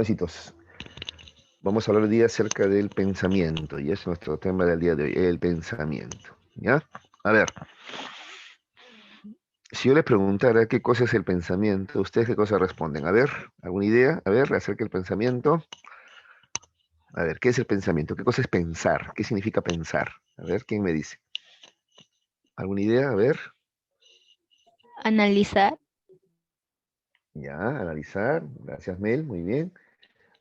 Besitos. Vamos a hablar hoy día acerca del pensamiento, y es nuestro tema del día de hoy, el pensamiento. ¿Ya? A ver, si yo les preguntara qué cosa es el pensamiento, ¿ustedes qué cosa responden? A ver, ¿alguna idea? A ver, acerca del pensamiento. A ver, ¿qué es el pensamiento? ¿Qué cosa es pensar? ¿Qué significa pensar? A ver, ¿quién me dice? ¿Alguna idea? A ver, Analizar, ya, analizar. Gracias, Mel, muy bien.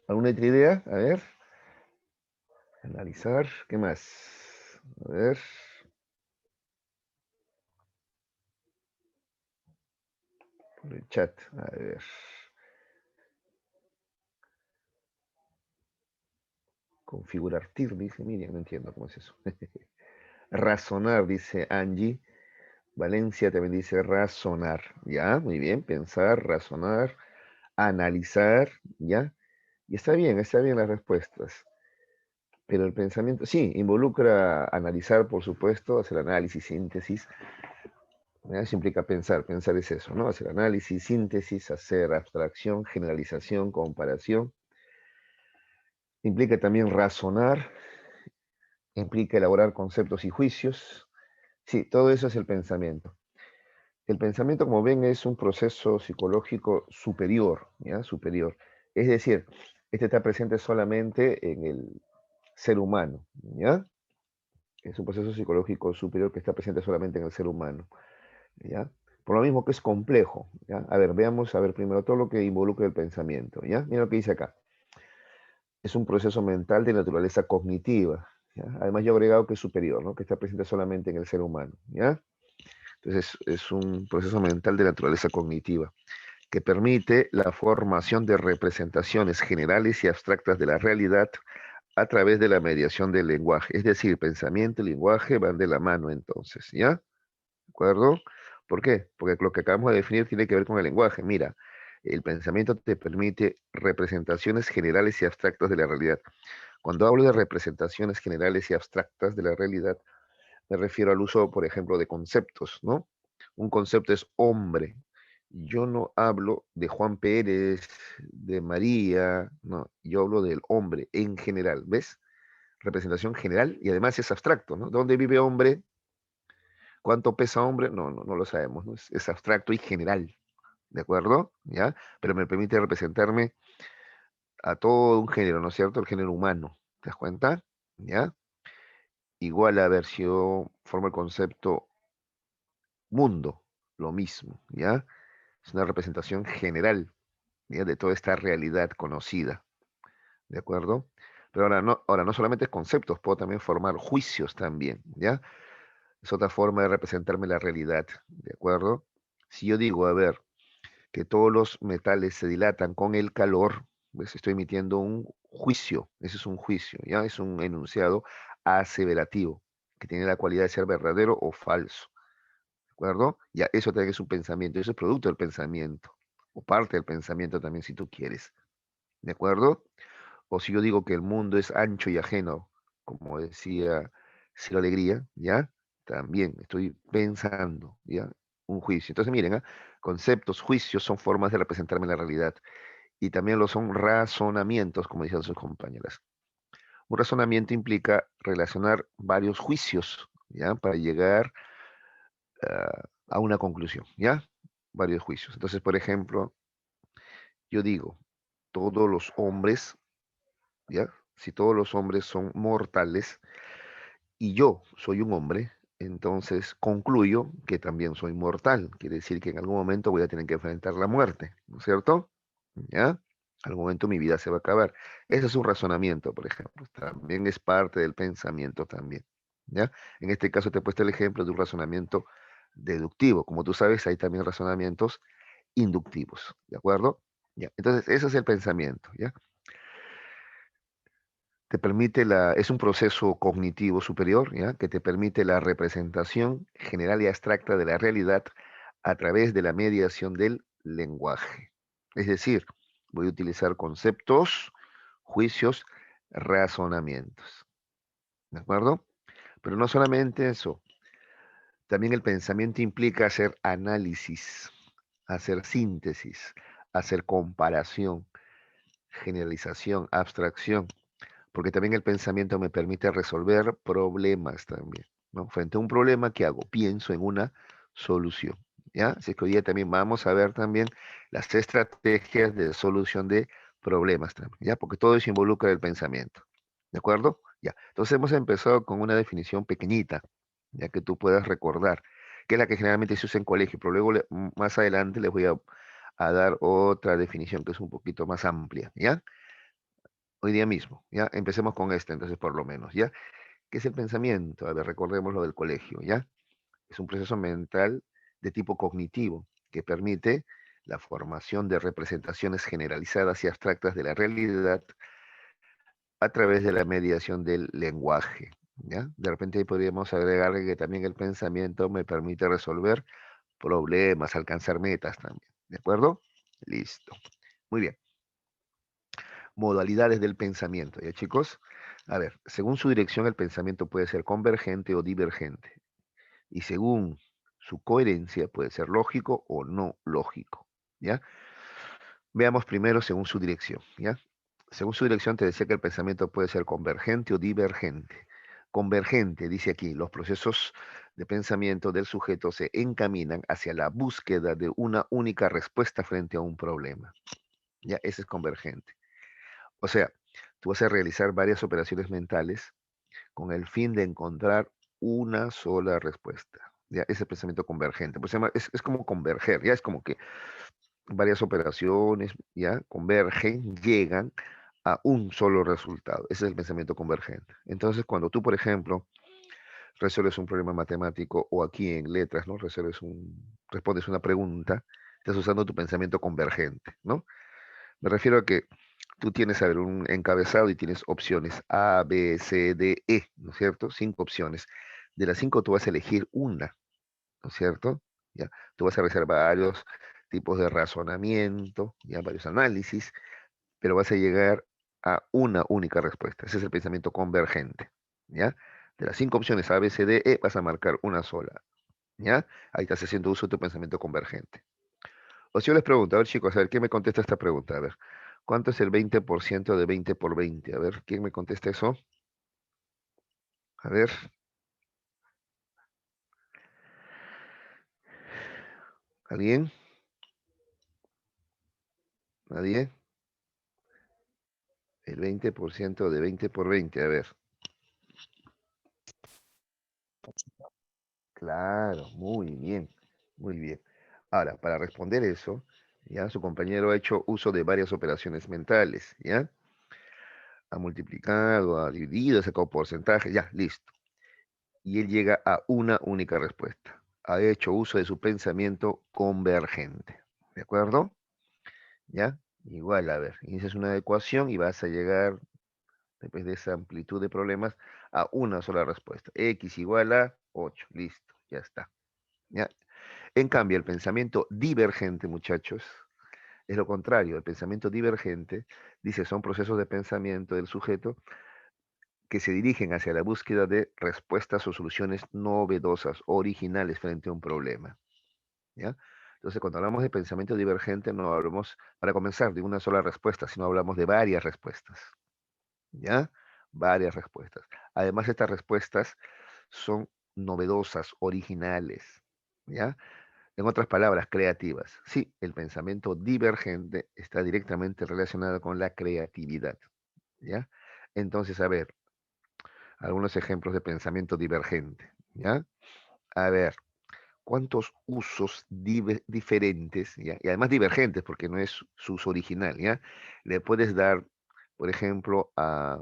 ¿Alguna otra idea? A ver, analizar. ¿Qué más? A ver, por el chat. A ver. Configurar TIR, dice Miriam, no entiendo cómo es eso. Razonar, dice Angie. Valencia también dice razonar. Ya, muy bien. Pensar, razonar, analizar, ya. Y está bien las respuestas. Pero el pensamiento, sí, involucra analizar, por supuesto, hacer análisis, síntesis. ¿Ya? Eso implica pensar. Pensar es eso, ¿no? Hacer análisis, síntesis, hacer abstracción, generalización, comparación. Implica también razonar, implica elaborar conceptos y juicios. Sí, todo eso es el pensamiento. El pensamiento, como ven, es un proceso psicológico superior, ¿ya? Superior. Es decir, este está presente solamente en el ser humano, ¿ya? Es un proceso psicológico superior que está presente solamente en el ser humano, ¿ya? Por lo mismo que es complejo, ¿ya? A ver, veamos, a ver, primero todo lo que involucra el pensamiento, ¿ya? Mira lo que dice acá. Es un proceso mental de naturaleza cognitiva, ¿ya? Además yo he agregado que es superior, ¿no? Que está presente solamente en el ser humano, ¿ya? Entonces es un proceso mental de naturaleza cognitiva que permite la formación de representaciones generales y abstractas de la realidad a través de la mediación del lenguaje. Es decir, pensamiento y lenguaje van de la mano entonces, ¿ya? ¿De acuerdo? ¿Por qué? Porque lo que acabamos de definir tiene que ver con el lenguaje. Mira, el pensamiento te permite representaciones generales y abstractas de la realidad. Cuando hablo de representaciones generales y abstractas de la realidad, me refiero al uso, por ejemplo, de conceptos, ¿no? Un concepto es hombre. Yo no hablo de Juan Pérez, de María, no, yo hablo del hombre en general, ¿ves? Representación general y además es abstracto, ¿no? ¿Dónde vive hombre? ¿Cuánto pesa hombre? No, no, no lo sabemos, ¿no? Es abstracto y general, ¿de acuerdo? ¿Ya? Pero me permite representarme a todo un género, ¿no es cierto? El género humano, ¿te das cuenta? ¿Ya? Igual a ver si yo formo el concepto mundo, lo mismo, ¿ya? Es una representación general, ¿ya? De toda esta realidad conocida, ¿de acuerdo? Pero ahora no solamente conceptos, puedo también formar juicios también, ¿ya? Es otra forma de representarme la realidad, ¿de acuerdo? Si yo digo, a ver, que todos los metales se dilatan con el calor, pues estoy emitiendo un juicio, ese es un juicio, ¿ya? Es un enunciado aseverativo, que tiene la cualidad de ser verdadero o falso. ¿De acuerdo? Ya, eso también es un pensamiento, eso es producto del pensamiento, o parte del pensamiento también si tú quieres. ¿De acuerdo? O si yo digo que el mundo es ancho y ajeno, como decía Ciro Alegría, ¿ya? También estoy pensando, ¿ya? Un juicio. Entonces, miren, ¿ah? Conceptos, juicios son formas de representarme la realidad y también lo son razonamientos, como decían sus compañeras. Un razonamiento implica relacionar varios juicios, ¿ya? Para llegar a una conclusión, ¿ya? Varios juicios. Entonces, por ejemplo, yo digo, todos los hombres, ¿ya? Si todos los hombres son mortales y yo soy un hombre, entonces concluyo que también soy mortal. Quiere decir que en algún momento voy a tener que enfrentar la muerte, ¿no es cierto? ¿Ya? Algún momento mi vida se va a acabar. Ese es un razonamiento, por ejemplo. También es parte del pensamiento también, ¿ya? En este caso te he puesto el ejemplo de un razonamiento deductivo. Como tú sabes, hay también razonamientos inductivos, ¿de acuerdo? Ya. Entonces, ese es el pensamiento, ¿ya? Es un proceso cognitivo superior, ¿ya? Que te permite la representación general y abstracta de la realidad a través de la mediación del lenguaje. Es decir, voy a utilizar conceptos, juicios, razonamientos, ¿de acuerdo? Pero no solamente eso, también el pensamiento implica hacer análisis, hacer síntesis, hacer comparación. generalización, abstracción, porque también el pensamiento me permite resolver problemas también, ¿no? Frente a un problema, ¿qué hago? Pienso en una solución, ¿ya? Así que hoy día también vamos a ver también las estrategias de solución de problemas también, ¿ya? Porque todo eso involucra el pensamiento, ¿de acuerdo? Ya. Entonces hemos empezado con una definición pequeñita, ya que tú puedas recordar, que es la que generalmente se usa en colegio, pero luego más adelante les voy a dar otra definición que es un poquito más amplia, ¿ya? Hoy día mismo, ¿ya? Empecemos con esta, entonces, por lo menos, ¿ya? ¿Qué es el pensamiento? A ver, recordemos lo del colegio, ¿ya? Es un proceso mental de tipo cognitivo que permite la formación de representaciones generalizadas y abstractas de la realidad a través de la mediación del lenguaje, ¿ya? De repente ahí podríamos agregar que también el pensamiento me permite resolver problemas, alcanzar metas también, ¿de acuerdo? Listo. Muy bien. Modalidades del pensamiento, ¿ya chicos? A ver, según su dirección el pensamiento puede ser convergente o divergente. Y según su coherencia puede ser lógico o no lógico, ¿ya? Veamos primero según su dirección, ¿ya? Según su dirección te decía que el pensamiento puede ser convergente o divergente. Convergente, dice aquí, los procesos de pensamiento del sujeto se encaminan hacia la búsqueda de una única respuesta frente a un problema. Ya, ese es convergente. O sea, tú vas a realizar varias operaciones mentales con el fin de encontrar una sola respuesta. Ya, ese pensamiento convergente. Pues se llama, es como converger, ya es como que varias operaciones ya convergen, llegan a un solo resultado. Ese es el pensamiento convergente. Entonces, cuando tú, por ejemplo, resuelves un problema matemático o aquí en letras, ¿no? Respondes una pregunta, estás usando tu pensamiento convergente, ¿no? Me refiero a que tú tienes, a ver, un encabezado y tienes opciones A, B, C, D, E, ¿no es cierto? 5 opciones. De las 5 tú vas a elegir una, ¿no es cierto? Ya, tú vas a realizar varios tipos de razonamiento, ya varios análisis, pero vas a llegar a una única respuesta. Ese es el pensamiento convergente, ¿ya? De las 5 opciones A, B, C, D, E, vas a marcar una sola, ¿ya? Ahí estás haciendo uso de tu pensamiento convergente. O si yo les pregunto, a ver chicos, a ver, ¿quién me contesta esta pregunta? A ver, ¿cuánto es el 20% de 20 por 20? A ver, ¿quién me contesta eso? A ver, ¿alguien? ¿Nadie? El 20% de 20 por 20, a ver. Claro, muy bien, muy bien. Ahora, para responder eso, ya su compañero ha hecho uso de varias operaciones mentales, ¿ya? Ha multiplicado, ha dividido, ha sacado porcentaje, ya, listo. Y él llega a una única respuesta. Ha hecho uso de su pensamiento convergente, ¿de acuerdo? ¿Ya? Igual, a ver, inicias una ecuación y vas a llegar, después de esa amplitud de problemas, a una sola respuesta. X igual a 8, listo, ya está. ¿Ya? En cambio, el pensamiento divergente, muchachos, es lo contrario. El pensamiento divergente, dice, son procesos de pensamiento del sujeto que se dirigen hacia la búsqueda de respuestas o soluciones novedosas, originales frente a un problema. ¿Ya? Entonces, cuando hablamos de pensamiento divergente, no hablamos, para comenzar, de una sola respuesta, sino hablamos de varias respuestas. ¿Ya? Varias respuestas. Además, estas respuestas son novedosas, originales. ¿Ya? En otras palabras, creativas. Sí, el pensamiento divergente está directamente relacionado con la creatividad, ¿ya? Entonces, a ver, algunos ejemplos de pensamiento divergente, ¿ya? A ver, ¿cuántos usos diferentes, ¿ya? Y además divergentes, porque no es su uso original, ¿ya? Le puedes dar, por ejemplo, a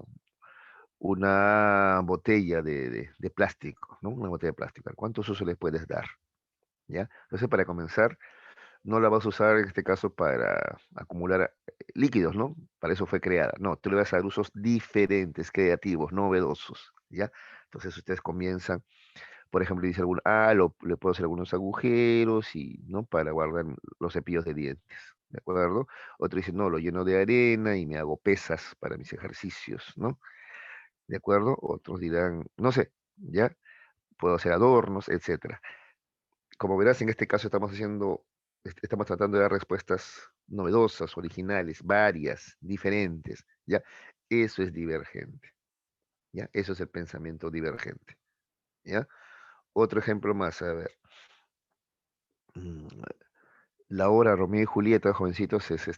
una botella de plástico, ¿no? Una botella de plástico. ¿Cuántos usos le puedes dar? ¿Ya? Entonces, para comenzar, no la vas a usar en este caso para acumular líquidos, ¿no? Para eso fue creada. No, tú le vas a dar usos diferentes, creativos, novedosos, ¿ya? Entonces ustedes comienzan, por ejemplo, dice algún, le puedo hacer algunos agujeros y, ¿no? Para guardar los cepillos de dientes, ¿de acuerdo? Otro dice, no, lo lleno de arena y me hago pesas para mis ejercicios, ¿no? ¿De acuerdo? Otros dirán, no sé, ¿ya? Puedo hacer adornos, etcétera. Como verás, en este caso estamos haciendo estamos tratando de dar respuestas novedosas, originales, varias, diferentes, ¿ya? Eso es divergente, ¿ya? Eso es el pensamiento divergente, ¿ya? Otro ejemplo más, a ver. mm, La obra Romeo y Julieta, jovencitos, es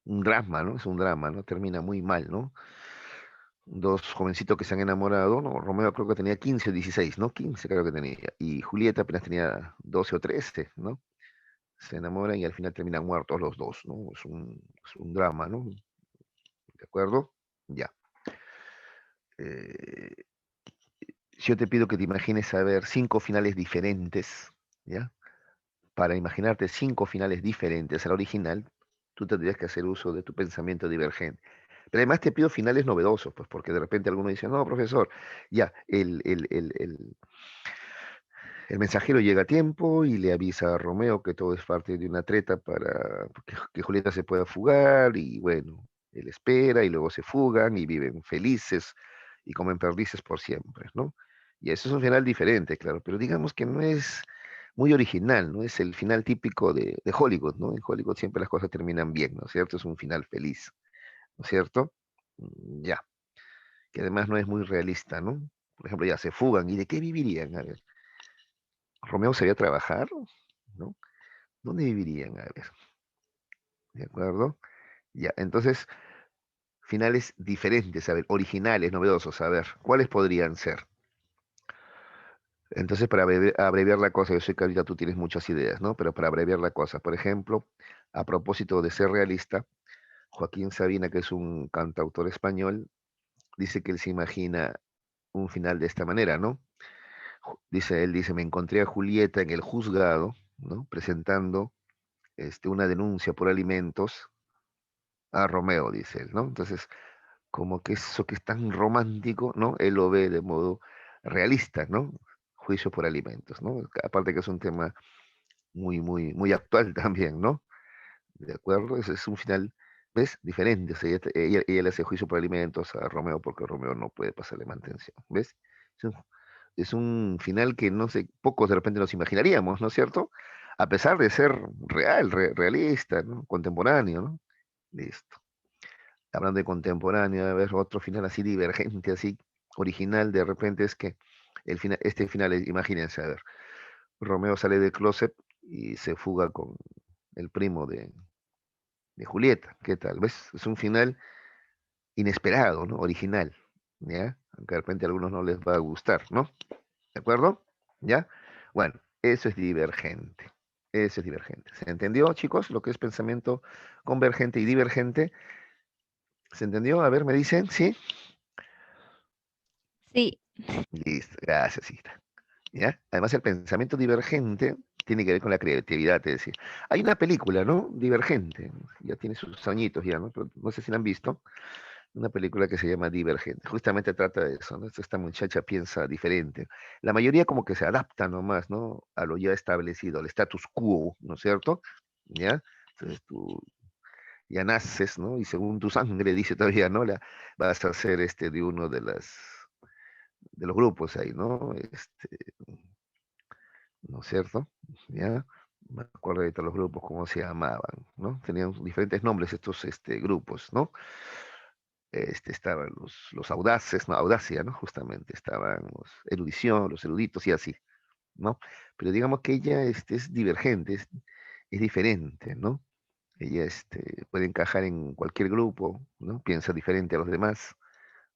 un drama, ¿no? Es un drama, ¿no? Termina muy mal, ¿no? Dos jovencitos que se han enamorado, ¿no? Romeo creo que tenía 15 o 16, ¿no? 15 creo que tenía. Y Julieta apenas tenía 12 o 13, ¿no? Se enamoran y al final terminan muertos los dos, ¿no? Es un drama, ¿no? ¿De acuerdo? Ya. Eh, si yo te pido que te imagines a ver 5 finales diferentes, ¿ya? Para imaginarte 5 finales diferentes al original, tú tendrías que hacer uso de tu pensamiento divergente. Pero además te pido finales novedosos, pues porque de repente alguno dice, no, profesor, ya, el mensajero llega a tiempo y le avisa a Romeo que todo es parte de una treta para que Julieta se pueda fugar y bueno, él espera y luego se fugan y viven felices y comen perdices por siempre, ¿no? Y eso es un final diferente, claro, pero digamos que no es muy original, ¿no? Es el final típico de Hollywood, ¿no? En Hollywood siempre las cosas terminan bien, ¿no es cierto? Es un final feliz, ¿no es cierto? Ya, que además no es muy realista, ¿no? Por ejemplo, ya se fugan, ¿y de qué vivirían? A ver, Romeo sería trabajar, ¿no? ¿Dónde vivirían? A ver, ¿de acuerdo? Ya, entonces, finales diferentes, a ver, originales, novedosos, a ver, ¿cuáles podrían ser? Entonces, para abreviar la cosa, yo sé que ahorita tú tienes muchas ideas, ¿no? Pero para abreviar la cosa, por ejemplo, a propósito de ser realista, Joaquín Sabina, que es un cantautor español, dice que él se imagina un final de esta manera, ¿no? Él dice, me encontré a Julieta en el juzgado, ¿no? Presentando una denuncia por alimentos a Romeo, dice él, ¿no? Entonces, como que eso que es tan romántico, ¿no? Él lo ve de modo realista, ¿no? Juicio por alimentos, ¿no? Aparte que es un tema muy, muy, muy actual también, ¿no? ¿De acuerdo? Es un final, ¿ves? Diferente. O sea, ella le hace juicio por alimentos a Romeo porque Romeo no puede pasarle mantención, ¿ves? Es un, es un final que no sé, pocos de repente nos imaginaríamos, ¿no es cierto? A pesar de ser real, realista, ¿no? Contemporáneo, ¿no? Listo. Hablando de contemporáneo, a ver, otro final así divergente, así original, de repente es que este final, imagínense, a ver, Romeo sale del closet y se fuga con el primo de Julieta, ¿qué tal? ¿Ves? Es un final inesperado, ¿no? Original, ¿ya? Aunque de repente a algunos no les va a gustar, ¿no? ¿De acuerdo? ¿Ya? Bueno, eso es divergente. Eso es divergente. ¿Se entendió, chicos, lo que es pensamiento convergente y divergente? ¿Se entendió? A ver, me dicen, ¿sí? Sí, Listo, gracias, Ita. ¿Ya? Además, el pensamiento divergente tiene que ver con la creatividad, es decir. Hay una película, ¿no? Divergente, ya tiene sus añitos ya, ¿no? Pero no sé si la han visto, una película que se llama Divergente. Justamente trata de eso, ¿no? Esta muchacha piensa diferente. La mayoría como que se adapta nomás, ¿no? A lo ya establecido, al status quo, ¿no es cierto? ¿Ya? Entonces tú ya naces, ¿no? Y según tu sangre, dice todavía, ¿no? Vas a ser de uno de los grupos ahí, ¿no? ¿No es cierto? ¿Ya? Me acuerdo de todos los grupos, cómo se llamaban, ¿no? Tenían diferentes nombres estos grupos, ¿no? Estaban los audaces, no, audacia, ¿no? Justamente, estaban los erudición, los eruditos y así, ¿no? Pero digamos que ella es divergente, es diferente, ¿no? Ella puede encajar en cualquier grupo, ¿no? Piensa diferente a los demás,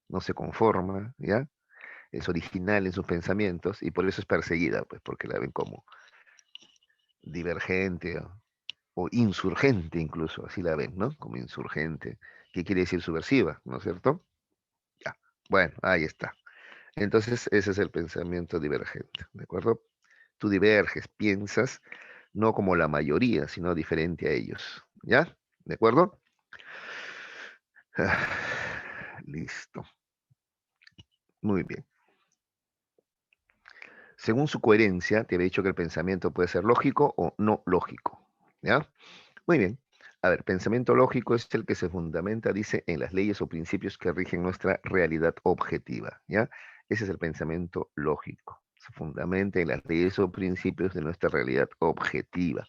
no se conforma, ¿ya? Es original en sus pensamientos y por eso es perseguida, pues porque la ven como divergente o insurgente incluso, así la ven, ¿no? Como insurgente, que quiere decir subversiva, ¿no es cierto? Ya, bueno, ahí está. Entonces, ese es el pensamiento divergente, ¿de acuerdo? Tú diverges, piensas no como la mayoría, sino diferente a ellos, ¿ya? ¿De acuerdo? Ah, listo, muy bien. Según su coherencia, te había dicho que el pensamiento puede ser lógico o no lógico, ¿ya? Muy bien. A ver, pensamiento lógico es el que se fundamenta, dice, en las leyes o principios que rigen nuestra realidad objetiva, ¿ya? Ese es el pensamiento lógico. se fundamenta en las leyes o principios de nuestra realidad objetiva,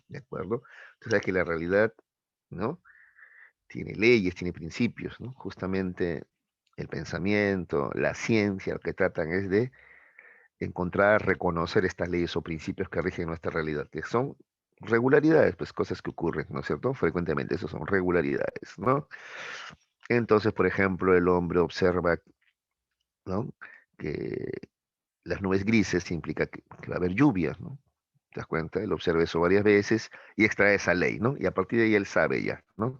¿de acuerdo? Entonces, sabes que la realidad, ¿no? Tiene leyes, tiene principios, ¿no? Justamente el pensamiento, la ciencia, lo que tratan es de encontrar, reconocer estas leyes o principios que rigen nuestra realidad, que son regularidades, pues cosas que ocurren, ¿no es cierto? Frecuentemente, eso son regularidades, ¿no? Entonces, por ejemplo, el hombre observa, ¿no? Que las nubes grises implica que va a haber lluvia, ¿no? ¿Te das cuenta? Él observa eso varias veces y extrae esa ley, ¿no? Y a partir de ahí él sabe ya, ¿no?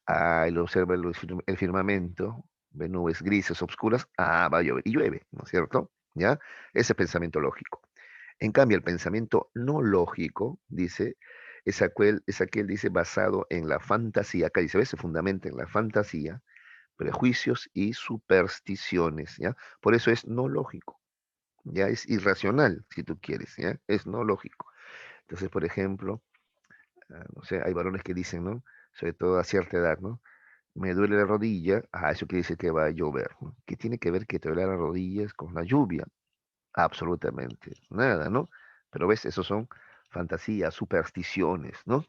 Ah, él observa el firmamento, ve nubes grises, oscuras, ah, va a llover, y llueve, ¿no es cierto? ¿Ya? Ese pensamiento lógico. En cambio, el pensamiento no lógico, dice, es aquel, dice, basado en la fantasía, acá dice, ¿ves? Se fundamenta en la fantasía, prejuicios y supersticiones, ¿ya? Por eso es no lógico, ya es irracional, si tú quieres, ¿ya? Es no lógico. Entonces, por ejemplo, no sé, hay varones que dicen, ¿no? Sobre todo a cierta edad, ¿no? Me duele la rodilla, eso quiere decir que va a llover, ¿no? ¿Qué tiene que ver que te duele las rodillas con la lluvia? Absolutamente nada, ¿no? Pero ves, esos son fantasías, supersticiones, ¿no?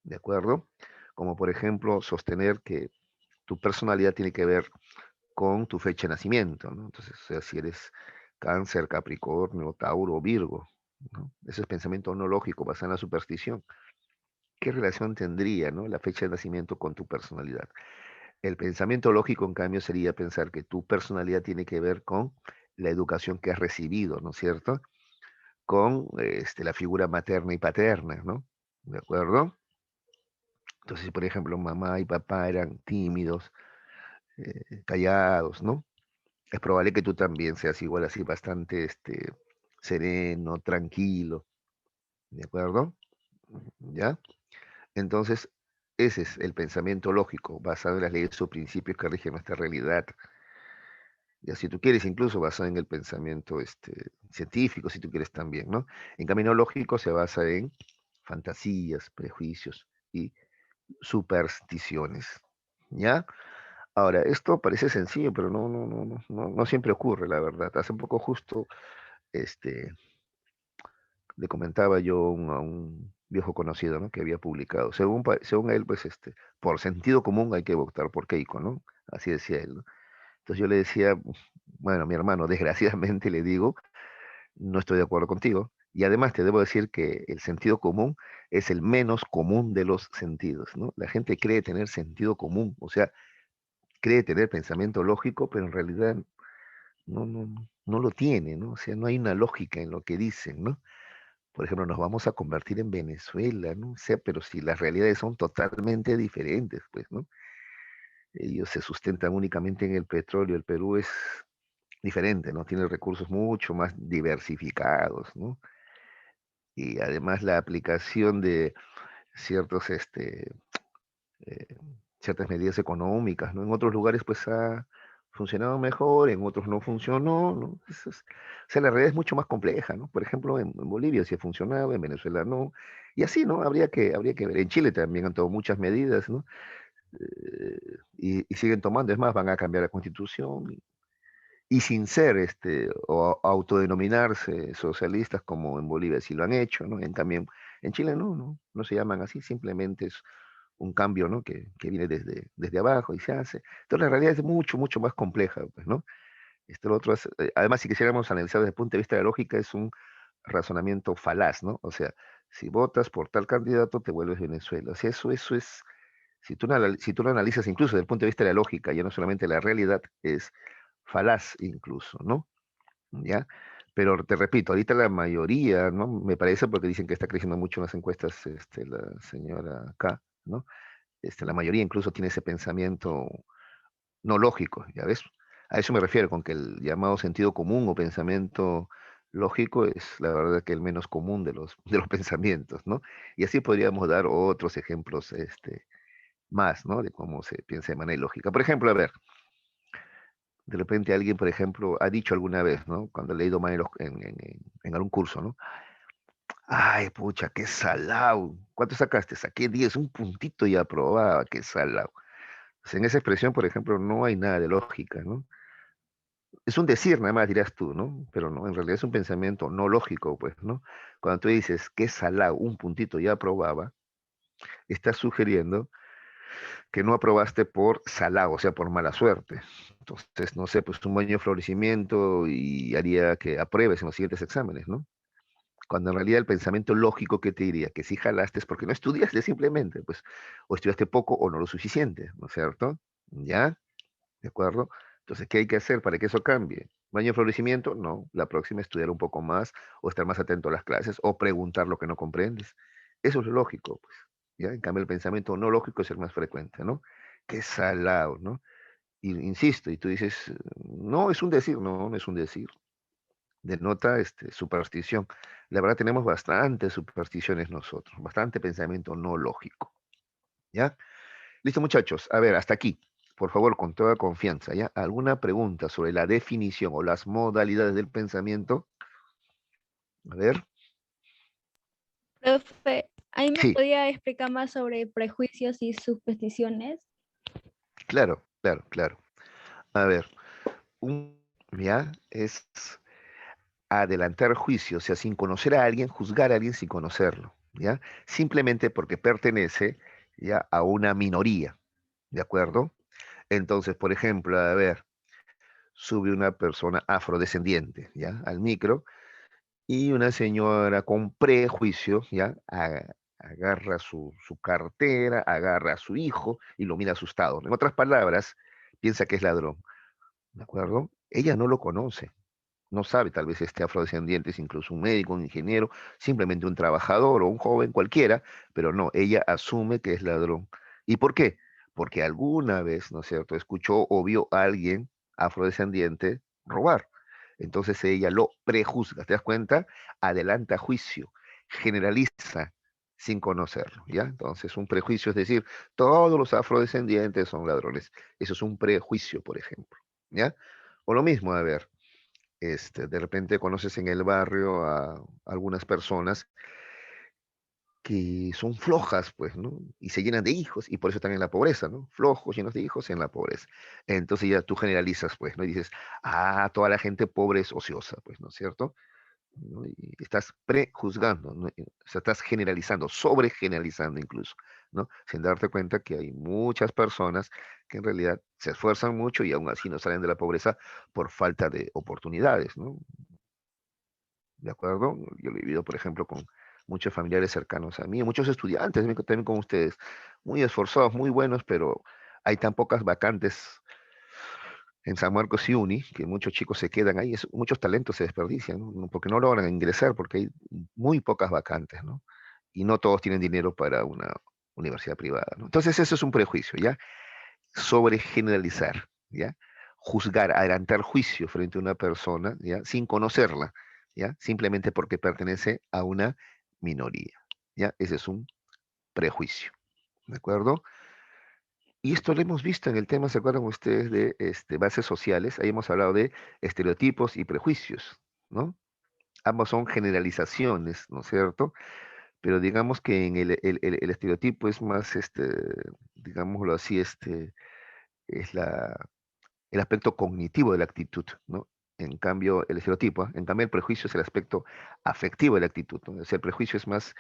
¿De acuerdo? Como por ejemplo sostener que tu personalidad tiene que ver con tu fecha de nacimiento, ¿no? Entonces, o sea, si eres Cáncer, Capricornio, Tauro o Virgo, ¿no? Ese es pensamiento no lógico, basado en la superstición. ¿Qué relación tendría, ¿no? La fecha de nacimiento con tu personalidad? El pensamiento lógico, en cambio, sería pensar que tu personalidad tiene que ver con la educación que has recibido, ¿no es cierto? Con la figura materna y paterna, ¿no? ¿De acuerdo? Entonces, si por ejemplo mamá y papá eran tímidos, callados, ¿no? Es probable que tú también seas igual así, bastante sereno, tranquilo, ¿de acuerdo? ¿Ya? Entonces, ese es el pensamiento lógico, basado en las leyes o principios que rigen nuestra realidad. Ya si tú quieres, incluso basado en el pensamiento científico, si tú quieres también, ¿no? En camino lógico se basa en fantasías, prejuicios y supersticiones, ¿ya? Ahora, esto parece sencillo, pero no siempre ocurre, la verdad. Hace poco justo, este, le comentaba yo a un viejo conocido, ¿no? Que había publicado, según él, pues, por sentido común hay que votar por Keiko, ¿no? Así decía él, ¿no? Entonces yo le decía, bueno, mi hermano, desgraciadamente le digo, no estoy de acuerdo contigo. Y además te debo decir que el sentido común es el menos común de los sentidos, ¿no? La gente cree tener sentido común, o sea, cree tener pensamiento lógico, pero en realidad no lo tiene, ¿no? O sea, no hay una lógica en lo que dicen, ¿no? Por ejemplo, nos vamos a convertir en Venezuela, ¿no? O sea, pero si las realidades son totalmente diferentes, pues, ¿no? Ellos se sustentan únicamente en el petróleo, el Perú es diferente, ¿no? Tiene recursos mucho más diversificados, ¿no? Y además la aplicación de ciertos, eh, ciertas medidas económicas, ¿no? En otros lugares pues ha funcionado mejor, en otros no funcionó, ¿no? O sea, la realidad es mucho más compleja, ¿no? Por ejemplo, en Bolivia sí ha funcionado, en Venezuela no, y así, ¿no? Habría que ver. En Chile también han tomado muchas medidas, ¿no? Y siguen tomando, es más, van a cambiar la constitución, y sin ser o autodenominarse socialistas como en Bolivia sí lo han hecho, ¿no? En cambio, en Chile no se llaman así, simplemente es un cambio, ¿no? Que viene desde abajo y se hace. Entonces la realidad es mucho más compleja, pues, ¿no? Lo otro es, además, si quisiéramos analizar desde el punto de vista de la lógica, es un razonamiento falaz, ¿no? O sea, si votas por tal candidato, te vuelves Venezuela. O sea, eso es, si tú lo analizas incluso desde el punto de vista de la lógica, ya no solamente la realidad, es falaz incluso, ¿no? ¿Ya? Pero te repito, ahorita la mayoría, ¿no? Me parece porque dicen que está creciendo mucho en las encuestas, la señora K, ¿no? La mayoría incluso tiene ese pensamiento no lógico, ¿ya ves? A eso me refiero, con que el llamado sentido común o pensamiento lógico es la verdad que el menos común de los pensamientos, ¿no? Y así podríamos dar otros ejemplos, más, ¿no? De cómo se piensa de manera ilógica. Por ejemplo, a ver, de repente alguien, por ejemplo, ha dicho alguna vez, ¿no? Cuando he leído mal en algún curso, ¿no? Ay, pucha, qué salado. ¿Cuánto sacaste? Saqué 10, un puntito y aprobaba, qué salado. Pues en esa expresión, por ejemplo, no hay nada de lógica, ¿no? Es un decir, nada más dirás tú, ¿no? Pero no, en realidad es un pensamiento no lógico, pues, ¿no? Cuando tú dices que salado, un puntito ya aprobaba, estás sugiriendo que no aprobaste por salado, o sea, por mala suerte. Entonces, no sé, pues un buen florecimiento y haría que apruebes en los siguientes exámenes, ¿no? Cuando en realidad el pensamiento lógico que te diría que si jalaste es porque no estudiaste simplemente, pues, o estudiaste poco o no lo suficiente, ¿no es cierto? ¿Ya? ¿De acuerdo? Entonces, ¿qué hay que hacer para que eso cambie? ¿Baño de florecimiento? No. La próxima, estudiar un poco más, o estar más atento a las clases, o preguntar lo que no comprendes. Eso es lo lógico, pues. ¿Ya? En cambio, el pensamiento no lógico es el más frecuente, ¿no? Qué salado, ¿no? Y insisto, y tú dices, no, es un decir, no, no es un decir. Denota superstición. La verdad, tenemos bastantes supersticiones nosotros, bastante pensamiento no lógico, ¿ya? Listo, muchachos. A ver, hasta aquí. Por favor, con toda confianza, ¿ya? ¿Alguna pregunta sobre la definición o las modalidades del pensamiento? A ver. Profe, ¿ahí me Sí, podía explicar más sobre prejuicios y supersticiones? claro, claro, claro. A ver, ya es adelantar juicio, o sea, sin conocer a alguien, juzgar a alguien sin conocerlo, ¿ya? Simplemente porque pertenece ya a una minoría, ¿de acuerdo? Entonces, por ejemplo, a ver, sube una persona afrodescendiente, ¿ya? Al micro. Y una señora con prejuicio, ¿ya? Agarra su cartera, agarra a su hijo y lo mira asustado. En otras palabras, piensa que es ladrón, ¿de acuerdo? Ella no lo conoce, no sabe, tal vez este afrodescendiente es incluso un médico, un ingeniero, simplemente un trabajador o un joven cualquiera, pero no, ella asume que es ladrón. ¿Y por qué? Porque alguna vez, ¿no es cierto?, escuchó o vio a alguien afrodescendiente robar. Entonces ella lo prejuzga, ¿te das cuenta? Adelanta juicio, generaliza sin conocerlo, ¿ya? Entonces un prejuicio es decir, todos los afrodescendientes son ladrones. Eso es un prejuicio, por ejemplo, ¿ya? O lo mismo, a ver, de repente conoces en el barrio a algunas personas que son flojas, pues, ¿no? Y se llenan de hijos y por eso están en la pobreza, ¿no? Flojos, llenos de hijos en la pobreza. Entonces ya tú generalizas, pues, ¿no? Y dices, ah, toda la gente pobre es ociosa, pues, ¿no es cierto? ¿No? Y estás prejuzgando, ¿no? O sea, estás generalizando, sobregeneralizando incluso, ¿no? Sin darte cuenta que hay muchas personas que en realidad se esfuerzan mucho y aún así no salen de la pobreza por falta de oportunidades, ¿no? ¿De acuerdo? Yo lo he vivido, por ejemplo, con muchos familiares cercanos a mí, muchos estudiantes también como ustedes, muy esforzados, muy buenos, pero hay tan pocas vacantes en San Marcos y Uni que muchos chicos se quedan ahí, muchos talentos se desperdician, ¿no? Porque no logran ingresar, porque hay muy pocas vacantes, ¿no? Y no todos tienen dinero para una universidad privada, ¿no? Entonces eso es un prejuicio, ¿ya? Sobre generalizar, ¿ya? Juzgar, adelantar juicio frente a una persona, ¿ya? Sin conocerla, ¿ya? Simplemente porque pertenece a una minoría, ¿ya? Ese es un prejuicio, ¿de acuerdo? Y esto lo hemos visto en el tema, ¿se acuerdan ustedes de bases sociales? Ahí hemos hablado de estereotipos y prejuicios, ¿no? Ambos son generalizaciones, ¿no es cierto? Pero digamos que en el estereotipo es más, digámoslo así, es el aspecto cognitivo de la actitud, ¿no? En cambio, el estereotipo, en cambio, el prejuicio es el aspecto afectivo de la actitud, ¿no? O sea, el prejuicio es más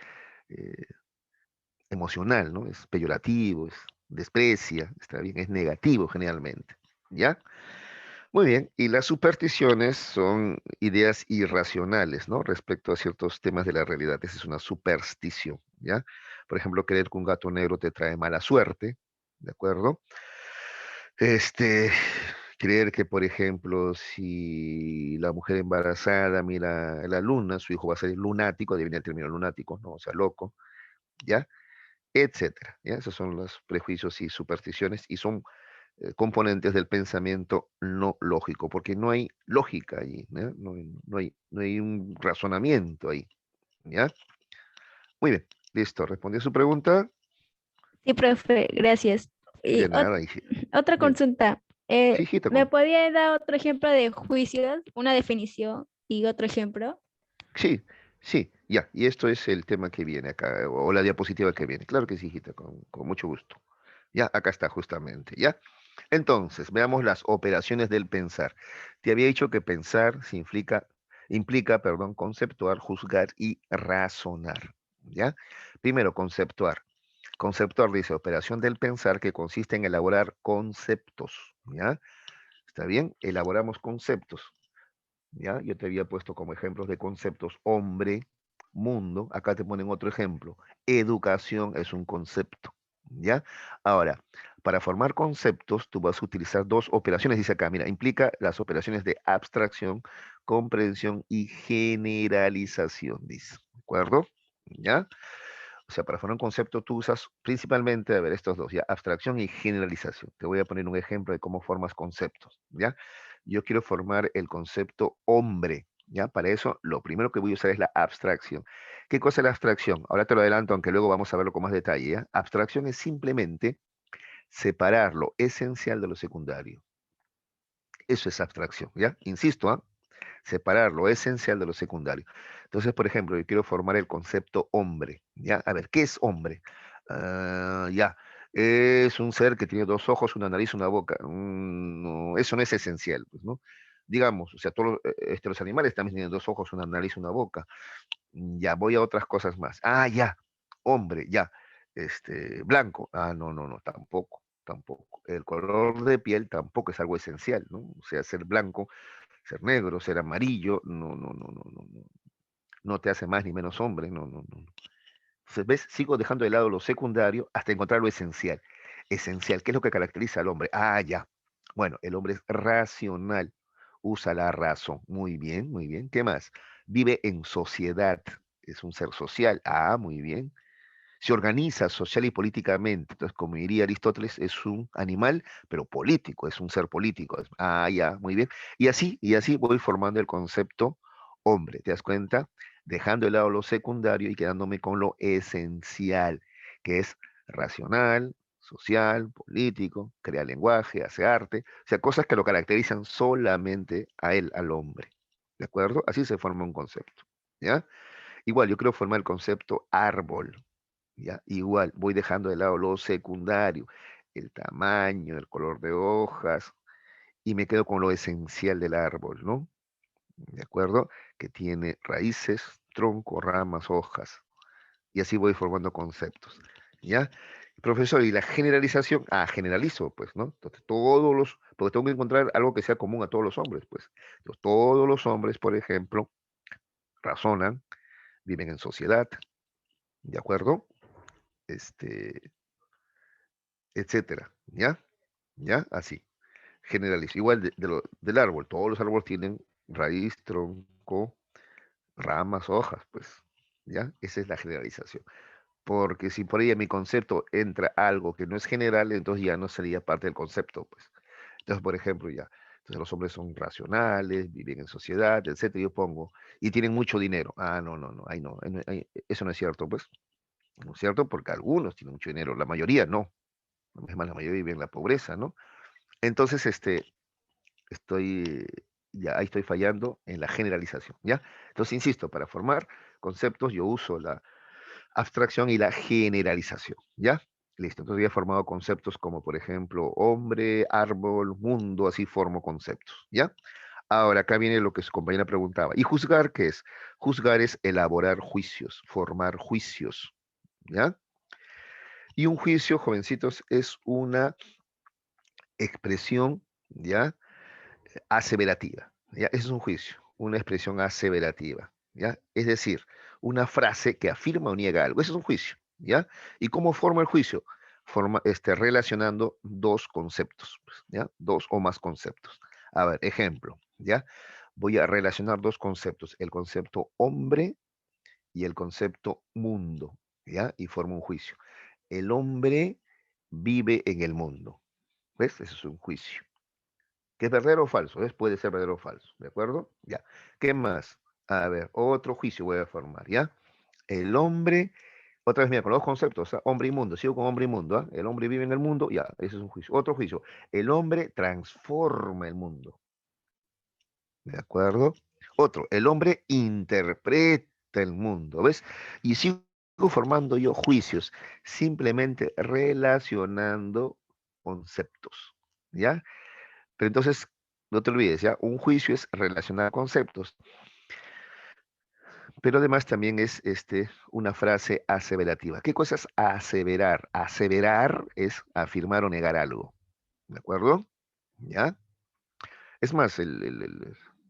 eh, emocional, ¿no? Es peyorativo, es desprecia, está bien, es negativo generalmente, ¿ya? Muy bien, y las supersticiones son ideas irracionales, ¿no? Respecto a ciertos temas de la realidad. Esa es una superstición, ¿ya? Por ejemplo, creer que un gato negro te trae mala suerte, ¿de acuerdo? Este, creer que, por ejemplo, si la mujer embarazada mira a la luna, su hijo va a ser lunático, adivina el término lunático, ¿no? O sea, loco, ¿ya? Etcétera, ¿ya? Esos son los prejuicios y supersticiones y son componentes del pensamiento no lógico, porque no hay lógica allí, ¿ya? No hay un razonamiento ahí, ¿ya? Muy bien, listo, respondí a su pregunta. Sí, profe, gracias. Y De nada, otra dime. consulta. Sí, hijita, ¿Me podía dar otro ejemplo de juicios, una definición y otro ejemplo? sí, sí, ya, y esto es el tema que viene acá, o la diapositiva que viene. Claro que sí, hijita, con mucho gusto. Ya, acá está justamente, ¿ya? Entonces, veamos las operaciones del pensar. Te había dicho que pensar implica, perdón, conceptuar, juzgar y razonar. ¿Ya? Primero, conceptuar. Conceptuar dice operación del pensar que consiste en elaborar conceptos. ¿Ya? ¿Está bien? Elaboramos conceptos. ¿Ya? Yo te había puesto como ejemplos de conceptos hombre, mundo. Acá te ponen otro ejemplo. Educación es un concepto. ¿Ya? Ahora, para formar conceptos, tú vas a utilizar dos operaciones, dice acá, mira, implica las operaciones de abstracción, comprensión y generalización, dice. ¿De acuerdo? ¿Ya? O sea, para formar un concepto tú usas principalmente, a ver, estos dos, ya, abstracción y generalización. Te voy a poner un ejemplo de cómo formas conceptos, ¿ya? Yo quiero formar el concepto hombre, ¿ya? Para eso, lo primero que voy a usar es la abstracción. ¿Qué cosa es la abstracción? Ahora te lo adelanto, aunque luego vamos a verlo con más detalle, ¿ya? Abstracción es simplemente separar lo esencial de lo secundario. Eso es abstracción, ¿ya? Insisto, ¿ah? Separar lo esencial de lo secundario. Entonces, por ejemplo, yo quiero formar el concepto hombre, ¿ya? A ver, ¿qué es hombre? Ya, es un ser que tiene dos ojos, una nariz, una boca. No, eso no es esencial, pues, ¿no? Digamos, o sea, todos los animales también tienen dos ojos, una nariz, una boca. Ya, voy a otras cosas más. Ya, hombre, ya. Blanco. No, no, no, tampoco, tampoco. El color de piel tampoco es algo esencial, ¿no? O sea, ser blanco, ser negro, ser amarillo, no, no, no, no, no, no, no te hace más ni menos hombre, no, no, no. Entonces, ¿ves? Sigo dejando de lado lo secundario hasta encontrar lo esencial. Esencial, ¿qué es lo que caracteriza al hombre? Ya. Bueno, el hombre es racional, usa la razón. Muy bien, muy bien. ¿Qué más? Vive en sociedad, es un ser social. Muy bien. Se organiza social y políticamente. Entonces, como diría Aristóteles, es un animal, pero político, es un ser político. Ya, muy bien. Y así voy formando el concepto hombre, ¿te das cuenta? Dejando de lado lo secundario y quedándome con lo esencial, que es racional, social, político, crea lenguaje, hace arte, o sea, cosas que lo caracterizan solamente a él, al hombre. ¿De acuerdo? Así se forma un concepto. ¿Ya? Igual, yo creo formar el concepto árbol. ¿Ya? Igual, voy dejando de lado lo secundario, el tamaño, el color de hojas, y me quedo con lo esencial del árbol, ¿no? ¿De acuerdo? Que tiene raíces, tronco, ramas, hojas, y así voy formando conceptos, ¿ya? Profesor, ¿y la generalización? Generalizo, pues, ¿no? Entonces, porque tengo que encontrar algo que sea común a todos los hombres, pues. Entonces, todos los hombres, por ejemplo, razonan, viven en sociedad, ¿de acuerdo? Este, etcétera, ¿ya? ¿Ya? Así, generalizo. Igual del árbol, todos los árboles tienen raíz, tronco, ramas, hojas, pues, ¿ya? Esa es la generalización. Porque si por ahí en mi concepto entra algo que no es general, entonces ya no sería parte del concepto, pues. Entonces, por ejemplo, ya, entonces los hombres son racionales, viven en sociedad, etcétera, yo pongo, y tienen mucho dinero. No, no, no, ahí no, eso no es cierto, pues, no es cierto, porque algunos tienen mucho dinero, la mayoría no. Es más, la mayoría vive en la pobreza, ¿no? Entonces, estoy, ya ahí estoy fallando en la generalización, ¿ya? Entonces, insisto, para formar conceptos yo uso la abstracción y la generalización, ¿ya? Listo, entonces ya he formado conceptos como, por ejemplo, hombre, árbol, mundo, así formo conceptos, ¿ya? Ahora, acá viene lo que su compañera preguntaba. ¿Y juzgar qué es? Juzgar es elaborar juicios, formar juicios, ¿ya? Y un juicio, jovencitos, es una expresión, ¿ya? Aseverativa, ¿ya? Ese es un juicio, una expresión aseverativa, ¿ya? Es decir, una frase que afirma o niega algo. Ese es un juicio, ¿ya? ¿Y cómo forma el juicio? Forma, relacionando dos conceptos, pues, ¿ya? Dos o más conceptos. A ver, ejemplo, ¿ya? Voy a relacionar dos conceptos, el concepto hombre y el concepto mundo, ¿ya? Y formo un juicio. El hombre vive en el mundo, ¿ves? Ese es un juicio. ¿Que es verdadero o falso? Puede ser verdadero o falso, ¿de acuerdo? Ya. ¿Qué más? A ver, otro juicio voy a formar, ¿ya? El hombre, otra vez, mira, con los conceptos, hombre y mundo, sigo con hombre y mundo, ¿ah? El hombre vive en el mundo, ya, ese es un juicio. Otro juicio, el hombre transforma el mundo, ¿de acuerdo? Otro, el hombre interpreta el mundo, ¿ves? Y sigo formando yo juicios, simplemente relacionando conceptos. ¿ya? Pero entonces, no te olvides, ¿ya? Un juicio es relacionar conceptos, pero además también es una frase aseverativa. ¿Qué cosa es aseverar? Aseverar es afirmar o negar algo, ¿de acuerdo? ¿Ya? Es más,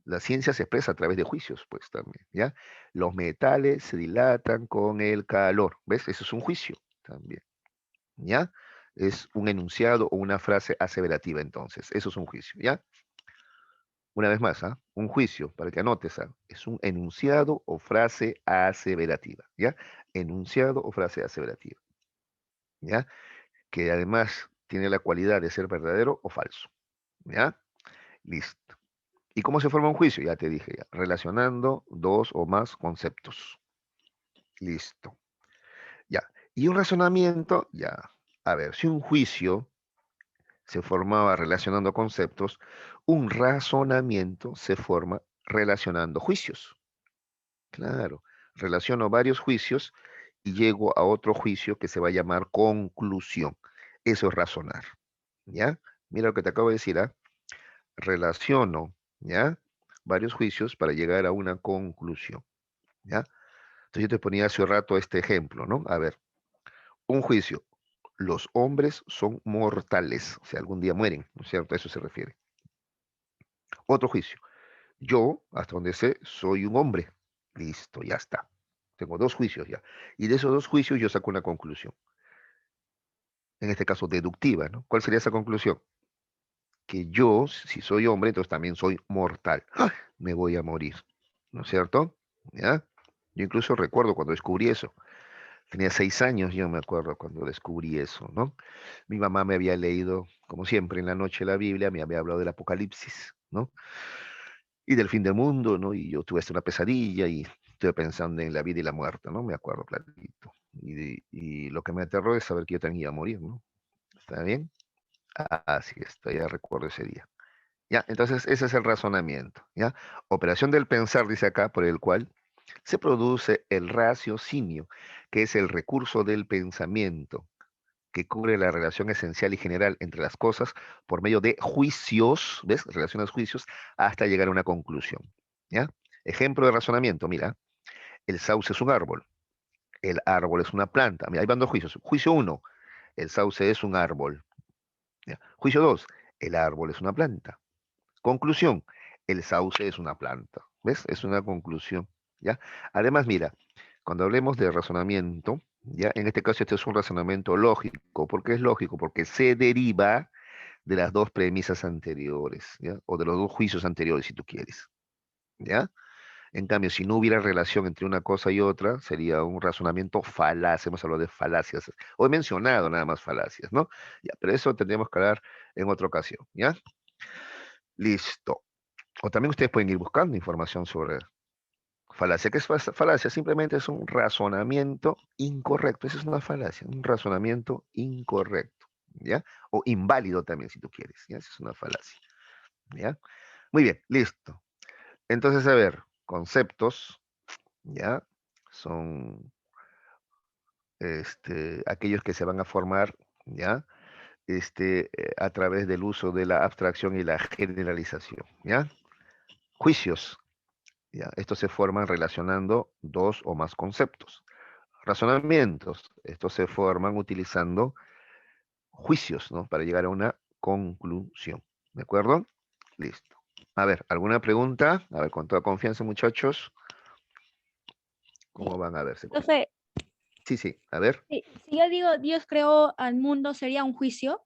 la ciencia se expresa a través de juicios, pues también, ¿ya? Los metales se dilatan con el calor, ¿ves? Eso es un juicio también, ¿ya? Es un enunciado o una frase aseverativa, entonces, eso es un juicio, ¿ya? Una vez más, ¿ah? Un juicio, para que anotes, ¿ah? Es un enunciado o frase aseverativa, ¿ya? Enunciado o frase aseverativa, ¿ya? Que además tiene la cualidad de ser verdadero o falso, ¿ya? Listo. ¿Y cómo se forma un juicio? Ya te dije, ya, relacionando dos o más conceptos. Listo. Ya. Y un razonamiento, ya. A ver, si un juicio se formaba relacionando conceptos, un razonamiento se forma relacionando juicios. Claro, relaciono varios juicios y llego a otro juicio que se va a llamar conclusión. Eso es razonar, ¿ya? Mira lo que te acabo de decir, ¿ah? Relaciono, ¿ya? Varios juicios para llegar a una conclusión, ¿ya? Entonces yo te ponía hace un rato este ejemplo, ¿no? A ver, un juicio. Los hombres son mortales, o sea, algún día mueren, ¿no es cierto? A eso se refiere. Otro juicio. Yo, hasta donde sé, soy un hombre. Listo, ya está. Tengo dos juicios ya. Y de esos dos juicios yo saco una conclusión. En este caso, deductiva, ¿no? ¿Cuál sería esa conclusión? Que yo, si soy hombre, entonces también soy mortal. ¡Ah! Me voy a morir, ¿no es cierto? ¿Ya? Yo incluso recuerdo cuando descubrí eso. Tenía 6 años, yo me acuerdo cuando descubrí eso, ¿no? Mi mamá me había leído, como siempre, en la noche la Biblia, me había hablado del Apocalipsis, ¿no? Y del fin del mundo, ¿no? Y yo tuve hasta una pesadilla y estuve pensando en la vida y la muerte, ¿no? Me acuerdo clarito. Y lo que me aterró es saber que yo también iba a morir, ¿no? ¿Está bien? Así es, todavía recuerdo ese día. ¿Ya? Entonces, ese es el razonamiento, ¿ya? Operación del pensar, dice acá, por el cual se produce el raciocinio, que es el recurso del pensamiento, que cubre la relación esencial y general entre las cosas por medio de juicios, ¿ves? Relaciones juicios hasta llegar a una conclusión, ¿ya? Ejemplo de razonamiento, mira, el sauce es un árbol, el árbol es una planta, mira, ahí van dos juicios. Juicio uno, el sauce es un árbol, ¿ya? Juicio dos, el árbol es una planta. Conclusión, el sauce es una planta, ¿ves? Es una conclusión, ¿ya? Además, mira, cuando hablemos de razonamiento, ¿ya? En este caso este es un razonamiento lógico. ¿Por qué es lógico? Porque se deriva de las dos premisas anteriores, ¿ya? O de los dos juicios anteriores, si tú quieres, ¿ya? En cambio, si no hubiera relación entre una cosa y otra, sería un razonamiento falaz. Hemos hablado de falacias. O he mencionado nada más falacias, ¿no? Ya, pero eso tendríamos que hablar en otra ocasión, ¿ya? Listo. O también ustedes pueden ir buscando información sobre falacia. ¿Qué es falacia? Simplemente es un razonamiento incorrecto. Esa es una falacia, un razonamiento incorrecto, ¿ya? O inválido también, si tú quieres, ¿ya? Esa es una falacia, ¿ya? Muy bien, listo. Entonces, a ver, conceptos, ¿ya? Son aquellos que se van a formar, ¿ya? A través del uso de la abstracción y la generalización, ¿ya? Juicios, ¿ya? Estos se forman relacionando dos o más conceptos. Razonamientos, estos se forman utilizando juicios, ¿no? Para llegar a una conclusión. ¿De acuerdo? Listo. A ver, ¿alguna pregunta? A ver, con toda confianza, muchachos. ¿Cómo van a verse? Entonces, Sí, sí. A ver. si yo digo Dios creó al mundo, ¿sería un juicio?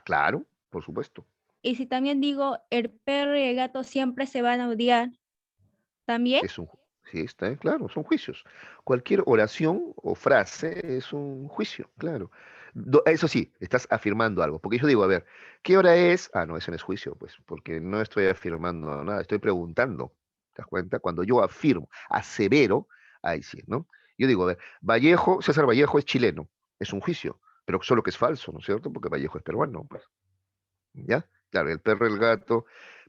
Claro, por supuesto. Y si también digo el perro y el gato siempre se van a odiar, ¿también? Es un, sí, está claro, son juicios. Cualquier oración o frase es un juicio, claro. Eso sí, estás afirmando algo, porque yo digo, a ver, ¿qué hora es? Ah, no, eso no es juicio, pues, porque no estoy afirmando nada, estoy preguntando. ¿Te das cuenta? Cuando yo afirmo, asevero, ahí sí, ¿no? Yo digo, a ver, Vallejo, César Vallejo es chileno, es un juicio, pero solo que es falso, ¿no es cierto? Porque Vallejo es peruano, pues, ¿ya? Claro, el perro y el gato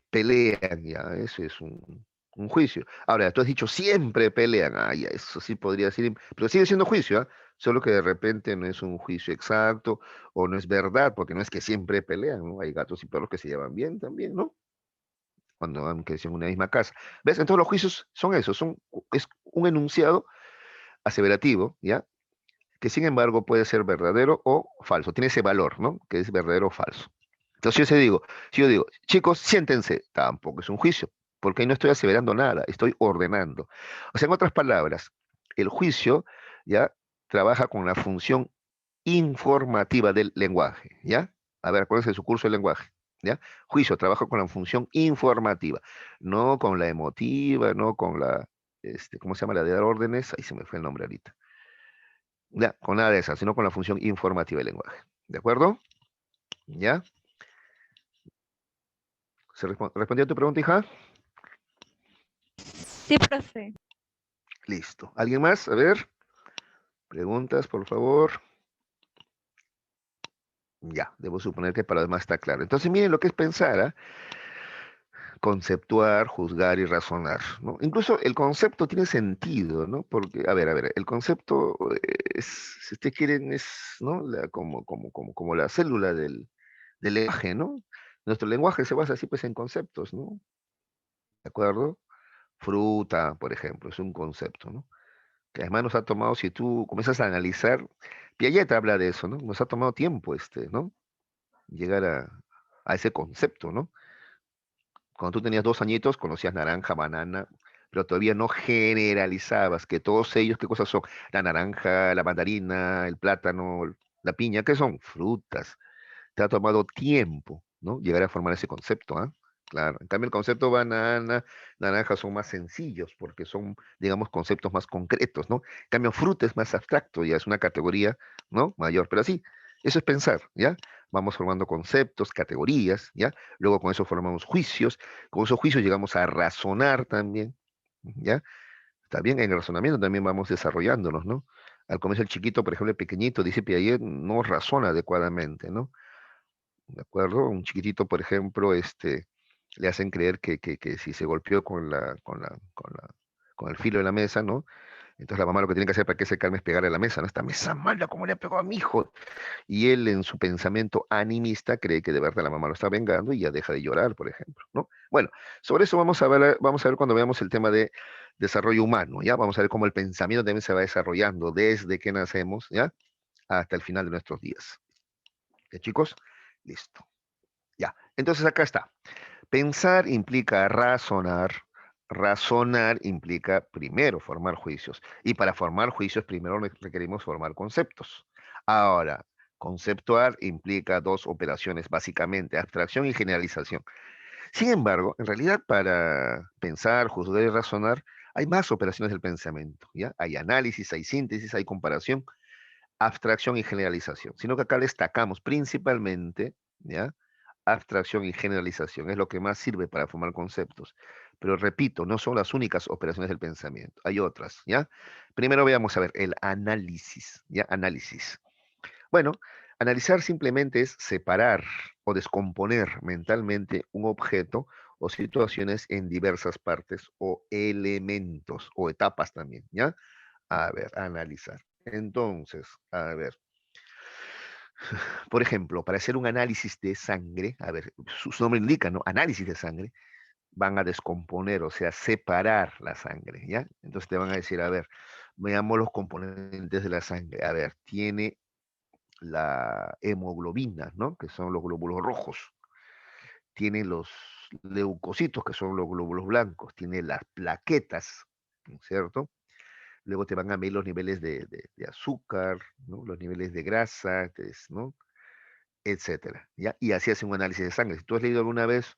pelean, ya, eso es un juicio. Ahora, tú has dicho siempre pelean, ah, ya, eso sí podría ser, pero sigue siendo juicio, ¿ah? Solo que de repente no es un juicio exacto o no es verdad, porque no es que siempre pelean, ¿no? Hay gatos y perros que se llevan bien también, ¿no? Cuando han crecido en una misma casa. ¿Ves? Entonces los juicios son eso, es un enunciado aseverativo, ¿ya? Que sin embargo puede ser verdadero o falso. Tiene ese valor, ¿no? Que es verdadero o falso. Entonces si yo digo, chicos, siéntense, tampoco es un juicio, porque ahí no estoy aseverando nada, estoy ordenando. O sea, en otras palabras, el juicio ya trabaja con la función informativa del lenguaje, ¿ya? A ver, acuérdense de su curso de lenguaje, ¿ya? Juicio trabaja con la función informativa, no con la emotiva, no con la, ¿cómo se llama? La de dar órdenes, ahí se me fue el nombre ahorita. Ya, con nada de esas, sino con la función informativa del lenguaje. ¿De acuerdo? ¿Ya? ¿Respondió a tu pregunta, hija? Sí, profe. Listo. ¿Alguien más? A ver. Preguntas, por favor. Ya, debo suponer que para los demás está claro. Entonces, miren lo que es pensar, ¿ah? Conceptuar, juzgar y razonar, ¿no? Incluso el concepto tiene sentido, ¿no? Porque, a ver, el concepto es, si ustedes quieren, es, ¿no? Como la célula del lenguaje, ¿no? Nuestro lenguaje se basa así, pues, en conceptos, ¿no? ¿De acuerdo? Fruta, por ejemplo, es un concepto, ¿no? Que además nos ha tomado, si tú comienzas a analizar, Piaget habla de eso, ¿no? Nos ha tomado tiempo, ¿no? Llegar a ese concepto, ¿no? Cuando tú tenías 2 añitos, conocías naranja, banana, pero todavía no generalizabas que todos ellos, ¿qué cosas son? La naranja, la mandarina, el plátano, la piña, ¿qué son? Frutas. Te ha tomado tiempo, ¿no? Llegar a formar ese concepto, ¿ah? Claro. En cambio, el concepto banana, naranja son más sencillos porque son, digamos, conceptos más concretos, ¿no? En cambio, fruta es más abstracto, ya es una categoría, ¿no? Mayor. Pero así, eso es pensar, ¿ya? Vamos formando conceptos, categorías, ¿ya? Luego con eso formamos juicios. Con esos juicios llegamos a razonar también, ¿ya? Está bien, en el razonamiento también vamos desarrollándonos, ¿no? Al comienzo el chiquito, por ejemplo, el pequeñito, dice Piaget, no razona adecuadamente, ¿no? ¿De acuerdo? Un chiquitito, por ejemplo, le hacen creer que si se golpeó con el filo de la mesa, ¿no? Entonces la mamá lo que tiene que hacer para que se calme es pegarle a la mesa, ¿no? Esta mesa mala, ¿cómo le ha pegado a mi hijo? Y él en su pensamiento animista cree que de verdad la mamá lo está vengando y ya deja de llorar, por ejemplo, ¿no? Bueno, sobre eso vamos a ver cuando veamos el tema de desarrollo humano, ¿ya? Vamos a ver cómo el pensamiento también se va desarrollando desde que nacemos, ¿ya? Hasta el final de nuestros días. ¿Ya, chicos? Listo. Ya, entonces acá está. Pensar implica razonar. Razonar implica primero formar juicios. Y para formar juicios primero requerimos formar conceptos. Ahora, conceptuar implica 2 operaciones, básicamente, abstracción y generalización. Sin embargo, en realidad para pensar, juzgar y razonar, hay más operaciones del pensamiento, ¿ya? Hay análisis, hay síntesis, hay comparación, abstracción y generalización. Sino que acá destacamos principalmente, ¿ya? Abstracción y generalización. Es lo que más sirve para formar conceptos. Pero repito, no son las únicas operaciones del pensamiento. Hay otras, ¿ya? Primero veamos a ver el análisis, ¿ya? Análisis. Bueno, analizar simplemente es separar o descomponer mentalmente un objeto o situaciones en diversas partes o elementos o etapas también, ¿ya? A ver, analizar. Entonces, a ver, por ejemplo, para hacer un análisis de sangre, a ver, su nombre indica, ¿no? Análisis de sangre, van a descomponer, o sea, separar la sangre, ¿ya? Entonces te van a decir, a ver, veamos los componentes de la sangre. A ver, tiene la hemoglobina, ¿no? Que son los glóbulos rojos. Tiene los leucocitos, que son los glóbulos blancos. Tiene las plaquetas, ¿no es cierto? Luego te van a medir los niveles de azúcar, ¿no? Los niveles de grasa, ¿no? Etcétera, ¿ya? Y así hace un análisis de sangre. Si tú has leído alguna vez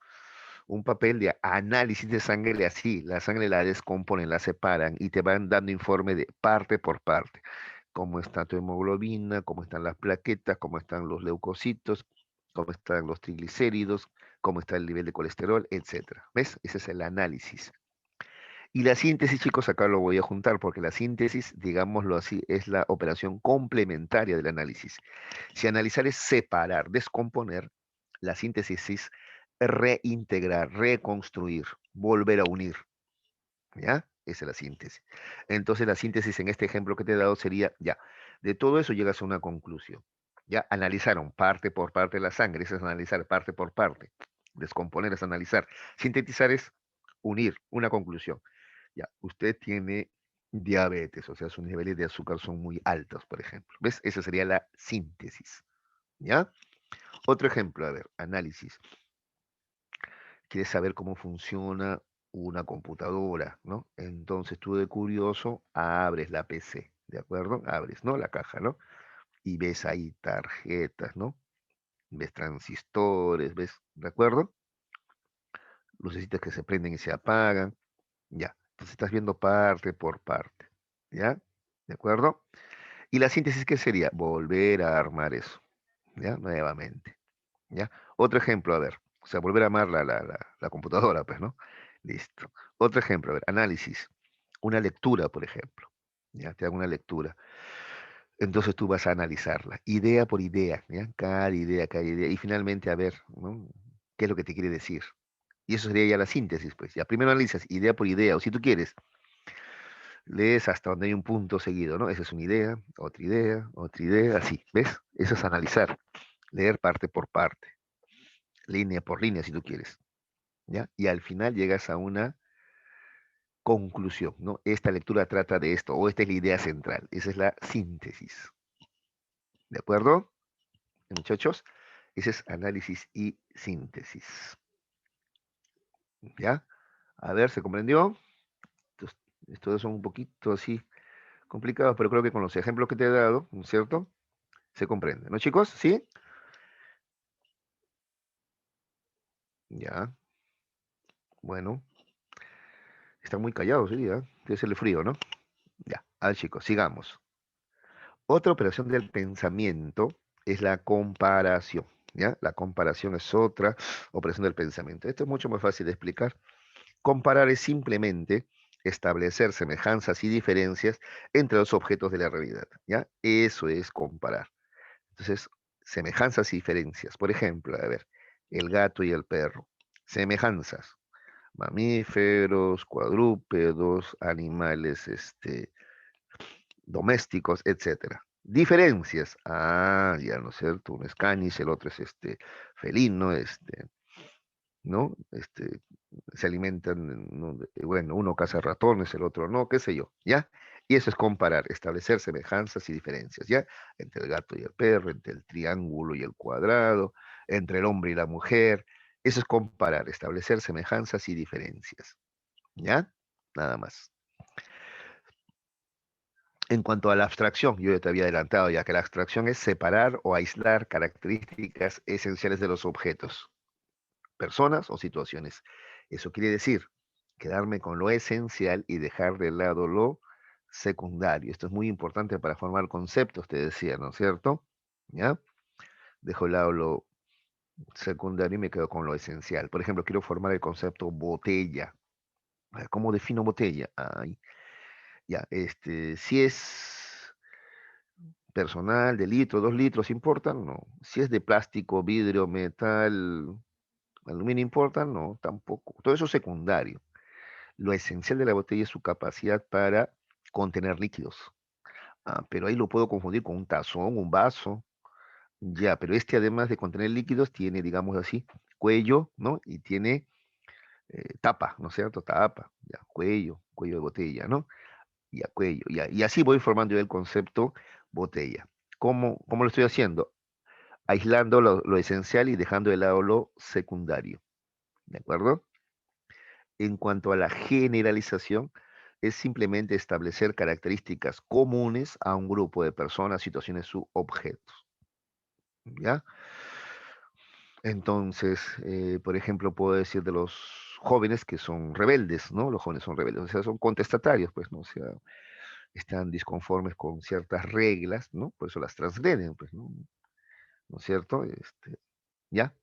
un papel de análisis de sangre, así, la sangre la descomponen, la separan y te van dando informe de parte por parte. Cómo está tu hemoglobina, cómo están las plaquetas, cómo están los leucocitos, cómo están los triglicéridos, cómo está el nivel de colesterol, etcétera. ¿Ves? Ese es el análisis. Y la síntesis, chicos, acá lo voy a juntar porque la síntesis, digámoslo así, es la operación complementaria del análisis. Si analizar es separar, descomponer, la síntesis es reintegrar, reconstruir, volver a unir. ¿Ya? Esa es la síntesis. Entonces la síntesis en este ejemplo que te he dado sería, ya, de todo eso llegas a una conclusión. Ya analizaron parte por parte de la sangre, eso es analizar parte por parte. Descomponer es analizar. Sintetizar es unir una conclusión. Ya, usted tiene diabetes, o sea, sus niveles de azúcar son muy altos, por ejemplo. ¿Ves? Esa sería la síntesis. ¿Ya? Otro ejemplo, a ver, análisis. Quieres saber cómo funciona una computadora, ¿no? Entonces tú de curioso abres la PC, ¿de acuerdo? Abres, ¿no? La caja, ¿no? Y ves ahí tarjetas, ¿no? Ves transistores, ves, ¿de acuerdo? Lucecitas que se prenden y se apagan, ya. Entonces estás viendo parte por parte, ¿ya? ¿De acuerdo? Y la síntesis, ¿qué sería? Volver a armar eso, ¿ya? Nuevamente, ¿ya? Otro ejemplo, a ver, o sea, volver a armar la computadora, pues, ¿no? Listo. Otro ejemplo, a ver, análisis. Una lectura, por ejemplo, ¿ya? Te hago una lectura. Entonces tú vas a analizarla, idea por idea, ¿ya? Cada idea, y finalmente a ver, ¿no? ¿Qué es lo que te quiere decir? Y eso sería ya la síntesis, pues. Ya primero analizas idea por idea, o si tú quieres, lees hasta donde hay un punto seguido, ¿no? Esa es una otra idea, así, ¿ves? Eso es analizar, leer parte por parte, línea por línea, si tú quieres, ¿ya? Y al final llegas a una conclusión, ¿no? Esta lectura trata de esto, o esta es la idea central. Esa es la síntesis, ¿de acuerdo, muchachos? Ese es análisis y síntesis, ¿ya? A ver, ¿se comprendió? Estos, estos son un poquito así complicados, pero creo que con los ejemplos que te he dado, ¿no es cierto? Se comprende, ¿no, chicos? ¿Sí? Ya, bueno, están muy callados, sí, ¿ya? Debe ser el frío, ¿no? Ya, chicos, sigamos. Otra operación del pensamiento es la comparación, ¿ya? La comparación es otra operación del pensamiento. Esto es mucho más fácil de explicar. Comparar es simplemente establecer semejanzas y diferencias entre los objetos de la realidad, ¿ya? Eso es comparar. Entonces, semejanzas y diferencias. Por ejemplo, a ver, el gato y el perro. Semejanzas. Mamíferos, cuadrúpedos, animales, domésticos, etcétera. Diferencias. Ya no es cierto, uno es canis, el otro es felino, ¿no? Se alimentan, ¿no? Bueno, uno caza ratones, el otro no, qué sé yo, ¿ya? Y eso es comparar, establecer semejanzas y diferencias, ¿ya? Entre el gato y el perro, entre el triángulo y el cuadrado, entre el hombre y la mujer. Eso es comparar, establecer semejanzas y diferencias, ¿ya? Nada más. En cuanto a la abstracción, yo ya te había adelantado ya que la abstracción es separar o aislar características esenciales de los objetos, personas o situaciones. Eso quiere decir quedarme con lo esencial y dejar de lado lo secundario. Esto es muy importante para formar conceptos, te decía, ¿no es cierto? ¿Ya? Dejo de lado lo secundario y me quedo con lo esencial. Por ejemplo, quiero formar el concepto botella. ¿Cómo defino botella? Ya, si es personal, de litro, 2 litros, ¿importan? No. Si es de plástico, vidrio, metal, aluminio, ¿importan? No, tampoco. Todo eso es secundario. Lo esencial de la botella es su capacidad para contener líquidos. Pero ahí lo puedo confundir con un tazón, un vaso. Ya, pero además de contener líquidos tiene, digamos así, cuello, ¿no? Y tiene tapa, ¿no es cierto? Tapa, ya, cuello de botella, ¿no? Ya, cuello, ya. Y así voy formando yo el concepto botella. ¿Cómo lo estoy haciendo? Aislando lo esencial y dejando de lado lo secundario, ¿de acuerdo? En cuanto a la generalización, es simplemente establecer características comunes a un grupo de personas, situaciones u objetos, ¿ya? Entonces, por ejemplo, puedo decir de los jóvenes que son rebeldes, ¿no? Los jóvenes son rebeldes, o sea, son contestatarios, pues, ¿no? O sea, están disconformes con ciertas reglas, ¿no? Por eso las transgreden, pues, ¿no? ¿No es cierto? ¿Ya?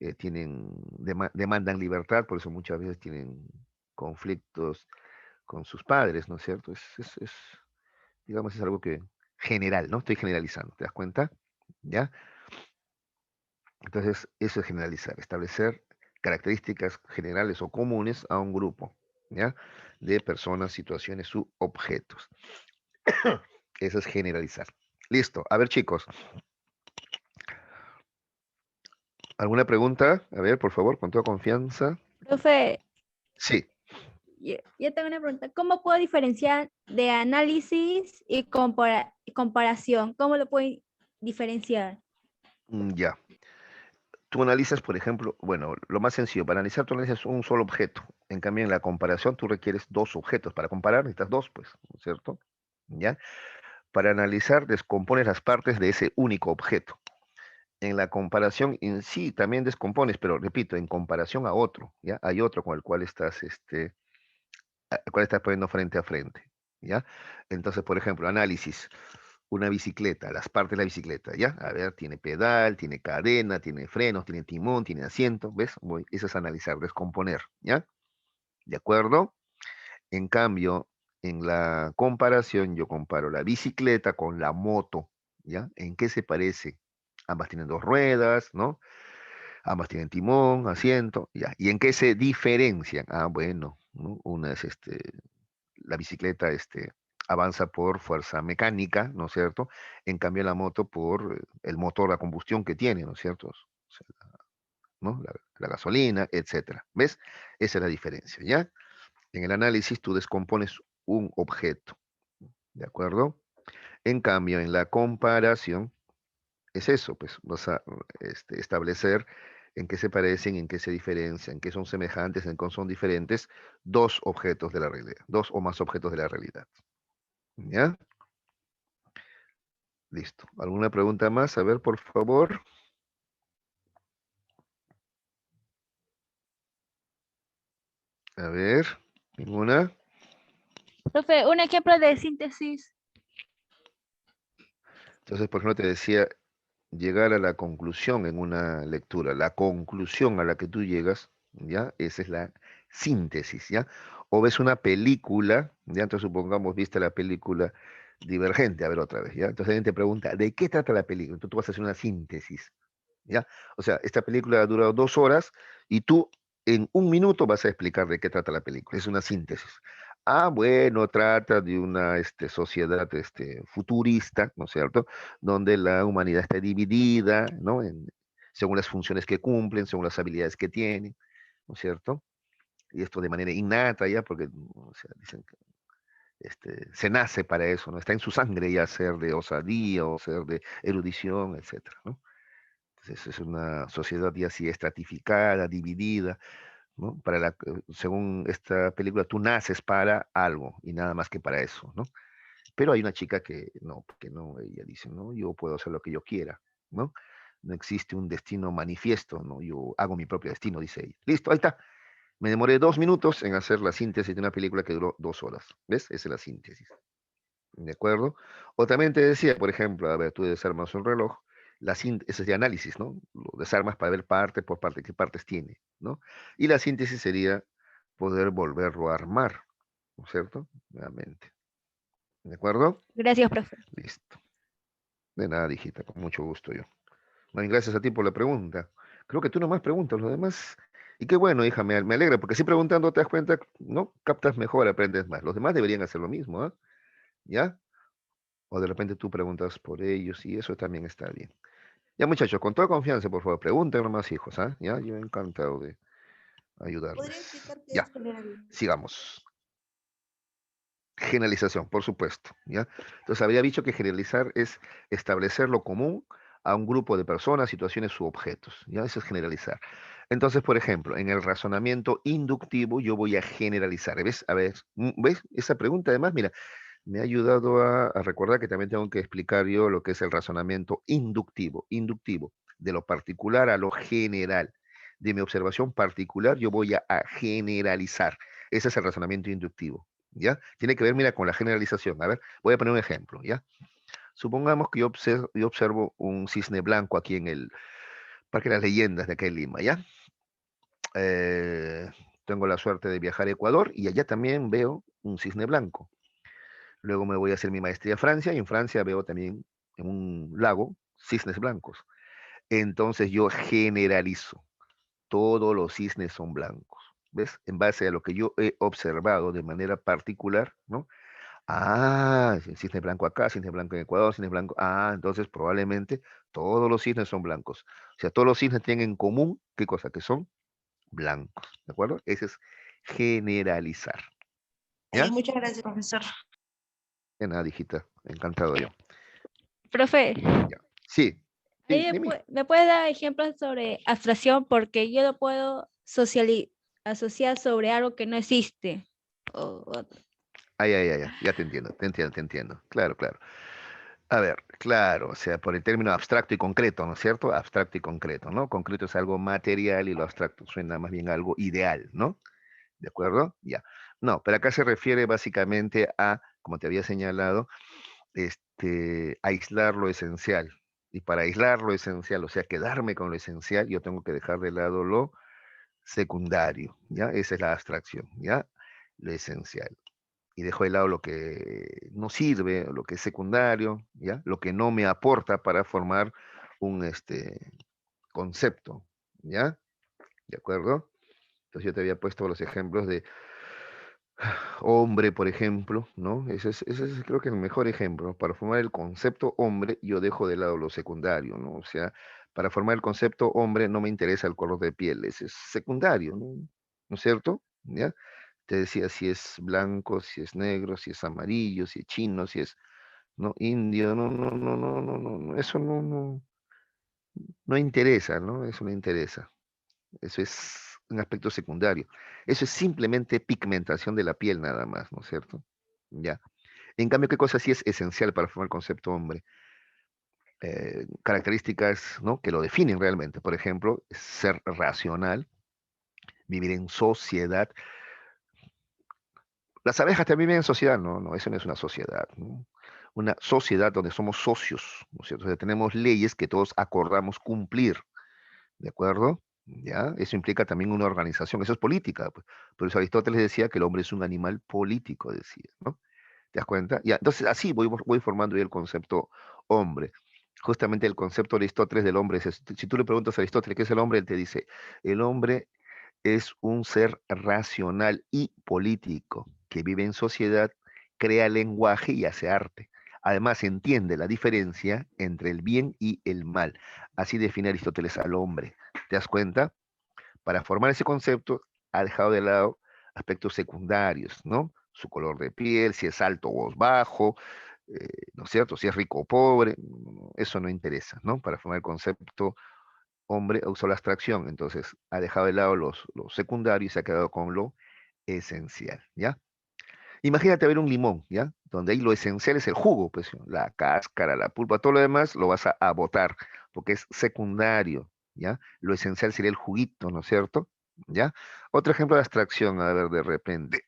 Demandan libertad, por eso muchas veces tienen conflictos con sus padres, ¿no es cierto? Digamos, es algo que general, ¿no? Estoy generalizando, ¿te das cuenta? ¿Ya? Entonces, eso es generalizar, establecer características generales o comunes a un grupo. ¿ya? De personas, situaciones u objetos. Eso es generalizar. Listo. A ver, chicos, ¿alguna pregunta? A ver, por favor, con toda confianza. Profe, Sí, yo tengo una pregunta. ¿Cómo puedo diferenciar de análisis y comparación? ¿Cómo lo puedo diferenciar? ya. Tú analizas, por ejemplo, bueno, lo más sencillo, para analizar tú analizas un solo objeto. En cambio, en la comparación tú requieres dos objetos. Para comparar necesitas dos, pues, ¿no es cierto? ¿Ya? Para analizar descompones las partes de ese único objeto. En la comparación en sí también descompones, pero repito, en comparación a otro, ¿ya? Hay otro con el cual estás, al cual estás poniendo frente a frente, ¿ya? Entonces, por ejemplo, análisis, una bicicleta, las partes de la bicicleta, ¿ya? A ver, tiene pedal, tiene cadena, tiene frenos, tiene timón, tiene asiento, ¿ves? Eso es analizar, descomponer, ¿ya? ¿De acuerdo? En cambio, en la comparación, yo comparo la bicicleta con la moto, ¿ya? ¿En qué se parece? Ambas tienen dos ruedas, ¿no? Ambas tienen timón, asiento, ¿ya? ¿Y en qué se diferencian? Ah, bueno, ¿no? Una es la bicicleta avanza por fuerza mecánica, ¿no es cierto? En cambio la moto por el motor a combustión que tiene, ¿no es cierto? O sea, ¿no? La gasolina, etcétera. ¿Ves? Esa es la diferencia, ¿ya? En el análisis tú descompones un objeto, ¿de acuerdo? En cambio, en la comparación, es eso, pues vas a establecer en qué se parecen, en qué se diferencian, en qué son semejantes, en qué son diferentes dos objetos de la realidad, dos o más objetos de la realidad. ¿Ya? Listo. ¿Alguna pregunta más? A ver, por favor. A ver, ninguna. Profe, un ejemplo de síntesis. Entonces, por ejemplo, te decía llegar a la conclusión en una lectura, la conclusión a la que tú llegas, ¿ya? Esa es la síntesis, ¿ya? O ves una película, ¿ya? Entonces supongamos, viste la película Divergente, a ver otra vez, ¿ya? Entonces alguien te pregunta, ¿de qué trata la película? Entonces tú vas a hacer una síntesis, ¿ya? O sea, esta película ha durado 2 horas y tú en un minuto vas a explicar de qué trata la película. Es una síntesis. Ah, bueno, trata de una sociedad futurista, ¿no es cierto? Donde la humanidad está dividida, ¿no? Según las funciones que cumplen, según las habilidades que tienen, ¿no es cierto? Y esto de manera innata ya, porque o sea, dicen que se nace para eso, ¿no? Está en su sangre ya ser de osadía o ser de erudición, etcétera, ¿no? Entonces es una sociedad ya así estratificada, dividida, ¿no? Según esta película, tú naces para algo y nada más que para eso, ¿no? Pero hay una chica que no, ella dice, no, yo puedo hacer lo que yo quiera, ¿no? No existe un destino manifiesto, ¿no? Yo hago mi propio destino, dice ella. Listo, ahí está. Me demoré 2 minutos en hacer la síntesis de una película que duró 2 horas. ¿Ves? Esa es la síntesis. ¿De acuerdo? O también te decía, por ejemplo, a ver, tú desarmas un reloj, ese es de análisis, ¿no? Lo desarmas para ver parte por parte, qué partes tiene, ¿no? Y la síntesis sería poder volverlo a armar, ¿no es cierto? Nuevamente. ¿De acuerdo? Gracias, profe. Listo. De nada, hijita, con mucho gusto yo. Bueno, y gracias a ti por la pregunta. Creo que tú nomás preguntas, los demás. Y qué bueno, hija, me alegra, porque si preguntando te das cuenta, ¿no? Captas mejor, aprendes más. Los demás deberían hacer lo mismo, ¿ah? ¿Ya? O de repente tú preguntas por ellos y eso también está bien. Ya, muchachos, con toda confianza, por favor, pregunten nomás, hijos, ¿ah? Ya, yo encantado de ¿Podría ayudarles. explicar qué Ya, es generalizar? sigamos. Generalización, por supuesto, ¿ya? Entonces, había dicho que generalizar es establecer lo común a un grupo de personas, situaciones u objetos, ¿ya? Eso es generalizar. Entonces, por ejemplo, en el razonamiento inductivo yo voy a generalizar. ¿Ves? A ver, ¿ves? Esa pregunta, además, mira, me ha ayudado a recordar que también tengo que explicar yo lo que es el razonamiento inductivo. Inductivo, de lo particular a lo general. De mi observación particular, yo voy a generalizar. Ese es el razonamiento inductivo. ¿Ya? Tiene que ver, mira, con la generalización. A ver, voy a poner un ejemplo, ¿ya? Supongamos que yo observo un cisne blanco aquí en el Parque de las Leyendas de acá en Lima, ¿ya? Eh, tengo la suerte de viajar a Ecuador y allá también veo un cisne blanco. Luego me voy a hacer mi maestría a Francia y en Francia veo también en un lago cisnes blancos. Entonces yo generalizo, todos los cisnes son blancos. ¿ves? En base a lo que yo he observado de manera particular, ¿no? Ah, cisne blanco acá, cisne blanco en Ecuador, cisne blanco. Ah, entonces probablemente todos los cisnes son blancos. O sea, todos los cisnes tienen en común, ¿qué cosa? Que son blancos, ¿de acuerdo? Ese es generalizar, ¿ya? Muchas gracias, profesor. De nada, hijita, encantado yo. Profe, Ya. Sí, sí, ahí dime. me puede dar ejemplos sobre abstracción porque yo lo puedo asociar sobre algo que no existe. O- Ay, ay, ay, ay, ya te entiendo, te entiendo, te entiendo. Claro, claro. A ver, claro, o sea, por el término abstracto y concreto, ¿no es cierto? Abstracto y concreto, ¿no? Concreto es algo material y lo abstracto suena más bien a algo ideal, ¿no? ¿De acuerdo? Ya. No, pero acá se refiere básicamente a, como te había señalado, aislar lo esencial. Y para aislar lo esencial, o sea, quedarme con lo esencial, yo tengo que dejar de lado lo secundario, ¿ya? Esa es la abstracción, ¿ya? Lo esencial. Y dejo de lado lo que no sirve, lo que es secundario, ¿ya? Lo que no me aporta para formar un concepto, ¿ya? ¿De acuerdo? Entonces yo te había puesto los ejemplos de hombre, por ejemplo, ¿no? Ese es creo que el mejor ejemplo, ¿no? Para formar el concepto hombre, yo dejo de lado lo secundario, ¿no? O sea, para formar el concepto hombre no me interesa el color de piel, ese es secundario, ¿no? ¿No es cierto? ¿Ya? Te decía si es blanco, si es negro, si es amarillo, si es chino, si es, ¿no? Indio, no, no, no, no, no, no, no, eso no interesa, ¿no? Eso no interesa. Eso es un aspecto secundario. Eso es simplemente pigmentación de la piel nada más, ¿no es cierto? Ya. En cambio, ¿qué cosa sí es esencial para formar el concepto hombre? Características, ¿no? Que lo definen realmente. Por ejemplo, ser racional, vivir en sociedad. Las abejas también viven en sociedad, no, no, eso no es una sociedad, ¿no? Una sociedad donde somos socios, ¿no es cierto? O sea, tenemos leyes que todos acordamos cumplir. ¿De acuerdo? ¿Ya? Eso implica también una organización, eso es política, pues. Por eso Aristóteles decía que el hombre es un animal político, decía, ¿no? ¿Te das cuenta? Ya, entonces así voy formando yo el concepto hombre. Justamente el concepto de Aristóteles del hombre es eso. Si tú le preguntas a Aristóteles qué es el hombre, él te dice, el hombre es un ser racional y político que vive en sociedad, crea lenguaje y hace arte. Además, entiende la diferencia entre el bien y el mal. Así define Aristóteles al hombre. ¿Te das cuenta? Para formar ese concepto, ha dejado de lado aspectos secundarios, ¿no? Su color de piel, si es alto o es bajo, ¿no es cierto? Si es rico o pobre, eso no interesa, ¿no? Para formar el concepto hombre usó la abstracción, entonces ha dejado de lado los secundarios y se ha quedado con lo esencial, ¿ya? Imagínate ver un limón, ¿ya? Donde ahí lo esencial es el jugo, pues, la cáscara, la pulpa, todo lo demás lo vas a botar, porque es secundario, ¿ya? Lo esencial sería el juguito, ¿no es cierto? ¿Ya? Otro ejemplo de abstracción, a ver, de repente,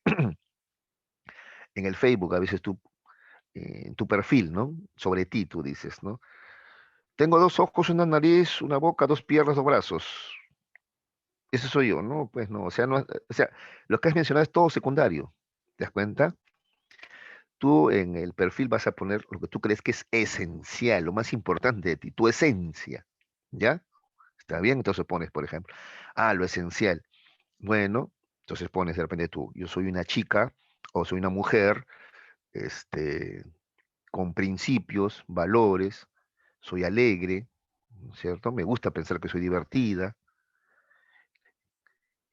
en el Facebook, a veces tú, en tu perfil, ¿no? Sobre ti, tú dices, ¿no? Tengo dos ojos, una nariz, una boca, dos piernas, dos brazos. Ese soy yo, ¿no? Pues no, o sea, no, o sea, lo que has mencionado es todo secundario. ¿Te das cuenta? Tú en el perfil vas a poner lo que tú crees que es esencial, lo más importante de ti, tu esencia. ¿Ya? ¿Está bien? Entonces pones, por ejemplo, lo esencial. Bueno, entonces pones de repente tú, yo soy una chica o soy una mujer, este, con principios, valores, soy alegre, ¿no es cierto? Me gusta pensar que soy divertida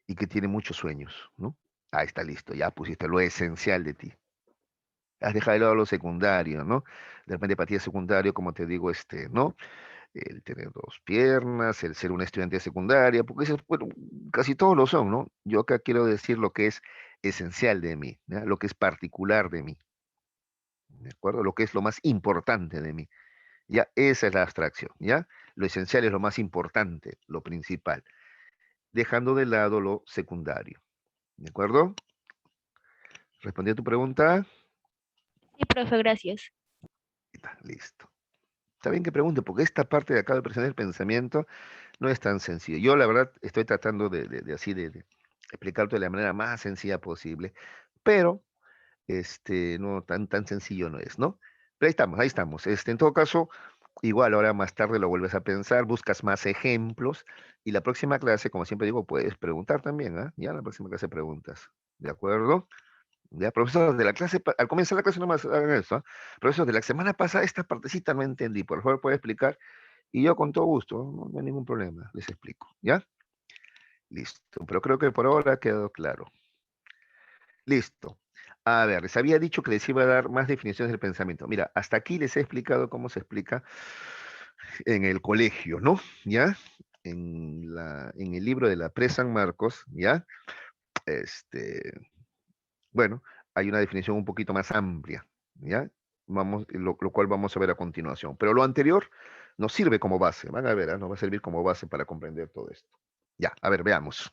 y que tiene muchos sueños, ¿no? Ahí está listo, ya pusiste lo esencial de ti. Has dejado de lado lo secundario, ¿no? De repente para ti es secundario, como te digo, ¿no? El tener dos piernas, el ser un estudiante de secundaria, porque eso, bueno, casi todos lo son, ¿no? Yo acá quiero decir lo que es esencial de mí, ¿ya? Lo que es particular de mí, ¿de acuerdo? Lo que es lo más importante de mí. Ya, esa es la abstracción, ¿ya? Lo esencial es lo más importante, lo principal, dejando de lado lo secundario, ¿de acuerdo? ¿Respondí a tu pregunta? Sí, profe, gracias. Está, listo. Está bien que pregunte, porque esta parte de acá de presionar el pensamiento no es tan sencillo. Yo, la verdad, estoy tratando de explicarte de la manera más sencilla posible, pero no tan sencillo no es, ¿no? Pero ahí estamos, ahí estamos. En todo caso, Igual ahora más tarde lo vuelves a pensar, buscas más ejemplos y la próxima clase, como siempre digo, puedes preguntar también, ¿ah? Ya la próxima clase preguntas. ¿De acuerdo? Ya, profesor, de la clase, al comenzar la clase nomás hagan eso, ¿ah? Profesor, de la semana pasada esta partecita no entendí, por favor puede explicar y yo con todo gusto, no hay ningún problema, les explico, ¿ya? Listo, pero creo que por ahora quedó claro. Listo. A ver, les había dicho que les iba a dar más definiciones del pensamiento. Mira, hasta aquí les he explicado cómo se explica en el colegio, ¿no? ¿Ya? En el libro de la Pre-San Marcos, ¿ya? Este, bueno, hay una definición un poquito más amplia, ¿ya? Lo cual vamos a ver a continuación. Pero lo anterior nos sirve como base, van a ver, ¿ah? Nos va a servir como base para comprender todo esto. Ya, a ver, veamos.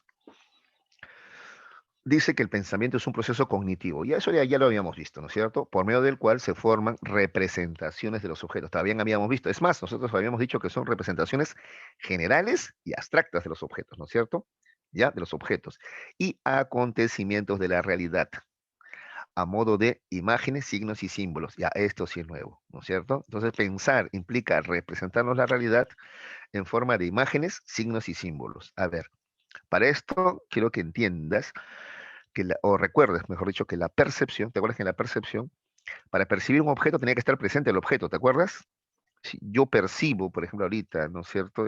Dice que el pensamiento es un proceso cognitivo, y eso ya lo habíamos visto, ¿no es cierto? Por medio del cual se forman representaciones de los objetos. También habíamos visto, es más, nosotros habíamos dicho que son representaciones generales y abstractas de los objetos, ¿no es cierto? Ya, de los objetos. Y acontecimientos de la realidad, a modo de imágenes, signos y símbolos. Ya, esto sí es nuevo, ¿no es cierto? Entonces, pensar implica representarnos la realidad en forma de imágenes, signos y símbolos. A ver, para esto quiero que entiendas o recuerdes, mejor dicho, que la percepción, ¿te acuerdas que en la percepción, para percibir un objeto tenía que estar presente el objeto, ¿te acuerdas? Si yo percibo, por ejemplo, ahorita, ¿no es cierto?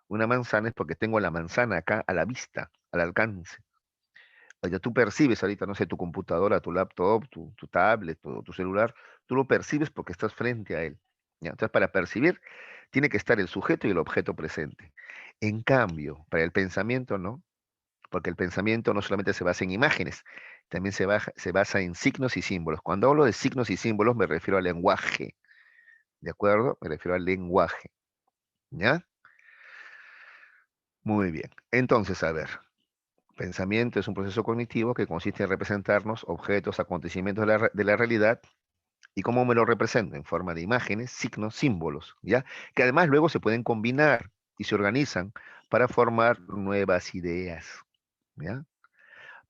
Una manzana es porque tengo la manzana acá a la vista, al alcance. Oye, tú percibes ahorita, no sé, tu computadora, tu laptop, tu tablet, tu celular, tú lo percibes porque estás frente a él. ¿Ya? Entonces, para percibir, tiene que estar el sujeto y el objeto presente. En cambio, para el pensamiento, ¿no? Porque el pensamiento no solamente se basa en imágenes, también se basa en signos y símbolos. Cuando hablo de signos y símbolos me refiero al lenguaje, ¿de acuerdo? Me refiero al lenguaje, ¿ya? Muy bien. Entonces, a ver, pensamiento es un proceso cognitivo que consiste en representarnos objetos, acontecimientos de la realidad y cómo me lo represento en forma de imágenes, signos, símbolos, ¿ya? Que además luego se pueden combinar y se organizan para formar nuevas ideas, ¿ya?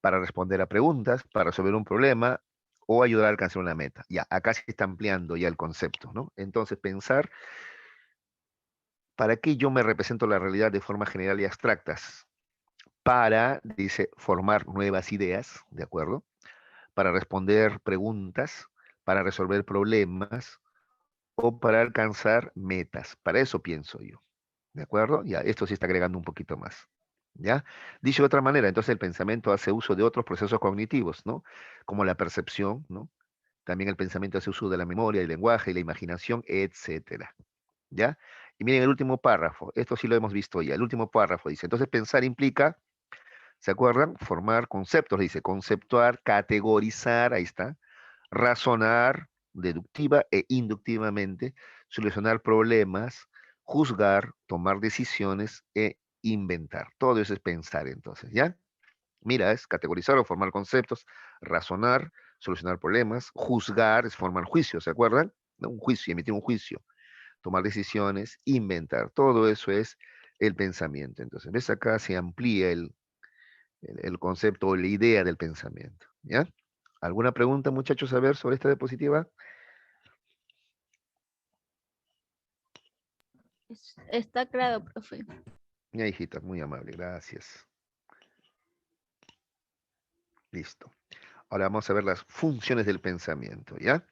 Para responder a preguntas, para resolver un problema o ayudar a alcanzar una meta. Ya, acá se está ampliando ya el concepto, ¿no? Entonces, pensar, ¿para qué yo me represento la realidad de forma general y abstractas? Para, dice, formar nuevas ideas, ¿de acuerdo? Para responder preguntas, para resolver problemas o para alcanzar metas. Para eso pienso yo, ¿de acuerdo? Ya, esto sí está agregando un poquito más. ¿Ya? Dicho de otra manera, entonces el pensamiento hace uso de otros procesos cognitivos, ¿no? Como la percepción, ¿no? También el pensamiento hace uso de la memoria, el lenguaje, la imaginación, etcétera. ¿Ya? Y miren el último párrafo, esto sí lo hemos visto ya, el último párrafo dice, entonces pensar implica, ¿se acuerdan? Formar conceptos, dice, conceptuar, categorizar, ahí está, razonar deductiva e inductivamente, solucionar problemas, juzgar, tomar decisiones e inventar. Todo eso es pensar entonces, ¿ya? Mira, es categorizar o formar conceptos, razonar, solucionar problemas, juzgar es formar juicios, ¿se acuerdan? ¿No? Un juicio, emitir un juicio, tomar decisiones, inventar. Todo eso es el pensamiento. Entonces, ¿ves? Acá se amplía el concepto o la idea del pensamiento, ¿ya? ¿Alguna pregunta, muchachos, a ver sobre esta diapositiva? Está claro, profe. Mi hijita, muy amable, gracias. Listo. Ahora vamos a ver las funciones del pensamiento, ¿ya?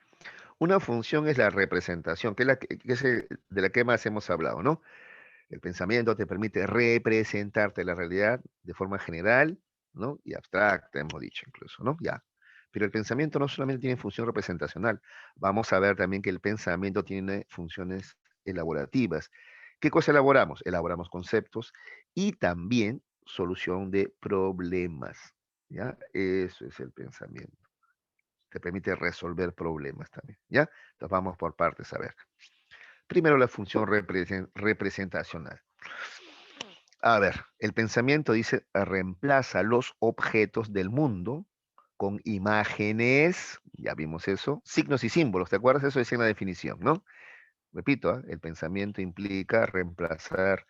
Una función es la representación, que es, de la que más hemos hablado, ¿no? El pensamiento te permite representarte la realidad de forma general, ¿no? Y abstracta, hemos dicho incluso, ¿no? Ya. Pero el pensamiento no solamente tiene función representacional, vamos a ver también que el pensamiento tiene funciones elaborativas. ¿Qué cosa elaboramos? Elaboramos conceptos y también solución de problemas, ¿ya? Eso es el pensamiento. Te permite resolver problemas también, ¿ya? Entonces vamos por partes a ver. Primero la función representacional. A ver, el pensamiento dice, reemplaza los objetos del mundo con imágenes, ya vimos eso, signos y símbolos, ¿te acuerdas? Eso decía en la definición, ¿no? Repito, el pensamiento implica reemplazar,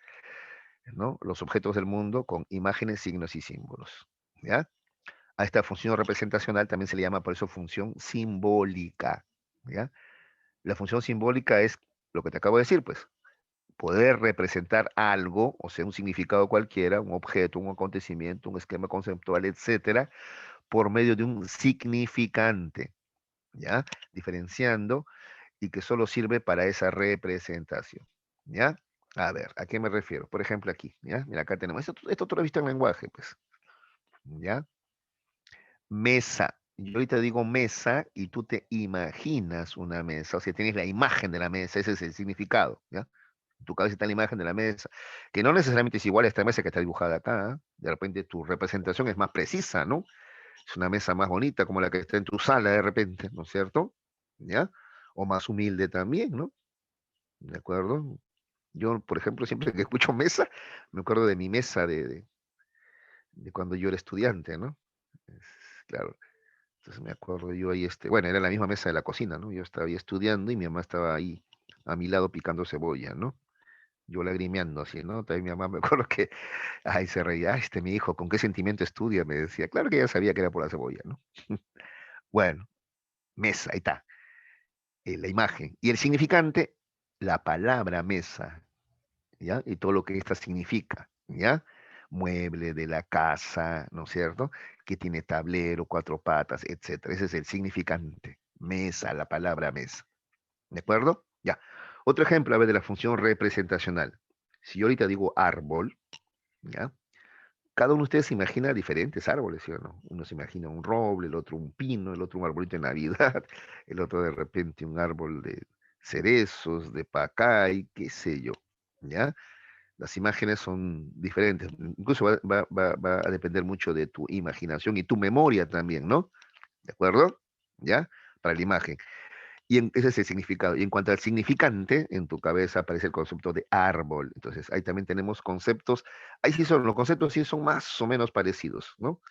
¿no? Los objetos del mundo con imágenes, signos y símbolos, ¿ya? A esta función representacional también se le llama por eso función simbólica, ¿ya? La función simbólica es lo que te acabo de decir, pues, poder representar algo, o sea, un significado cualquiera, un objeto, un acontecimiento, un esquema conceptual, etcétera, por medio de un significante, ¿ya? Diferenciando y que solo sirve para esa representación, ¿ya? A ver, ¿a qué me refiero? Por ejemplo, aquí, ¿ya? Mira, acá tenemos, esto tú lo has visto en lenguaje, pues, ¿ya? Mesa. Yo ahorita digo mesa y tú te imaginas una mesa, o sea, tienes la imagen de la mesa, ese es el significado, ¿ya? En tu cabeza está la imagen de la mesa, que no necesariamente es igual a esta mesa que está dibujada acá, ¿ah? De repente tu representación es más precisa, ¿no? Es una mesa más bonita como la que está en tu sala de repente, ¿no es cierto? ¿Ya? O más humilde también, ¿no? ¿De acuerdo? Yo, por ejemplo, siempre que escucho mesa, me acuerdo de mi mesa de cuando yo era estudiante, ¿no? Claro. Entonces me acuerdo yo ahí, bueno, era la misma mesa de la cocina, ¿no? Yo estaba ahí estudiando y mi mamá estaba ahí a mi lado picando cebolla, ¿no? Yo lagrimeando así, ¿no? También mi mamá me acuerdo que, ay, se reía, "Ah, mi hijo, ¿con qué sentimiento estudia?" Me decía, claro que ella sabía que era por la cebolla, ¿no? Bueno, mesa, ahí está, la imagen. Y el significante, la palabra mesa, ¿ya? Y todo lo que esta significa, ¿ya? Mueble de la casa, ¿no es cierto? Que tiene tablero, cuatro patas, etcétera. Ese es el significante. Mesa, la palabra mesa. ¿De acuerdo? Ya. Otro ejemplo, a ver, de la función representacional. Si yo ahorita digo árbol, ¿ya? Cada uno de ustedes se imagina diferentes árboles, ¿sí o no? Uno se imagina un roble, el otro un pino, el otro un arbolito de Navidad, el otro de repente un árbol de cerezos, de pacay, qué sé yo, ¿ya? Las imágenes son diferentes. Incluso va a depender mucho de tu imaginación y tu memoria también, ¿no? ¿De acuerdo? ¿Ya? Para la imagen. Ese es el significado. Y en cuanto al significante, en tu cabeza aparece el concepto de árbol. Entonces, ahí también tenemos conceptos. Ahí sí son, los conceptos sí son más o menos parecidos, ¿no?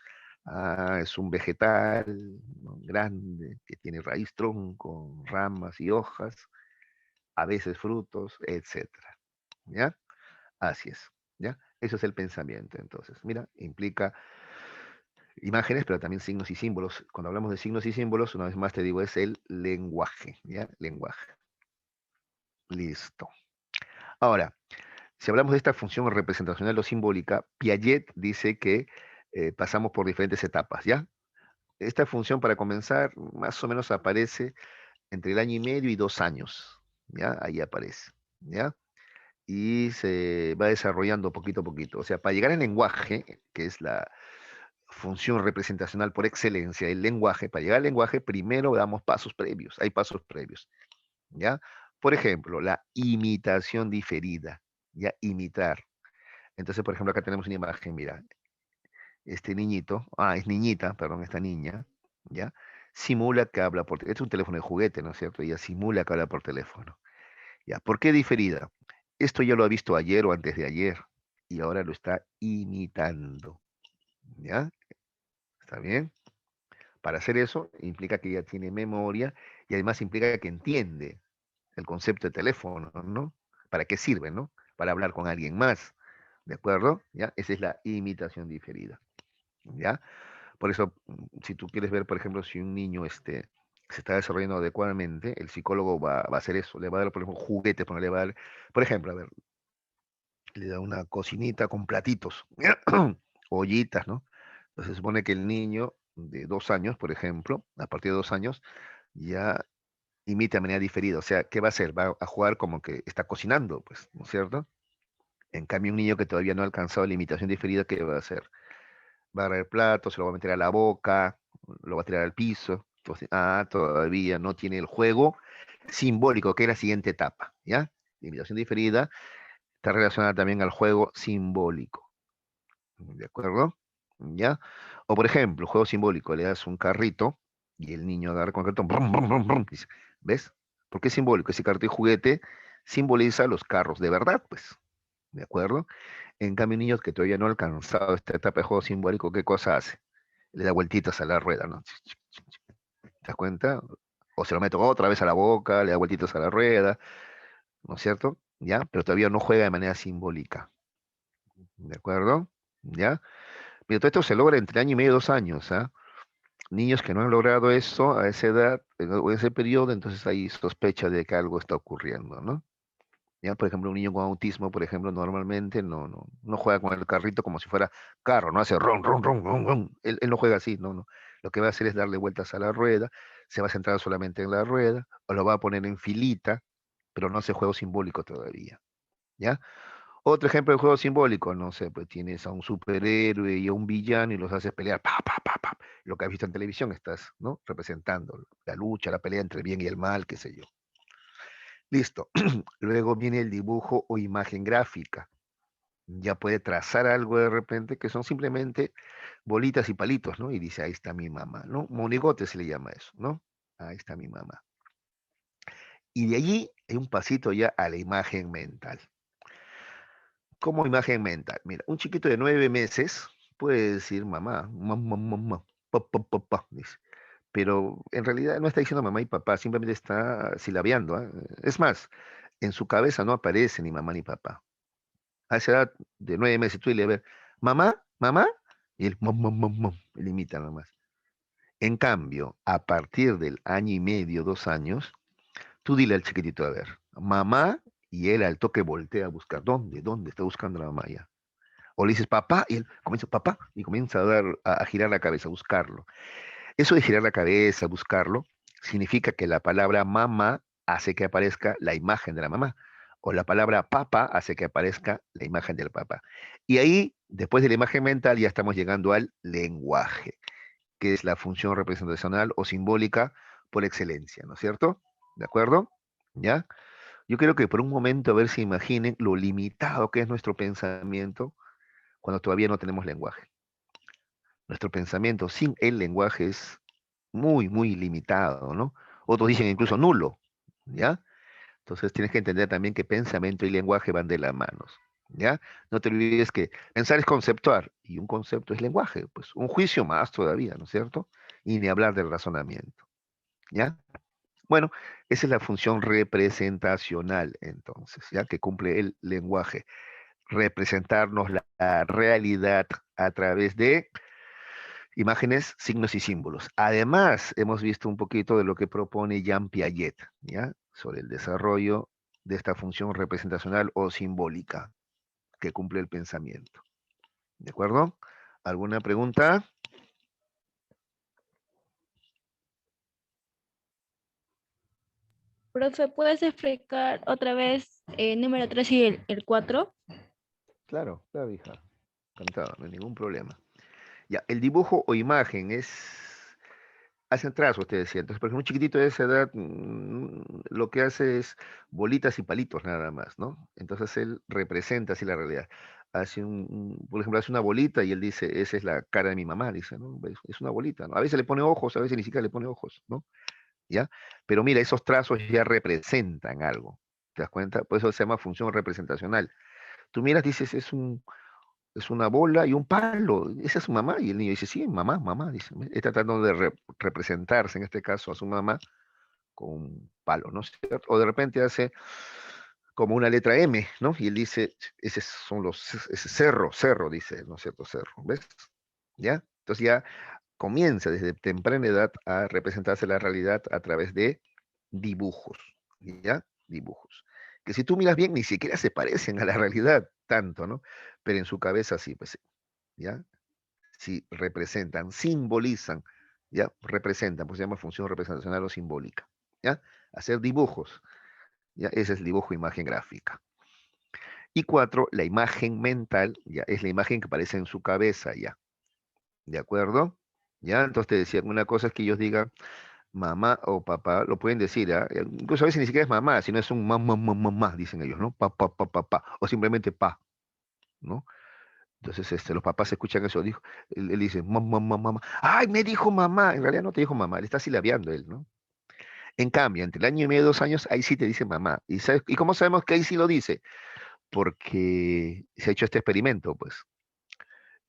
Ah, es un vegetal, ¿no? Grande, que tiene raíz, tronco, ramas y hojas, a veces frutos, etcétera. ¿Ya? Así es, ¿ya? Eso es el pensamiento, entonces. Mira, implica imágenes, pero también signos y símbolos. Cuando hablamos de signos y símbolos, una vez más te digo, es el lenguaje, ¿ya? Lenguaje. Listo. Ahora, si hablamos de esta función representacional o simbólica, Piaget dice que pasamos por diferentes etapas, ¿ya? Esta función, para comenzar, más o menos aparece entre el año y medio y 2 años, ¿ya? Ahí aparece, ¿ya? Y se va desarrollando poquito a poquito. O sea, para llegar al lenguaje, que es la función representacional por excelencia, el lenguaje, para llegar al lenguaje, primero damos pasos previos, hay pasos previos, ¿ya? Por ejemplo, la imitación diferida, ya imitar. Entonces, por ejemplo, acá tenemos una imagen, mira, este niñito, es niñita, perdón, esta niña, ¿ya? Simula que habla por, este es un teléfono de juguete, ¿no es cierto? Ella simula que habla por teléfono, ¿ya? ¿Por qué diferida? Esto ya lo ha visto ayer o antes de ayer y ahora lo está imitando, ¿ya? ¿Está bien? Para hacer eso implica que ella tiene memoria y además implica que entiende el concepto de teléfono, ¿no? ¿Para qué sirve, no? Para hablar con alguien más, ¿de acuerdo? ¿Ya? Esa es la imitación diferida, ¿ya? Por eso, si tú quieres ver, por ejemplo, si un niño se está desarrollando adecuadamente, el psicólogo va a hacer eso, le va a dar, por ejemplo, juguetes, le va a dar, por ejemplo, a ver, le da una cocinita con platitos, ollitas, ¿no? Entonces se supone que el niño de 2 años, por ejemplo, a partir de 2 años, ya imita de manera diferida. O sea, ¿qué va a hacer? Va a jugar como que está cocinando, pues, ¿no es cierto? En cambio, un niño que todavía no ha alcanzado la imitación diferida, ¿qué va a hacer? Va a agarrar el plato, se lo va a meter a la boca, lo va a tirar al piso. Entonces, todavía no tiene el juego simbólico, que es la siguiente etapa, ¿ya? La imitación diferida está relacionada también al juego simbólico, ¿de acuerdo? ¿Ya? O por ejemplo, juego simbólico, le das un carrito y el niño agarra con el carrito, brum, brum, brum, brum, dice, ¿ves? ¿Por qué es simbólico? Ese carrito y juguete simboliza los carros de verdad, pues, ¿de acuerdo? En cambio, niños que todavía no han alcanzado esta etapa de juego simbólico, ¿qué cosa hace? Le da vueltitas a la rueda, ¿no? ¿Te das cuenta? O se lo meto otra vez a la boca, le da vueltitas a la rueda, ¿no es cierto? ¿Ya? Pero todavía no juega de manera simbólica, ¿de acuerdo? ¿Ya? Mira, todo esto se logra entre año y medio y 2 años, ¿ah? Niños que no han logrado eso a esa edad, o ese periodo, entonces hay sospecha de que algo está ocurriendo, ¿no? ¿Ya? Por ejemplo, un niño con autismo, por ejemplo, normalmente no juega con el carrito como si fuera carro, no hace ron, ron, ron, ron, ron. Él no juega así, no. Lo que va a hacer es darle vueltas a la rueda, se va a centrar solamente en la rueda, o lo va a poner en filita, pero no hace juego simbólico todavía, ¿ya? Otro ejemplo de juego simbólico, no sé, pues tienes a un superhéroe y a un villano y los haces pelear, pa, pa, pa, pa. Lo que has visto en televisión estás, ¿no? Representando la lucha, la pelea entre el bien y el mal, qué sé yo. Listo. Luego viene el dibujo o imagen gráfica. Ya puede trazar algo de repente que son simplemente bolitas y palitos, ¿no? Y dice, ahí está mi mamá, ¿no? Monigote se le llama eso, ¿no? Ahí está mi mamá. Y de allí hay un pasito ya a la imagen mental. ¿Cómo imagen mental? Mira, un chiquito de 9 meses puede decir mamá, mamá, mamá, papá, papá, dice. Pero en realidad no está diciendo mamá y papá, simplemente está silabeando, ¿ah? Es más, en su cabeza no aparece ni mamá ni papá. A esa edad de 9 meses, tú le ves, mamá, mamá, y él, mam, mam, mam, mam, y le imita nomás. En cambio, a partir del año y medio, 2 años, tú dile al chiquitito, a ver, mamá, y él al toque voltea a buscar, ¿dónde está buscando la mamá ya? O le dices papá, y él comienza, papá, y comienza a girar la cabeza, a buscarlo. Eso de girar la cabeza, buscarlo, significa que la palabra mamá hace que aparezca la imagen de la mamá, o la palabra papa hace que aparezca la imagen del papá. Y ahí, después de la imagen mental, ya estamos llegando al lenguaje, que es la función representacional o simbólica por excelencia, ¿no es cierto? ¿De acuerdo? ¿Ya? Yo creo que por un momento a ver si imaginen lo limitado que es nuestro pensamiento cuando todavía no tenemos lenguaje. Nuestro pensamiento sin el lenguaje es muy, muy limitado, ¿no? Otros dicen incluso nulo, ¿ya? Entonces tienes que entender también que pensamiento y lenguaje van de las manos, ¿ya? No te olvides que pensar es conceptuar y un concepto es lenguaje, pues un juicio más todavía, ¿no es cierto? Y ni hablar del razonamiento, ¿ya? Bueno, esa es la función representacional, entonces, ¿ya? Que cumple el lenguaje, representarnos la realidad a través de imágenes, signos y símbolos. Además, hemos visto un poquito de lo que propone Jean Piaget, ¿ya? Sobre el desarrollo de esta función representacional o simbólica que cumple el pensamiento. ¿De acuerdo? ¿Alguna pregunta? Profe, ¿puedes explicar otra vez número 3 y el 4? Claro, claro, hija. Encantado, no hay ningún problema. Ya, el dibujo o imagen es. Hacen trazos, te decía. Entonces, por ejemplo, un chiquitito de esa edad lo que hace es bolitas y palitos nada más, ¿no? Entonces él representa así la realidad. Hace por ejemplo, hace una bolita y él dice, esa es la cara de mi mamá, dice, ¿no? Es una bolita, ¿no? A veces le pone ojos, a veces ni siquiera le pone ojos, ¿no? ¿Ya? Pero mira, esos trazos ya representan algo. ¿Te das cuenta? Por eso se llama función representacional. Tú miras, dices, es una bola y un palo. Esa es su mamá. Y el niño dice, sí, mamá, mamá. Dice, está tratando de representarse, en este caso, a su mamá con un palo, ¿no es cierto? O de repente hace como una letra M, ¿no? Y él dice, esos son ese cerro, cerro, dice, ¿no es cierto? Cerro, ¿ves? ¿Ya? Entonces ya comienza desde temprana edad a representarse la realidad a través de dibujos, ¿ya? Dibujos. Que si tú miras bien, ni siquiera se parecen a la realidad tanto, ¿no? Pero en su cabeza sí, pues, ¿ya? Sí representan, simbolizan, ¿ya? Representan, pues se llama función representacional o simbólica, ¿ya? Hacer dibujos, ¿ya? Ese es el dibujo, imagen gráfica. Y 4, la imagen mental, ¿ya? Es la imagen que aparece en su cabeza, ¿ya? ¿De acuerdo? ¿Ya? Entonces te decía, una cosa es que ellos digan mamá o papá, lo pueden decir, ¿ah? Incluso a veces ni siquiera es mamá, sino es un mamá, mamá, mamá, dicen ellos, ¿no? Pa, pa, pa, pa, pa, o simplemente pa, ¿no? Entonces, los papás escuchan eso, él dice, mamá, mamá, mamá, ay, me dijo mamá, en realidad no te dijo mamá, le está silabeando él, ¿no? En cambio, entre el año y medio y 2 años, ahí sí te dice mamá. ¿Y cómo sabemos que ahí sí lo dice? Porque se ha hecho este experimento, pues.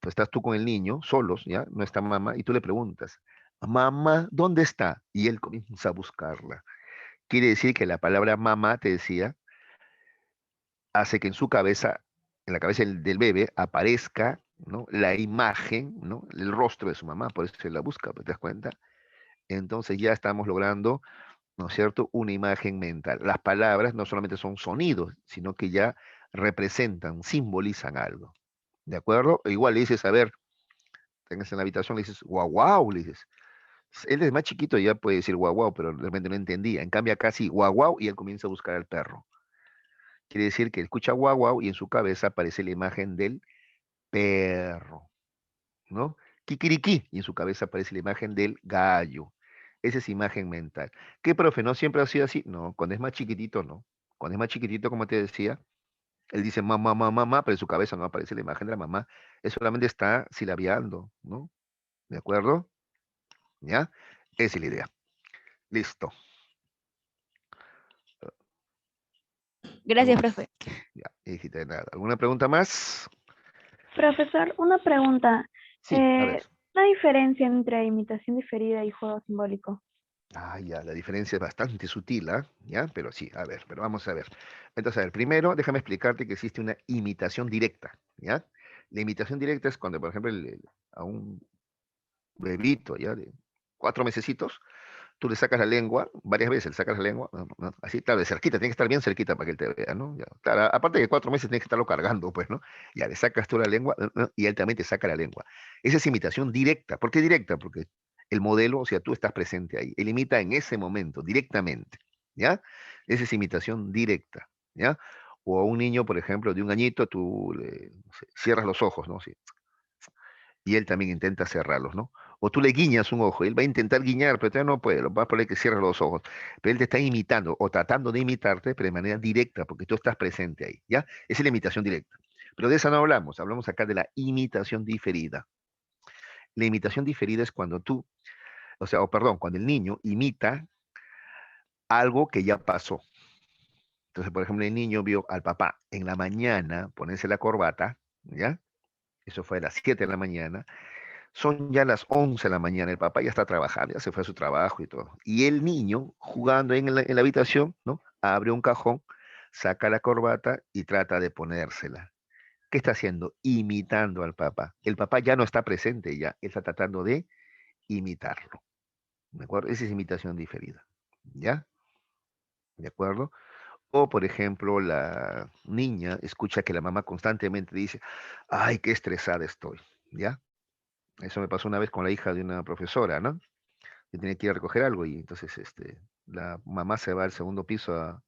Tú estás tú con el niño, solos, ¿ya? No está mamá, y tú le preguntas, mamá, ¿dónde está? Y él comienza a buscarla. Quiere decir que la palabra mamá, te decía, hace que en su cabeza, en la cabeza del bebé, aparezca, ¿no? La imagen, ¿no? El rostro de su mamá, por eso se la busca, ¿te das cuenta? Entonces ya estamos logrando ¿no es cierto? Una imagen mental. Las palabras no solamente son sonidos, sino que ya representan, simbolizan algo. ¿De acuerdo? E igual le dices, a ver, tengas en la habitación, le dices, guau, guau, le dices. Él es más chiquito y ya puede decir guau, guau, pero de repente no entendía. En cambio acá sí, guau, guau, y él comienza a buscar al perro. Quiere decir que escucha guau, guau, y en su cabeza aparece la imagen del perro, ¿no? Kikiriki, y en su cabeza aparece la imagen del gallo. Esa es imagen mental. ¿Qué, profe? ¿No siempre ha sido así? No, cuando es más chiquitito, no. Cuando es más chiquitito, como te decía, él dice mamá, mamá, mamá, pero en su cabeza no aparece la imagen de la mamá. Él solamente está silabeando, ¿no? ¿De acuerdo? ¿Ya? Esa es la idea. Listo. Gracias, ¿Algo? profe. Ya, hijita, nada. ¿Alguna pregunta más? Profesor, una pregunta. Sí, a ver. ¿La diferencia entre imitación diferida y juego simbólico? Ah, ya, la diferencia es bastante sutil, ¿ah? ¿Ya? Pero sí, a ver, pero vamos a ver. Entonces, a ver, primero déjame explicarte que existe una imitación directa, ¿ya? La imitación directa es cuando, por ejemplo, a un bebito, ¿ya? De 4 mesecitos, tú le sacas la lengua, varias veces le sacas la lengua, ¿no? Así, claro, de cerquita, tiene que estar bien cerquita para que él te vea, ¿no? Ya, claro, aparte de 4 meses tienes que estarlo cargando, pues, ¿no? Ya le sacas tú la lengua, y él también te saca la lengua. Esa es imitación directa. ¿Por qué directa? Porque el modelo, o sea, tú estás presente ahí. Él imita en ese momento, directamente, ¿ya? Esa es imitación directa, ¿ya? O a un niño, por ejemplo, de 1 añito, tú no sé, cierras los ojos, ¿no? Sí, y él también intenta cerrarlos, ¿no? O tú le guiñas un ojo, él va a intentar guiñar, pero todavía no puede, lo va a poner que cierre los ojos. Pero él te está imitando o tratando de imitarte, pero de manera directa, porque tú estás presente ahí, ¿ya? Esa es la imitación directa. Pero de esa no hablamos, hablamos acá de la imitación diferida. La imitación diferida es cuando tú, o sea, o perdón, cuando el niño imita algo que ya pasó. Entonces, por ejemplo, el niño vio al papá en la mañana ponerse la corbata, ¿ya? Eso fue a las 7 de la mañana. Son ya las 11 de la mañana, el papá ya está trabajando, ya se fue a su trabajo y todo. Y el niño, jugando en la habitación, ¿no? Abre un cajón, saca la corbata y trata de ponérsela. ¿Qué está haciendo? Imitando al papá. El papá ya no está presente ya, él está tratando de imitarlo. ¿De acuerdo? Esa es imitación diferida. ¿Ya? ¿De acuerdo? O, por ejemplo, la niña escucha que la mamá constantemente dice, ay, qué estresada estoy. ¿Ya? Eso me pasó una vez con la hija de una profesora, ¿no? Yo tenía que ir a recoger algo y entonces la mamá se va al segundo piso a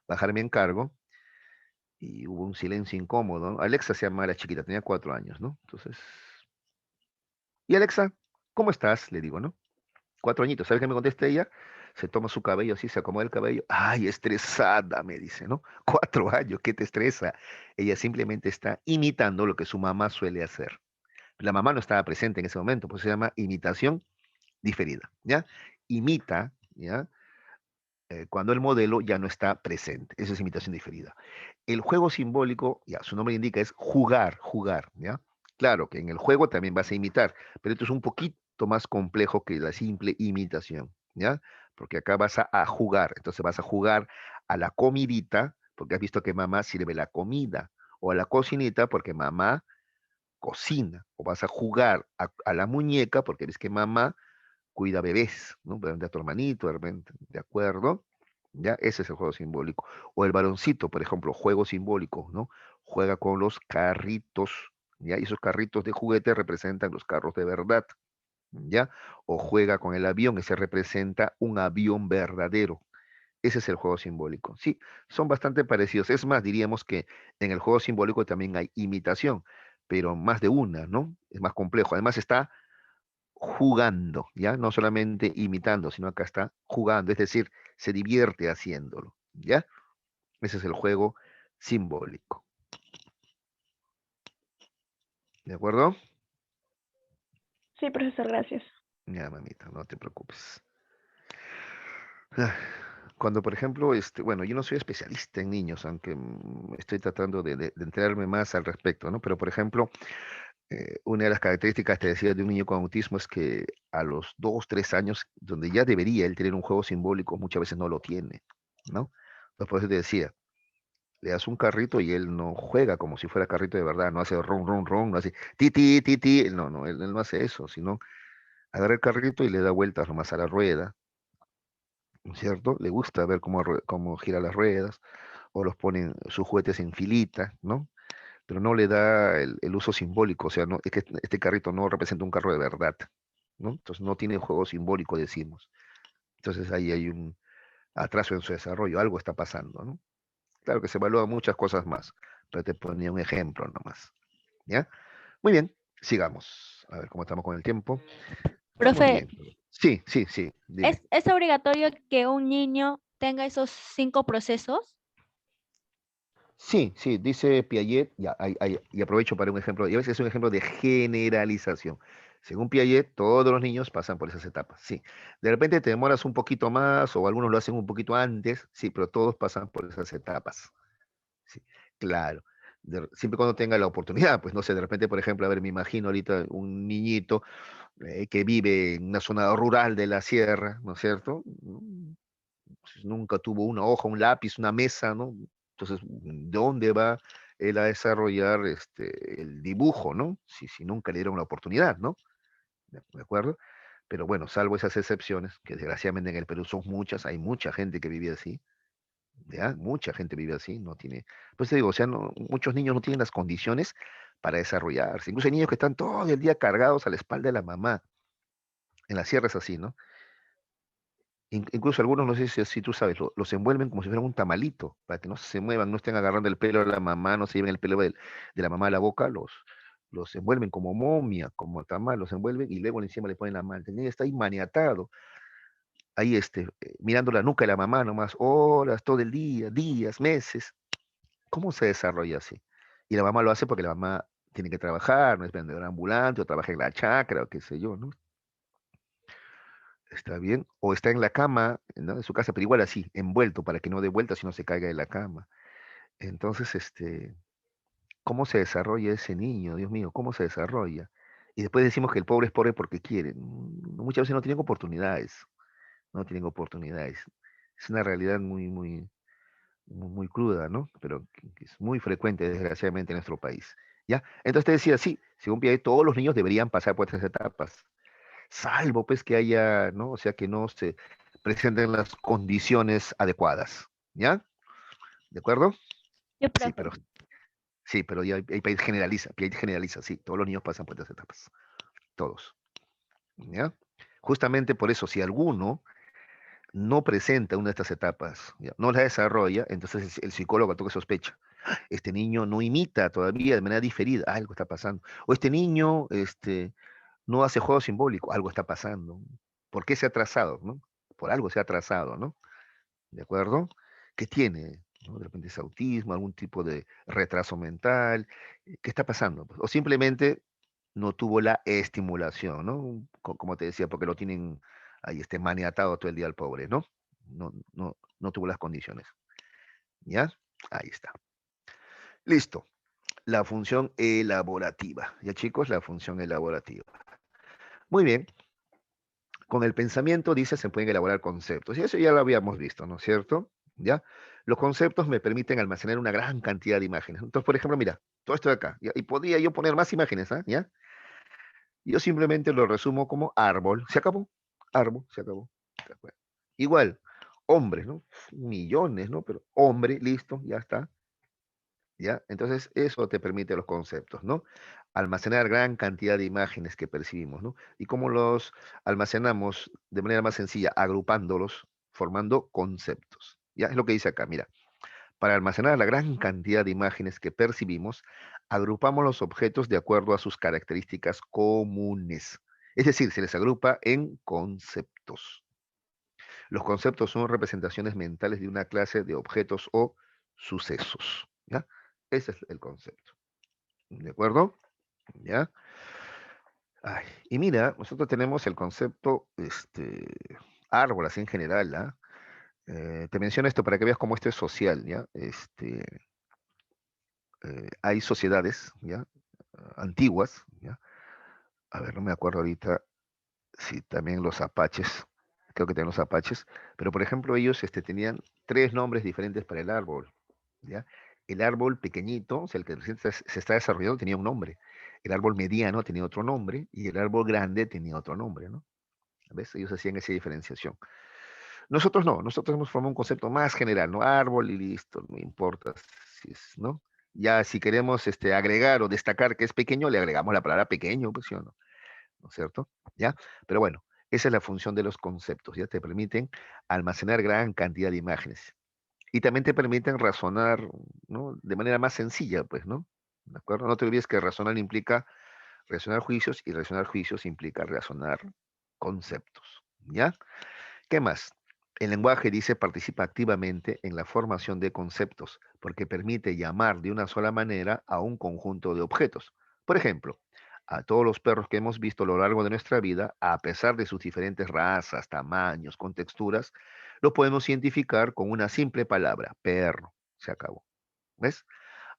bajar mi encargo y hubo un silencio incómodo, ¿no? Alexa se llama la chiquita, tenía 4 años, ¿no? Entonces, y Alexa, ¿cómo estás? Le digo, ¿no? 4 añitos, ¿sabes qué me contesta ella? Se toma su cabello así, se acomoda el cabello. Ay, estresada, me dice, ¿no? 4 años, ¿qué te estresa? Ella simplemente está imitando lo que su mamá suele hacer. La mamá no estaba presente en ese momento, pues se llama imitación diferida, ¿ya? Imita, ¿ya? Cuando el modelo ya no está presente. Esa es imitación diferida. El juego simbólico, ya su nombre indica, es jugar, jugar, ¿ya? Claro que en el juego también vas a imitar, pero esto es un poquito más complejo que la simple imitación, ¿ya? Porque acá vas a jugar, entonces vas a jugar a la comidita, porque has visto que mamá sirve la comida, o a la cocinita, porque mamá cocina, o vas a jugar a la muñeca, porque ves que mamá cuida bebés, ¿no? De a tu hermanito, de repente, ¿de acuerdo? ¿Ya? Ese es el juego simbólico. O el varoncito, por ejemplo, juego simbólico, ¿no? Juega con los carritos, ¿ya? Y esos carritos de juguete representan los carros de verdad, ¿ya? O juega con el avión, ese representa un avión verdadero. Ese es el juego simbólico. Sí, son bastante parecidos. Es más, diríamos que en el juego simbólico también hay imitación, pero más de una, ¿no? Es más complejo. Además está jugando, ¿ya? No solamente imitando, sino acá está jugando, es decir, se divierte haciéndolo, ¿ya? Ese es el juego simbólico, ¿de acuerdo? Sí, profesor, gracias. Ya, mamita, no te preocupes. Ah, cuando, por ejemplo, bueno, yo no soy especialista en niños, aunque estoy tratando de enterarme más al respecto, ¿no? Pero, por ejemplo, una de las características, te decía, de un niño con autismo es que a los 2, 3 años, donde ya debería él tener un juego simbólico, muchas veces no lo tiene, ¿no? Entonces, por eso te decía, le das un carrito y él no juega como si fuera carrito de verdad, no hace ron, ron, ron, no hace ti, ti, ti, ti, no, no, él no hace eso, sino agarra el carrito y le da vueltas nomás a la rueda, ¿no es cierto? Le gusta ver cómo gira las ruedas, o los ponen sus juguetes en filita, ¿no? Pero no le da el uso simbólico, o sea, no, es que este carrito no representa un carro de verdad, ¿no? Entonces no tiene juego simbólico, decimos. Entonces ahí hay un atraso en su desarrollo, algo está pasando, ¿no? Claro que se evalúan muchas cosas más, pero te ponía un ejemplo nomás, ¿ya? Muy bien, sigamos. A ver cómo estamos con el tiempo. Estamos Profe, bien. Sí, sí, sí, dime. ¿es obligatorio que un niño tenga esos 5 procesos? Sí, sí, dice Piaget, ya, y aprovecho para un ejemplo, y a veces es un ejemplo de generalización. Según Piaget, todos los niños pasan por esas etapas, sí. De repente te demoras un poquito más, o algunos lo hacen un poquito antes, sí, pero todos pasan por esas etapas. Sí, claro. Siempre cuando tenga la oportunidad, pues no sé, de repente, por ejemplo, a ver, me imagino ahorita un niñito que vive en una zona rural de la sierra, ¿no es cierto? Pues, nunca tuvo una hoja, un lápiz, una mesa, ¿no? Entonces, ¿de dónde va él a desarrollar el dibujo, ¿no? Si nunca le dieron la oportunidad, ¿no? ¿De acuerdo? Pero bueno, salvo esas excepciones, que desgraciadamente en el Perú son muchas, hay mucha gente que vive así, ¿ya? Mucha gente vive así, no tiene, pues te digo, o sea, muchos niños no tienen las condiciones para desarrollarse. Incluso hay niños que están todo el día cargados a la espalda de la mamá. En la sierra es así, ¿no? Incluso algunos, no sé si tú sabes, los envuelven como si fueran un tamalito, para que no se muevan, no estén agarrando el pelo de la mamá, no se lleven el pelo de la mamá a la boca, los envuelven como momia, como tamal, los envuelven y luego encima le ponen la manta. El niño está ahí maniatado, ahí mirando la nuca de la mamá nomás, horas, todo el día, días, meses. ¿Cómo se desarrolla así? Y la mamá lo hace porque la mamá tiene que trabajar, no es vendedora ambulante, o trabaja en la chacra, o qué sé yo, ¿no? Está bien. O está en la cama, ¿no? En su casa, pero igual así, envuelto para que no dé vueltas y no se caiga de la cama. Entonces, ¿cómo se desarrolla ese niño? Dios mío, ¿cómo se desarrolla? Y después decimos que el pobre es pobre porque quiere. Muchas veces no tienen oportunidades, no tienen oportunidades. Es una realidad muy, muy, muy cruda, ¿no? Pero que es muy frecuente, desgraciadamente, en nuestro país. ¿Ya? Entonces te decía, sí, según Piaget, todos los niños deberían pasar por estas etapas, salvo pues que haya, ¿no? O sea, que no se presenten las condiciones adecuadas, ¿ya? ¿De acuerdo? Yo, Sí, profe. pero ya hay país generaliza, sí, todos los niños pasan por estas etapas, todos, ¿ya? Justamente por eso, si alguno no presenta una de estas etapas, ¿ya? No la desarrolla, entonces el psicólogo toca sospecha. Este niño no imita todavía de manera diferida, algo está pasando. O este niño, no hace juego simbólico, algo está pasando. ¿Por qué se ha atrasado, no? Por algo se ha atrasado, ¿no? ¿De acuerdo? ¿Qué tiene? ¿No? De repente es autismo, algún tipo de retraso mental. ¿Qué está pasando? O simplemente no tuvo la estimulación, ¿no? Como te decía, porque lo tienen ahí maniatado todo el día al pobre, ¿no? No tuvo las condiciones. ¿Ya? Ahí está. Listo. La función elaborativa. ¿Ya, chicos? La función elaborativa. Muy bien. Con el pensamiento, dice, se pueden elaborar conceptos. Y eso ya lo habíamos visto, ¿no es cierto? ¿Ya? Los conceptos me permiten almacenar una gran cantidad de imágenes. Entonces, por ejemplo, mira, todo esto de acá, ¿ya? Y podría yo poner más imágenes, ¿ah? ¿Ya? Yo simplemente lo resumo como árbol. Se acabó. Árbol, se acabó. ¿De acuerdo? Igual, hombres, ¿no? Millones, ¿no? Pero hombre, listo, ya está. ¿Ya? Entonces, eso te permite los conceptos, ¿no? Almacenar gran cantidad de imágenes que percibimos, ¿no? Y cómo los almacenamos de manera más sencilla, agrupándolos, formando conceptos. ¿Ya? Es lo que dice acá, mira. Para almacenar la gran cantidad de imágenes que percibimos, agrupamos los objetos de acuerdo a sus características comunes. Es decir, se les agrupa en conceptos. Los conceptos son representaciones mentales de una clase de objetos o sucesos. ¿Ya? Ese es el concepto. ¿De acuerdo? ¿Ya? Ay, y mira, nosotros tenemos el concepto árbol, así en general, ¿ah? Te menciono esto para que veas cómo esto es social, ¿ya? Hay sociedades, ¿ya? Antiguas, ¿ya? A ver, no me acuerdo ahorita si también los apaches, creo que también los apaches, pero por ejemplo ellos tenían tres nombres diferentes para el árbol, ¿ya? El árbol pequeñito, o sea, el que recién se está desarrollando, tenía un nombre. El árbol mediano tenía otro nombre y el árbol grande tenía otro nombre, ¿no? ¿Ves? Ellos hacían esa diferenciación. Nosotros no, nosotros hemos formado un concepto más general, ¿no? Árbol y listo, no importa si es, ¿no? Ya si queremos agregar o destacar que es pequeño, le agregamos la palabra pequeño, pues sí o no, ¿no es cierto? ¿Ya? Pero bueno, esa es la función de los conceptos, ya te permiten almacenar gran cantidad de imágenes y también te permiten razonar, ¿no? De manera más sencilla, pues, ¿no? ¿De acuerdo? No te olvides que razonar implica razonar juicios y razonar juicios implica razonar conceptos, ¿ya? ¿Qué más? El lenguaje, dice, participa activamente en la formación de conceptos porque permite llamar de una sola manera a un conjunto de objetos. Por ejemplo, a todos los perros que hemos visto a lo largo de nuestra vida, a pesar de sus diferentes razas, tamaños, contexturas, lo podemos identificar con una simple palabra, perro. Se acabó. ¿Ves?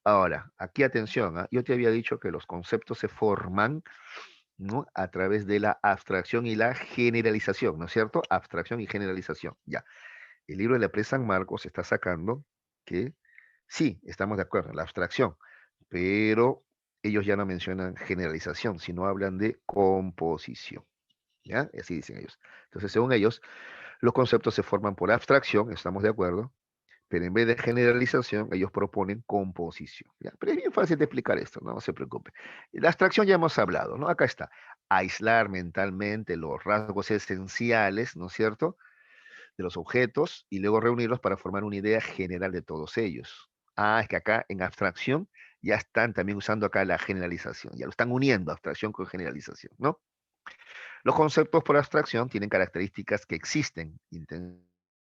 Ahora, aquí atención, ¿ah? Yo te había dicho que los conceptos se forman, ¿no? A través de la abstracción y la generalización, ¿no es cierto? Abstracción y generalización. Ya. El libro de la Presa San Marcos está sacando que sí, estamos de acuerdo en la abstracción, pero ellos ya no mencionan generalización, sino hablan de composición. ¿Ya? Así dicen ellos. Entonces, según ellos, los conceptos se forman por abstracción, estamos de acuerdo, pero en vez de generalización, ellos proponen composición. ¿Ya? Pero es bien fácil de explicar esto, no se preocupe. La abstracción ya hemos hablado, ¿no? Acá está. Aislar mentalmente los rasgos esenciales, ¿no es cierto?, de los objetos y luego reunirlos para formar una idea general de todos ellos. Ah, es que acá en abstracción ya están también usando acá la generalización, ya lo están uniendo abstracción con generalización, ¿no? Los conceptos por abstracción tienen características que existen,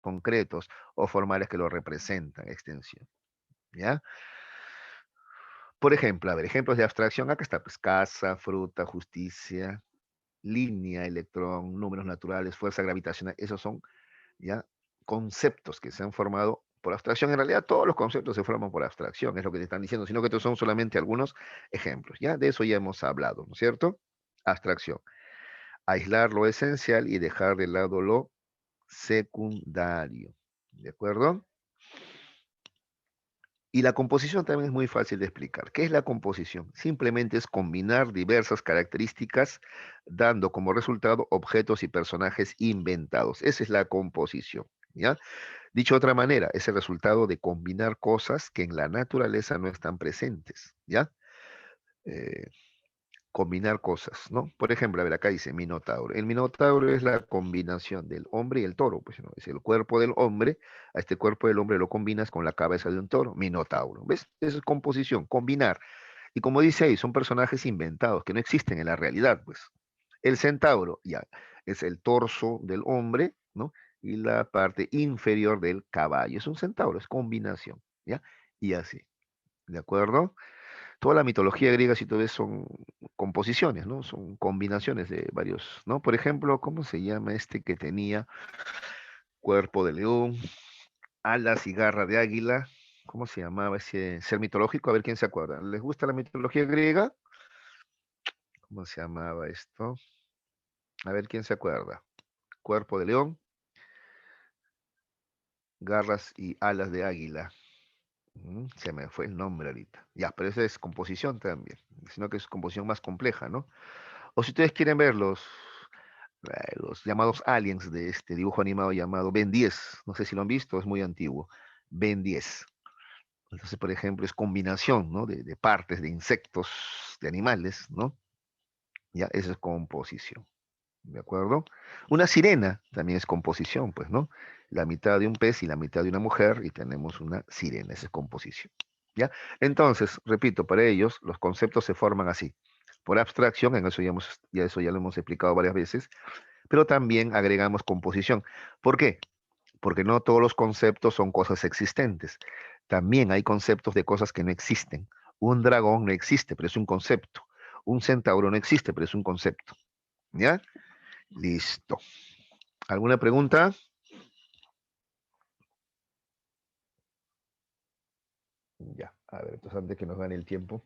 concretos o formales que lo representan, extensión, ¿ya? Por ejemplo, a ver, ejemplos de abstracción, acá está, pues, casa, fruta, justicia, línea, electrón, números naturales, fuerza gravitacional, esos son, ¿ya? Conceptos que se han formado por abstracción. En realidad, todos los conceptos se forman por abstracción, es lo que te están diciendo, sino que estos son solamente algunos ejemplos, ¿ya? De eso ya hemos hablado, ¿no es cierto? Abstracción. Aislar lo esencial y dejar de lado lo secundario, ¿de acuerdo? Y la composición también es muy fácil de explicar. ¿Qué es la composición? Simplemente es combinar diversas características dando como resultado objetos y personajes inventados. Esa es la composición, ¿ya? Dicho de otra manera, es el resultado de combinar cosas que en la naturaleza no están presentes, ¿ya? Eh, Combinar cosas, ¿no? Por ejemplo, a ver, acá dice Minotauro. El Minotauro es la combinación del hombre y el toro, pues, ¿no? Es el cuerpo del hombre, a este cuerpo del hombre lo combinas con la cabeza de un toro, Minotauro, ¿ves? Eso es composición, combinar. Y como dice ahí, son personajes inventados que no existen en la realidad, pues. El centauro, ya, es el torso del hombre, ¿no? Y la parte inferior del caballo. Es un centauro, es combinación, ¿ya? Y así, ¿de acuerdo? Toda la mitología griega, si tú ves, son composiciones, ¿no? Son combinaciones de varios, ¿no? Por ejemplo, ¿cómo se llama este que tenía cuerpo de león, alas y garra de águila? ¿Cómo se llamaba ese ser mitológico? A ver quién se acuerda. ¿Les gusta la mitología griega? ¿Cómo se llamaba esto? A ver quién se acuerda. Cuerpo de león, garras y alas de águila. Se me fue el nombre ahorita. Ya, pero esa es composición también, sino que es composición más compleja, ¿no? O si ustedes quieren ver los llamados aliens de este dibujo animado llamado Ben 10, no sé si lo han visto, es muy antiguo, Ben 10. Entonces, por ejemplo, es combinación, ¿no? De partes, de insectos, de animales, ¿no? Ya, eso es composición, ¿de acuerdo? Una sirena también es composición, pues, ¿no? La mitad de un pez y la mitad de una mujer y tenemos una sirena, esa es composición, ¿ya? Entonces, repito, para ellos los conceptos se forman así. Por abstracción, en eso eso ya lo hemos explicado varias veces, pero también agregamos composición. ¿Por qué? Porque no todos los conceptos son cosas existentes. También hay conceptos de cosas que no existen. Un dragón no existe, pero es un concepto. Un centauro no existe, pero es un concepto. ¿Ya? Listo. ¿Alguna pregunta? Ya, a ver, entonces antes que nos gane el tiempo.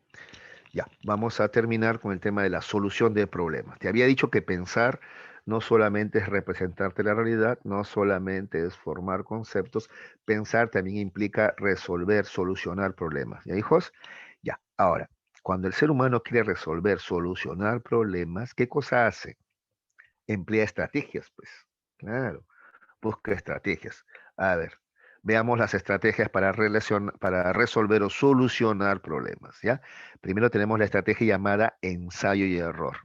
Ya, vamos a terminar con el tema de la solución de problemas. Te había dicho que pensar no solamente es representarte la realidad, no solamente es formar conceptos, pensar también implica resolver, solucionar problemas. ¿Ya, hijos? Ya, ahora, cuando el ser humano quiere resolver, solucionar problemas, ¿qué cosa hace? Emplea estrategias, pues. Claro. Busca estrategias. A ver, veamos las estrategias para, para resolver o solucionar problemas, ¿ya? Primero tenemos la estrategia llamada ensayo y error.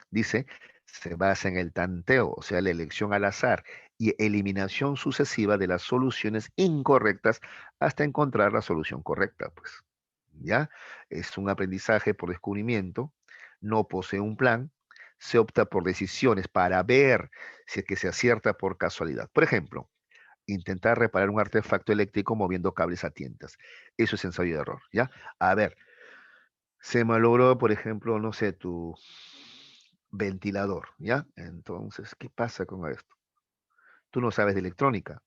Dice, se basa en el tanteo, o sea, la elección al azar y eliminación sucesiva de las soluciones incorrectas hasta encontrar la solución correcta, pues. ¿Ya? Es un aprendizaje por descubrimiento, no posee un plan, se opta por decisiones para ver si es que se acierta por casualidad. Por ejemplo, intentar reparar un artefacto eléctrico moviendo cables a tientas. Eso es ensayo de error, ¿ya? A ver, se malogró, por ejemplo, no sé, tu ventilador, ¿ya? Entonces, ¿qué pasa con esto? Tú no sabes de electrónica,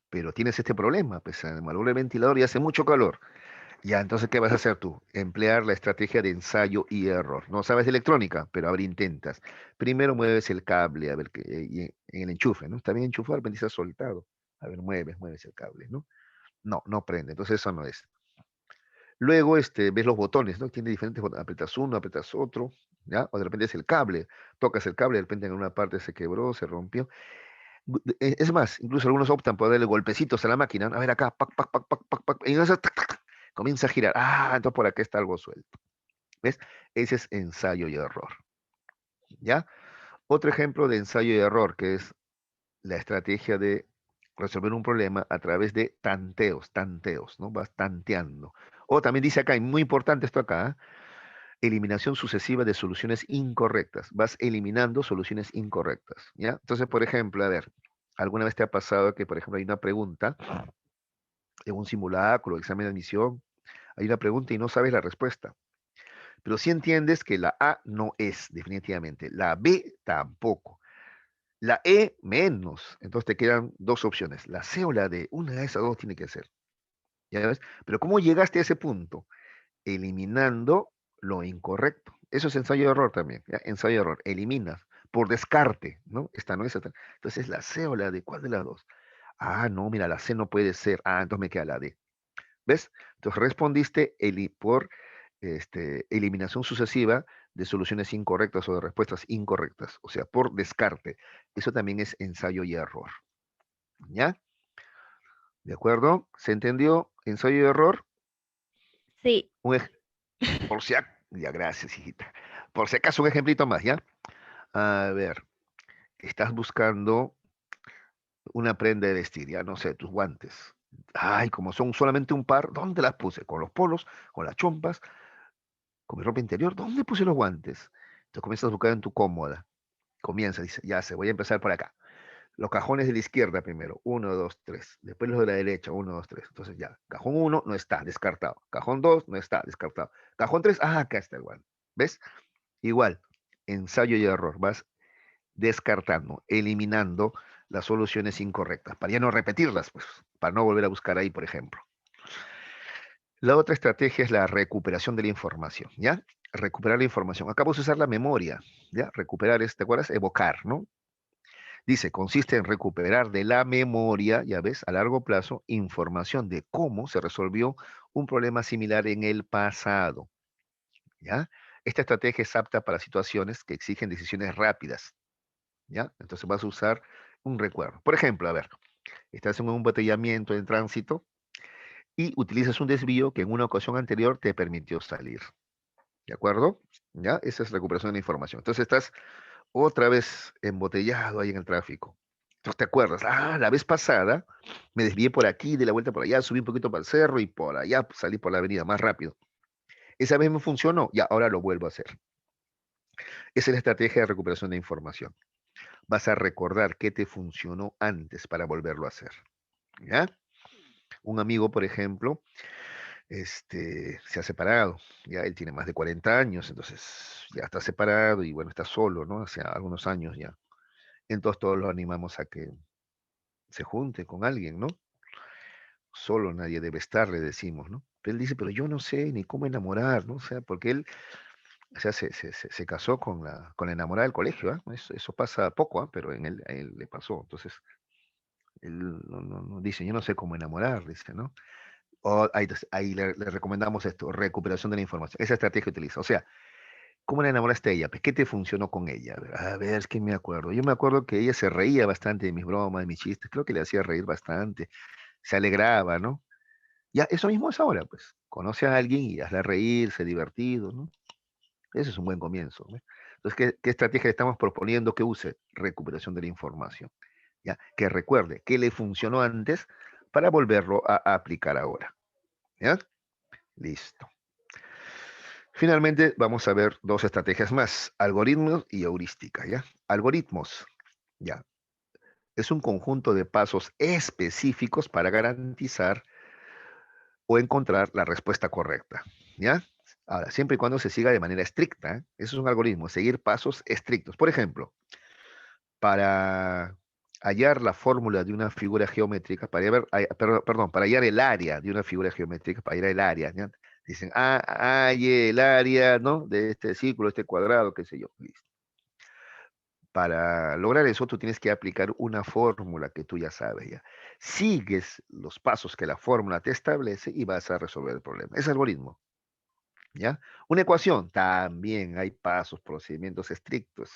pero tienes este problema, pues se malogró el ventilador y hace mucho calor. Ya, entonces, ¿qué vas a hacer tú? Emplear la estrategia de ensayo y error. No sabes de electrónica, pero ahora intentas. Primero mueves el cable, a ver, y en el enchufe, ¿no? Está bien enchufado, pero está soltado. A ver, mueves el cable, ¿no? No, no prende, entonces eso no es. Luego, ves los botones, ¿no? Tiene diferentes botones, apretas uno, apretas otro, ¿ya? O de repente es el cable, tocas el cable, de repente en una parte se quebró, se rompió. Es más, incluso algunos optan por darle golpecitos a la máquina, ¿no? A ver acá, pac, pac, pac, pac, pac, pac, y entonces, tac, tac, tac, comienza a girar. Ah, entonces por acá está algo suelto. ¿Ves? Ese es ensayo y error. ¿Ya? Otro ejemplo de ensayo y error, que es la estrategia de resolver un problema a través de tanteos, ¿no? Vas tanteando. O también dice acá, y muy importante esto acá, eliminación sucesiva de soluciones incorrectas. Vas eliminando soluciones incorrectas, ¿ya? Entonces, por ejemplo, a ver, ¿alguna vez te ha pasado que, por ejemplo, hay una pregunta en un simulacro, examen de admisión, hay una pregunta y no sabes la respuesta? Pero sí entiendes que la A no es, definitivamente. La B tampoco. La E menos. Entonces te quedan dos opciones, la C o la D. Una de esas dos tiene que ser. ¿Ya ves? Pero ¿cómo llegaste a ese punto? Eliminando lo incorrecto. Eso es ensayo de error también. ¿Ya? Ensayo de error. Eliminas por descarte, ¿no? Esta no es esta. Entonces la C o la D. ¿Cuál de las dos? Ah, no, mira, la C no puede ser. Ah, entonces me queda la D. ¿Ves? Entonces respondiste por eliminación sucesiva de soluciones incorrectas o de respuestas incorrectas, o sea, por descarte. Eso también es ensayo y error. ¿Ya? ¿De acuerdo? ¿Se entendió? Ensayo y error. Sí. Por si acaso, ya, gracias, hijita. Por si acaso, un ejemplito más, ¿ya? A ver, estás buscando una prenda de vestir, ya no sé, tus guantes. Ay, como son solamente un par, ¿dónde las puse? ¿Con los polos? ¿Con las chompas? ¿Con mi ropa interior? ¿Dónde puse los guantes? Entonces comienzas a buscar en tu cómoda. Comienza, dice, ya sé, voy a empezar por acá. Los cajones de la izquierda primero, uno, dos, tres. Después los de la derecha, uno, dos, tres. Entonces ya, cajón 1 no está, descartado. Cajón 2 no está, descartado. Cajón 3, ah, acá está igual. ¿Ves? Igual, ensayo y error. Vas descartando, eliminando las soluciones incorrectas, para ya no repetirlas, pues, para no volver a buscar ahí, por ejemplo. La otra estrategia es la recuperación de la información, ¿ya? Recuperar la información. Acá vamos a usar la memoria, ¿ya? Recuperar ¿te acuerdas? Evocar, ¿no? Dice, consiste en recuperar de la memoria, ya ves, a largo plazo, información de cómo se resolvió un problema similar en el pasado, ¿ya? Esta estrategia es apta para situaciones que exigen decisiones rápidas, ¿ya? Entonces vas a usar un recuerdo. Por ejemplo, a ver, estás en un embotellamiento en tránsito y utilizas un desvío que en una ocasión anterior te permitió salir, ¿de acuerdo? ¿Ya? Esa es recuperación de la información. Entonces estás otra vez embotellado ahí en el tráfico. Entonces te acuerdas, ah, la vez pasada me desvié por aquí, de la vuelta por allá, subí un poquito para el cerro y por allá salí por la avenida más rápido. Esa vez me funcionó, ya, ahora lo vuelvo a hacer. Esa es la estrategia de recuperación de información. Vas a recordar qué te funcionó antes para volverlo a hacer. ¿Ya? Un amigo, por ejemplo, se ha separado, ya él tiene más de 40 años, entonces ya está separado y bueno, está solo, ¿no? Hace algunos años ya. Entonces todos lo animamos a que se junte con alguien, ¿no? Solo nadie debe estar, le decimos, ¿no? Pero él dice, pero yo no sé ni cómo enamorar, ¿no? O sea, porque él, o sea, se casó con la enamorada del colegio, ¿ah? Eso pasa poco, ¿ah? Pero a él le pasó. Entonces, él no dice, yo no sé cómo enamorar, dice, ¿no? O ahí le recomendamos esto, recuperación de la información. Esa estrategia utiliza. O sea, ¿Cómo la enamoraste a ella? Pues, ¿qué te funcionó con ella? A ver, es que me acuerdo. Yo me acuerdo que ella se reía bastante de mis bromas, de mis chistes. Creo que le hacía reír bastante. Se alegraba, ¿no? Ya, eso mismo es ahora, pues. Conoce a alguien y hazla reír, sé divertido, ¿no? Ese es un buen comienzo, ¿no? Entonces, ¿qué estrategia le estamos proponiendo que use? Recuperación de la información. ¿Ya? Que recuerde qué le funcionó antes para volverlo a aplicar ahora. ¿Ya? Listo. Finalmente, vamos a ver dos estrategias más, algoritmos y heurística, ¿ya? Algoritmos, ¿ya? Es un conjunto de pasos específicos para garantizar o encontrar la respuesta correcta, ¿ya? Ahora, siempre y cuando se siga de manera estricta, ¿eh? Eso es un algoritmo, seguir pasos estrictos. Por ejemplo, para hallar la fórmula de una figura geométrica, perdón, para hallar el área de una figura geométrica, para hallar el área, ¿ya? Dicen, halle el área, ¿no? De este círculo, este cuadrado, qué sé yo. Listo. Para lograr eso, tú tienes que aplicar una fórmula que tú ya sabes, ¿ya? Sigues los pasos que la fórmula te establece y vas a resolver el problema. Es algoritmo, ¿ya? Una ecuación, también hay pasos, procedimientos estrictos,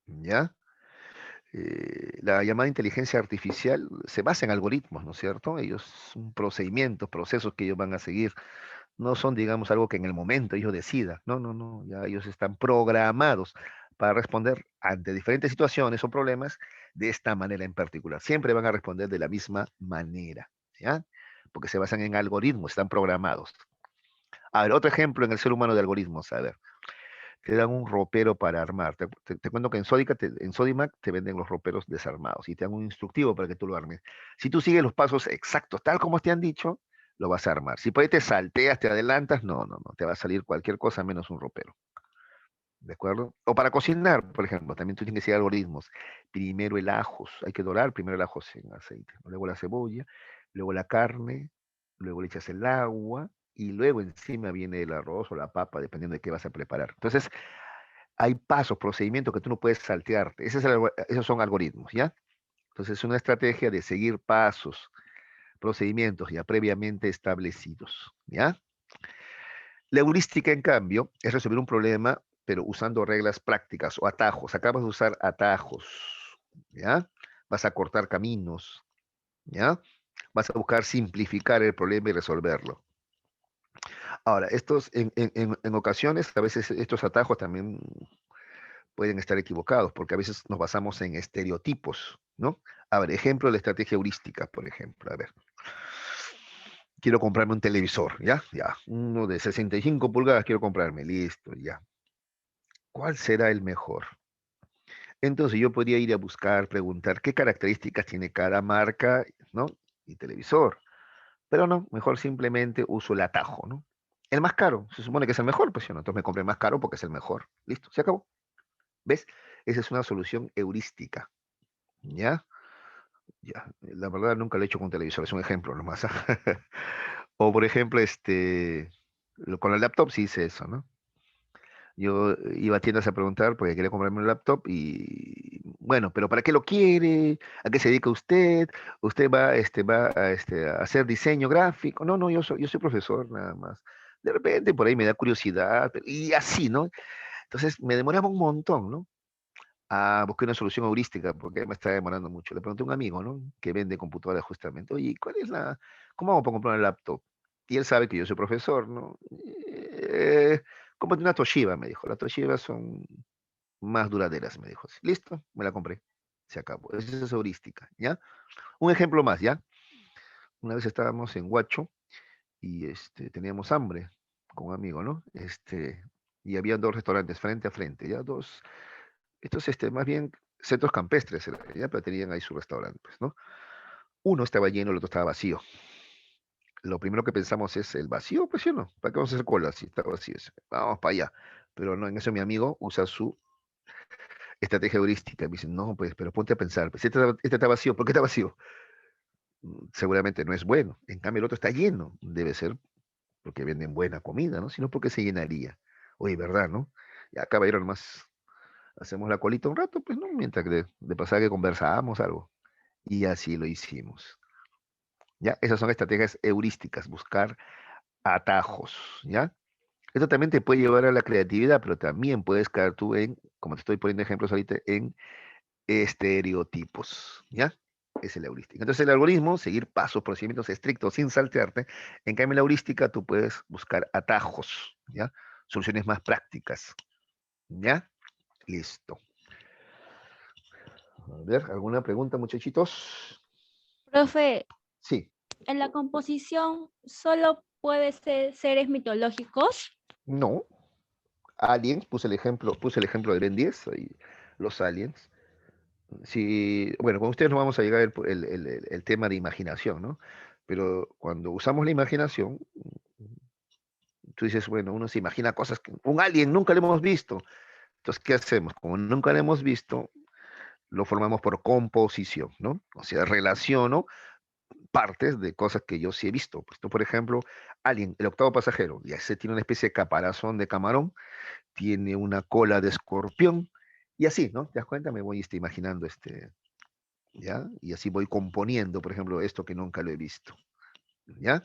¿ya? La llamada inteligencia artificial se basa en algoritmos, ¿no es cierto? Ellos son procedimientos, procesos que ellos van a seguir. No son, digamos, algo que en el momento ellos decidan. No, no, no. Ya ellos están programados para responder ante diferentes situaciones o problemas de esta manera en particular. Siempre van a responder de la misma manera, ¿ya? Porque se basan en algoritmos, están programados. A ver, otro ejemplo en el ser humano de algoritmos. A ver, te dan un ropero para armar. Te cuento que en Sodimac te venden los roperos desarmados y te dan un instructivo para que tú lo armes. Si tú sigues los pasos exactos, tal como te han dicho, lo vas a armar. Si por ahí te salteas, te adelantas, no, no, no, te va a salir cualquier cosa menos un ropero. ¿De acuerdo? O para cocinar, por ejemplo, también tú tienes que seguir algoritmos. Primero el ajos, hay que dorar primero el ajos en aceite, luego la cebolla, luego la carne, luego le echas el agua y luego encima viene el arroz o la papa, dependiendo de qué vas a preparar. Entonces, hay pasos, procedimientos que tú no puedes saltearte. Esos son algoritmos, ¿ya? Entonces es una estrategia de seguir pasos, procedimientos ya previamente establecidos, ¿ya? La heurística, en cambio, es resolver un problema, pero usando reglas prácticas o atajos. Acabas de usar atajos, ¿ya? Vas a cortar caminos, ¿ya? Vas a buscar simplificar el problema y resolverlo. Ahora, en ocasiones, a veces estos atajos también pueden estar equivocados, porque a veces nos basamos en estereotipos, ¿no? A ver, ejemplo de la estrategia heurística, por ejemplo. A ver, quiero comprarme un televisor, ¿ya? Ya, uno de 65 pulgadas quiero comprarme, listo, ya. ¿Cuál será el mejor? Entonces yo podría ir a buscar, preguntar qué características tiene cada marca, ¿no? Y televisor. Pero no, mejor simplemente uso el atajo, ¿no? El más caro, se supone que es el mejor, pues yo no, entonces me compré el más caro porque es el mejor. Listo, se acabó. ¿Ves? Esa es una solución heurística, ¿ya? Ya, la verdad nunca lo he hecho con televisor, es un ejemplo nomás. O por ejemplo, con el laptop sí hice eso, ¿no? Yo iba a tiendas a preguntar porque quería comprarme un laptop y bueno, pero ¿para qué lo quiere? ¿A qué se dedica usted? ¿Usted va a hacer diseño gráfico? No, no, yo soy profesor nada más. De repente por ahí me da curiosidad y así, ¿no? Entonces me demoraba un montón, ¿no? Busqué una solución heurística porque me está demorando mucho. Le pregunté a un amigo, ¿no? Que vende computadoras justamente, oye, ¿cómo hago para comprar un laptop? Y él sabe que yo soy profesor, ¿no? Cómprate una Toshiba, me dijo. Las Toshiba son más duraderas, me dijo. Listo, me la compré. Se acabó. Esa es heurística, ¿ya? Un ejemplo más, ¿ya? Una vez estábamos en Huacho y teníamos hambre con un amigo, ¿no? Y había dos restaurantes frente a frente, ¿ya? Estos, más bien centros campestres, ¿ya? Pero tenían ahí sus restaurantes, ¿no? Uno estaba lleno, el otro estaba vacío. Lo primero que pensamos es el vacío, pues sí o no, ¿para qué vamos a hacer cola si está vacío? Vamos para allá. Pero no, en eso mi amigo usa su estrategia heurística. Me dice, no, pues, pero ponte a pensar, pues este está vacío, ¿por qué está vacío? Seguramente no es bueno. En cambio, el otro está lleno. Debe ser porque venden buena comida, ¿no? Sino porque se llenaría. Oye, ¿verdad, no? Y acá, caballero, nomás hacemos la colita un rato, pues, ¿no? Mientras que de pasar que conversábamos algo. Y así lo hicimos. ¿Ya? Esas son estrategias heurísticas, buscar atajos, ¿ya? Esto también te puede llevar a la creatividad, pero también puedes caer tú en, como te estoy poniendo ejemplos ahorita, en estereotipos, ¿ya? Es el heurística. Entonces el algoritmo, seguir pasos, procedimientos estrictos sin saltearte. En cambio, en la heurística tú puedes buscar atajos, ¿ya? Soluciones más prácticas, ¿ya? Listo. A ver, ¿alguna pregunta, muchachitos? Profe, Sí, en la composición solo puede ser seres mitológicos. no. Aliens, puse el ejemplo de Ben 10, ahí, los aliens. Sí, bueno, con ustedes no vamos a llegar el tema de imaginación, ¿no? Pero cuando usamos la imaginación, tú dices, bueno, uno se imagina cosas que un alien nunca lo hemos visto. Entonces, ¿qué hacemos? Como nunca lo hemos visto, lo formamos por composición, ¿no? O sea, relaciono partes de cosas que yo sí he visto. Pues, tú, por ejemplo, Alien, el octavo pasajero, ya se tiene una especie de caparazón de camarón, tiene una cola de escorpión, y así, ¿no? ¿Te das cuenta? Me voy imaginando ¿ya? Y así voy componiendo, por ejemplo, esto que nunca lo he visto, ¿ya?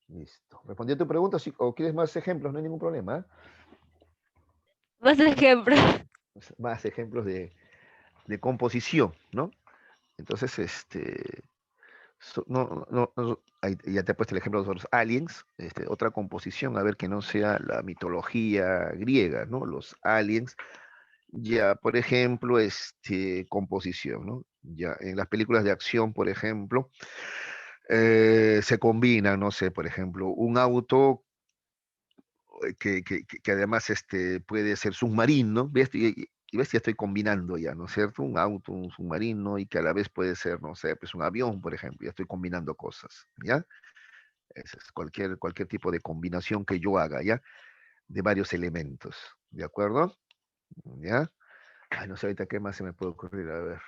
Listo. Respondí a tu pregunta, o quieres más ejemplos, no hay ningún problema, ¿eh? Más ejemplos. Más ejemplos de composición, ¿no? Entonces, ahí ya te he puesto el ejemplo de los aliens, otra composición, a ver que no sea la mitología griega, ¿no? Los aliens, ya, por ejemplo, composición, ¿no? Ya, en las películas de acción, por ejemplo, se combinan, no sé, por ejemplo, un auto que además puede ser submarino, ¿ves? Y ves, ya estoy combinando ya, ¿no es cierto? Un auto, un submarino y que a la vez puede ser, no sé, pues un avión, por ejemplo, ya estoy combinando cosas, ¿ya? Ese es cualquier tipo de combinación que yo haga, ¿ya? De varios elementos, ¿de acuerdo? ¿Ya? Ay, no sé ahorita qué más se me puede ocurrir, a ver,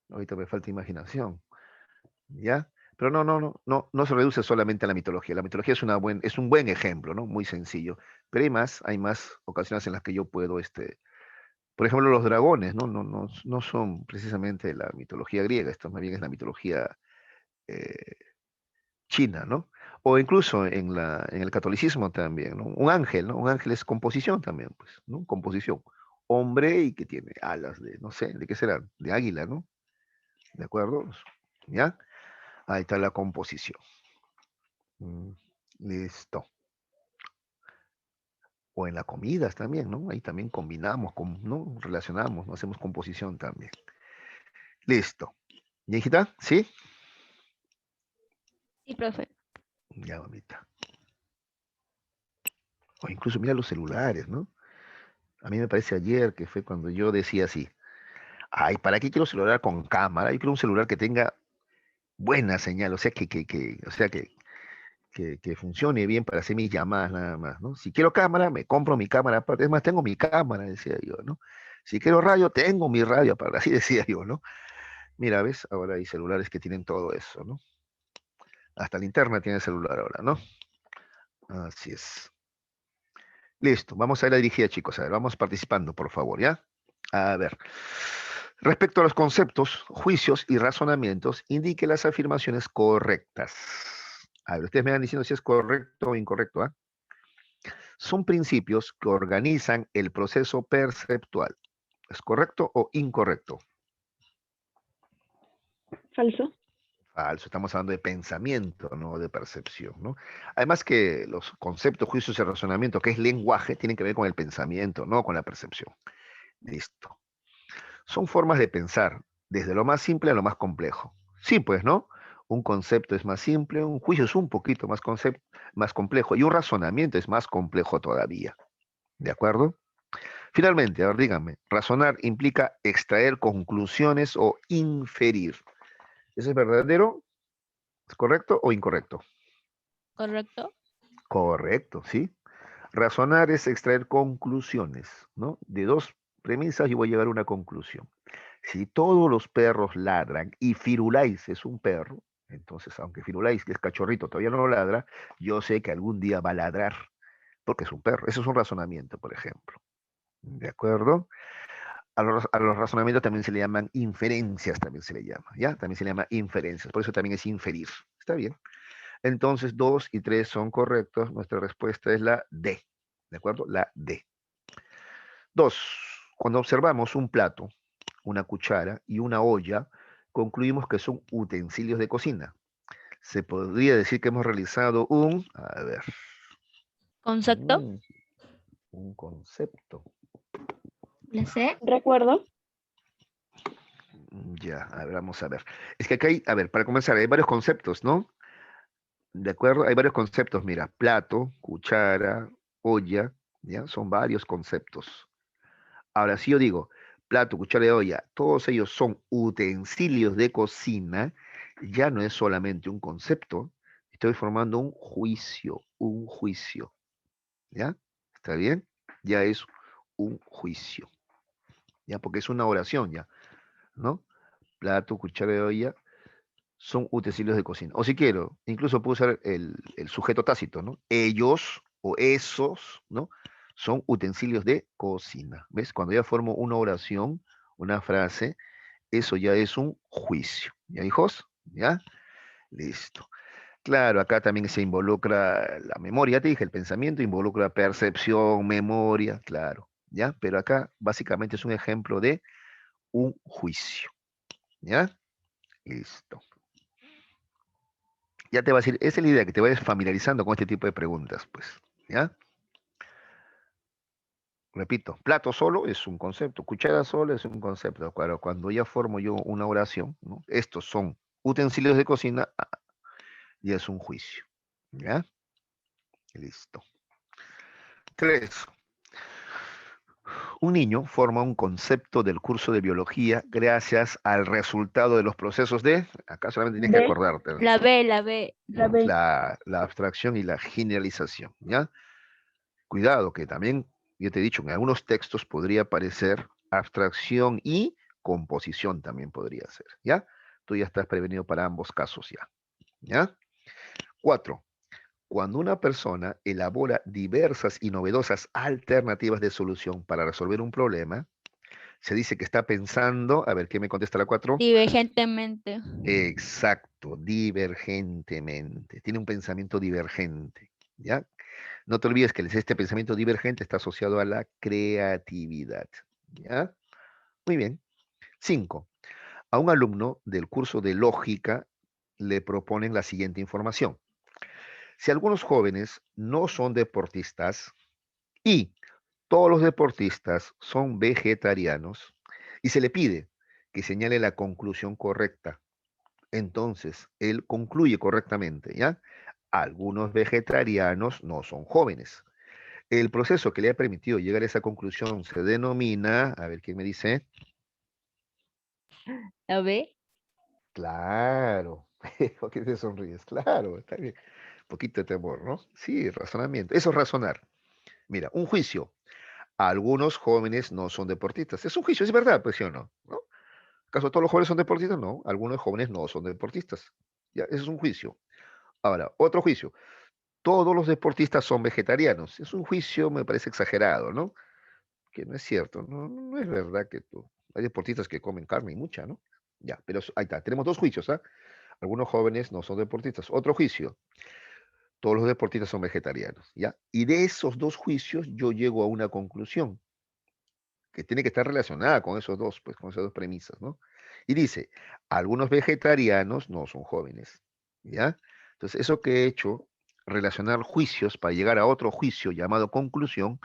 ahorita me falta imaginación, ¿ya? Pero no se reduce solamente a la mitología. La mitología es un buen ejemplo, ¿no? Muy sencillo. Pero hay más ocasiones en las que yo puedo, por ejemplo, los dragones, ¿no? No son precisamente la mitología griega, esto más bien es la mitología eh, china, ¿no? O incluso en el catolicismo también, ¿no? Un ángel, ¿no? Un ángel es composición también, pues, ¿no? Composición. Hombre y que tiene alas de, no sé, ¿de qué será? De águila, ¿no? ¿De acuerdo? ¿Ya? Ahí está la composición. Mm, Listo. O en las comidas también, ¿no? Ahí también combinamos, ¿no? Relacionamos, ¿no? Hacemos composición también. Listo. ¿Ya, hijita? ¿Sí? Sí, profe. Ya, mamita. O incluso mira los celulares, ¿no? A mí me parece ayer que fue cuando yo decía así, ay, ¿para qué quiero celular con cámara? Yo quiero un celular que tenga buena señal, o sea, que funcione bien para hacer mis llamadas nada más, ¿no? Si quiero cámara, me compro mi cámara aparte. Es más, tengo mi cámara, decía yo, ¿no? Si quiero radio, tengo mi radio aparte, así decía yo, ¿no? Mira, ¿ves? Ahora hay celulares que tienen todo eso, ¿no? Hasta linterna tiene celular ahora, ¿no? Así es. Listo, vamos a ir a la dirigida, chicos. A ver, vamos participando, por favor, ¿ya? A ver. Respecto a los conceptos, juicios y razonamientos, indique las afirmaciones correctas. A ver, ustedes me van diciendo si es correcto o incorrecto, ¿ah? Son principios que organizan el proceso perceptual. ¿Es correcto o incorrecto? Falso. Falso, estamos hablando de pensamiento, no de percepción, ¿no? Además que los conceptos, juicios y razonamiento, que es lenguaje, tienen que ver con el pensamiento, no con la percepción. Listo. Son formas de pensar, desde lo más simple a lo más complejo. Sí, pues, ¿no? Un concepto es más simple, un juicio es un poquito más complejo y un razonamiento es más complejo todavía. ¿De acuerdo? Finalmente, a ver, díganme, razonar implica extraer conclusiones o inferir. ¿Eso es verdadero? ¿Es correcto o incorrecto? ¿Correcto? Correcto, ¿sí? Razonar es extraer conclusiones, ¿no? De dos premisas yo voy a llegar a una conclusión. Si todos los perros ladran y Firulais es un perro, entonces aunque Firulais, que es cachorrito, todavía no ladra, yo sé que algún día va a ladrar, porque es un perro. Eso es un razonamiento, por ejemplo. ¿De acuerdo? A los razonamientos también se le llaman inferencias, también se le llama, ¿ya? También se le llama inferencias, por eso también es inferir. ¿Está bien? Entonces, 2 y 3 son correctos. Nuestra respuesta es la D. ¿De acuerdo? La D. 2. Cuando observamos un plato, una cuchara y una olla, concluimos que son utensilios de cocina. Se podría decir que hemos realizado a ver, Concepto. un concepto. La C. Recuerdo. Ya, a ver, vamos a ver. Es que acá hay, a ver, para comenzar, hay varios conceptos, ¿no? ¿De acuerdo? Hay varios conceptos, mira, plato, cuchara, olla, ¿ya? Son varios conceptos. Ahora, si yo digo plato, cuchara y olla, todos ellos son utensilios de cocina, ya no es solamente un concepto, estoy formando un juicio, ¿ya? ¿Está bien? Ya es un juicio, ¿ya? Porque es una oración, ¿ya? ¿No? Plato, cuchara y olla son utensilios de cocina. O si quiero, incluso puedo usar el sujeto tácito, ¿no? Ellos o esos, ¿no? Son utensilios de cocina. ¿Ves? Cuando ya formo una oración, una frase, eso ya es un juicio. ¿Ya, hijos? ¿Ya? Listo. Claro, acá también se involucra la memoria, te dije, el pensamiento involucra percepción, memoria, claro, ¿ya? Pero acá básicamente es un ejemplo de un juicio, ¿ya? Listo. Ya te va a decir, esa es la idea, que te vayas familiarizando con este tipo de preguntas, pues, ¿ya? Repito, plato solo es un concepto, cuchara solo es un concepto. Claro, cuando ya formo yo una oración, ¿no? Estos son utensilios de cocina, ya es un juicio, ¿ya? Listo. 3. Un niño forma un concepto del curso de biología gracias al resultado de los procesos de, acá solamente tienes que B. acordarte, La B, la B. La B. la abstracción y la generalización, ¿ya? Cuidado, que también, yo te he dicho, en algunos textos podría aparecer abstracción y composición también podría ser, ¿ya? Tú ya estás prevenido para ambos casos ya, ¿ya? 4. Cuando una persona elabora diversas y novedosas alternativas de solución para resolver un problema, se dice que está pensando, a ver, ¿qué me contesta la 4? Divergentemente. Exacto, divergentemente. Tiene un pensamiento divergente, ¿ya? No te olvides que este pensamiento divergente está asociado a la creatividad, ¿ya? Muy bien. 5. A un alumno del curso de lógica le proponen la siguiente información. Si algunos jóvenes no son deportistas y todos los deportistas son vegetarianos y se le pide que señale la conclusión correcta, entonces él concluye correctamente, ¿ya? Algunos vegetarianos no son jóvenes. El proceso que le ha permitido llegar a esa conclusión se denomina, a ver quién me dice, La B. claro, ¿por qué te sonríes? Claro, está bien. Un poquito de temor, ¿no? Sí, razonamiento. Eso es razonar. Mira, un juicio. Algunos jóvenes no son deportistas. Es un juicio, es verdad, pues sí o no, ¿no? ¿Acaso todos los jóvenes son deportistas? No, algunos jóvenes no son deportistas. Ya, ese es un juicio. Ahora, otro juicio. Todos los deportistas son vegetarianos. Es un juicio, me parece exagerado, ¿no? Que no es cierto, no es verdad que hay deportistas que comen carne y mucha, ¿no? Ya, pero ahí está, tenemos dos juicios, ¿ah? Algunos jóvenes no son deportistas. Otro juicio, todos los deportistas son vegetarianos, ¿ya? Y de esos dos juicios yo llego a una conclusión que tiene que estar relacionada con esos dos, pues con esas dos premisas, ¿no? Y dice, algunos vegetarianos no son jóvenes, ¿ya? Entonces, eso que he hecho, relacionar juicios para llegar a otro juicio llamado conclusión,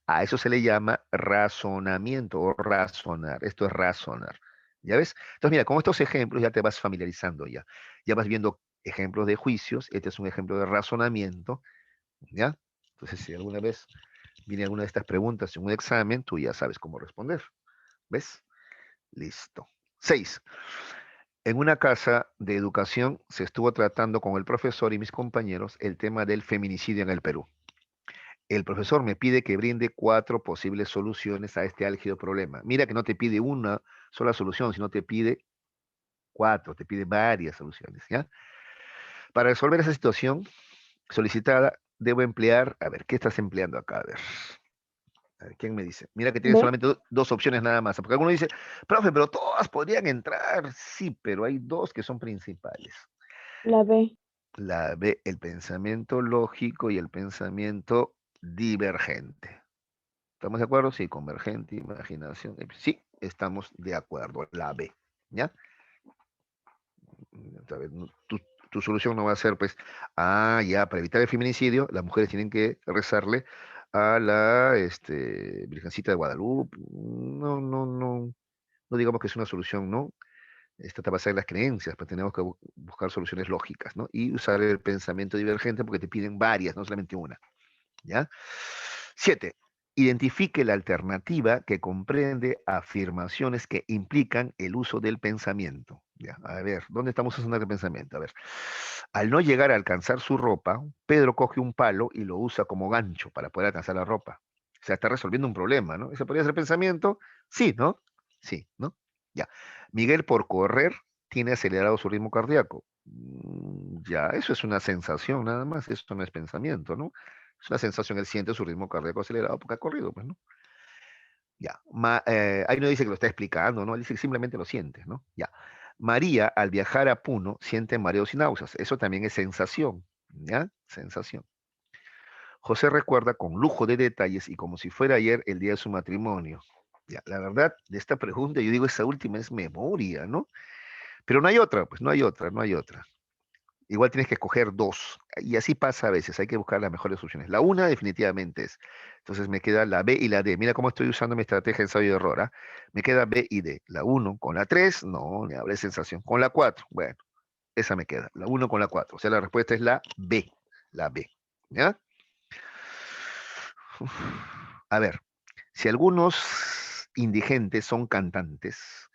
a eso se le llama razonamiento o razonar. Esto es razonar. ¿Ya ves? Entonces, mira, con estos ejemplos ya te vas familiarizando ya. Ya vas viendo ejemplos de juicios. Este es un ejemplo de razonamiento. ¿Ya? Entonces, si alguna vez viene alguna de estas preguntas en un examen, tú ya sabes cómo responder. ¿Ves? Listo. 6. En una casa de educación se estuvo tratando con el profesor y mis compañeros el tema del feminicidio en el Perú. El profesor me pide que brinde 4 posibles soluciones a este álgido problema. Mira que no te pide una sola solución, sino te pide 4, te pide varias soluciones, ¿ya? Para resolver esa situación solicitada, debo emplear, a ver, ¿qué estás empleando acá? A ver, ¿quién me dice? Mira que tienes B. solamente dos opciones nada más, porque alguno dice, profe, pero todas podrían entrar. Sí, pero hay dos que son principales. La B. La B, el pensamiento lógico y el pensamiento divergente. ¿Estamos de acuerdo? Sí, convergente, imaginación. Sí, estamos de acuerdo. La B, ¿ya? Tu solución no va a ser, pues, ya, para evitar el feminicidio, las mujeres tienen que rezarle a la Virgencita de Guadalupe. No, no, no, no digamos que es una solución, ¿no? Esta está basada en las creencias, pero tenemos que buscar soluciones lógicas, ¿no? Y usar el pensamiento divergente porque te piden varias, no solamente una, ¿ya? 7. Identifique la alternativa que comprende afirmaciones que implican el uso del pensamiento. Ya, a ver, ¿dónde estamos usando el pensamiento? A ver, al no llegar a alcanzar su ropa, Pedro coge un palo y lo usa como gancho para poder alcanzar la ropa. O sea, está resolviendo un problema, ¿no? ¿Ese podría ser pensamiento? Sí, ¿no? Sí, ¿no? Ya. Miguel, por correr, tiene acelerado su ritmo cardíaco. Ya, eso es una sensación nada más, eso no es pensamiento, ¿no? Es una sensación, él siente su ritmo cardíaco acelerado porque ha corrido, pues, ¿no? Ya. Ahí no dice que lo está explicando, ¿no? Él dice que simplemente lo siente, ¿no? Ya. María, al viajar a Puno, siente mareos y náuseas. Eso también es sensación, ¿ya? Sensación. José recuerda con lujo de detalles y como si fuera ayer el día de su matrimonio. Ya, la verdad, de esta pregunta, yo digo, esa última es memoria, ¿no? Pero no hay otra, pues no hay otra, no hay otra. Igual tienes que escoger dos. Y así pasa a veces, hay que buscar las mejores opciones. La una definitivamente es. Entonces me queda la B y la D. Mira cómo estoy usando mi estrategia de ensayo y error. ¿Ah? Me queda B y D. La uno con la 3, no, ni hablé de sensación. Con la 4, bueno, esa me queda. La uno con la 4. O sea, la respuesta es la B. La B. ¿Ya? Uf. A ver, si algunos indigentes son cantantes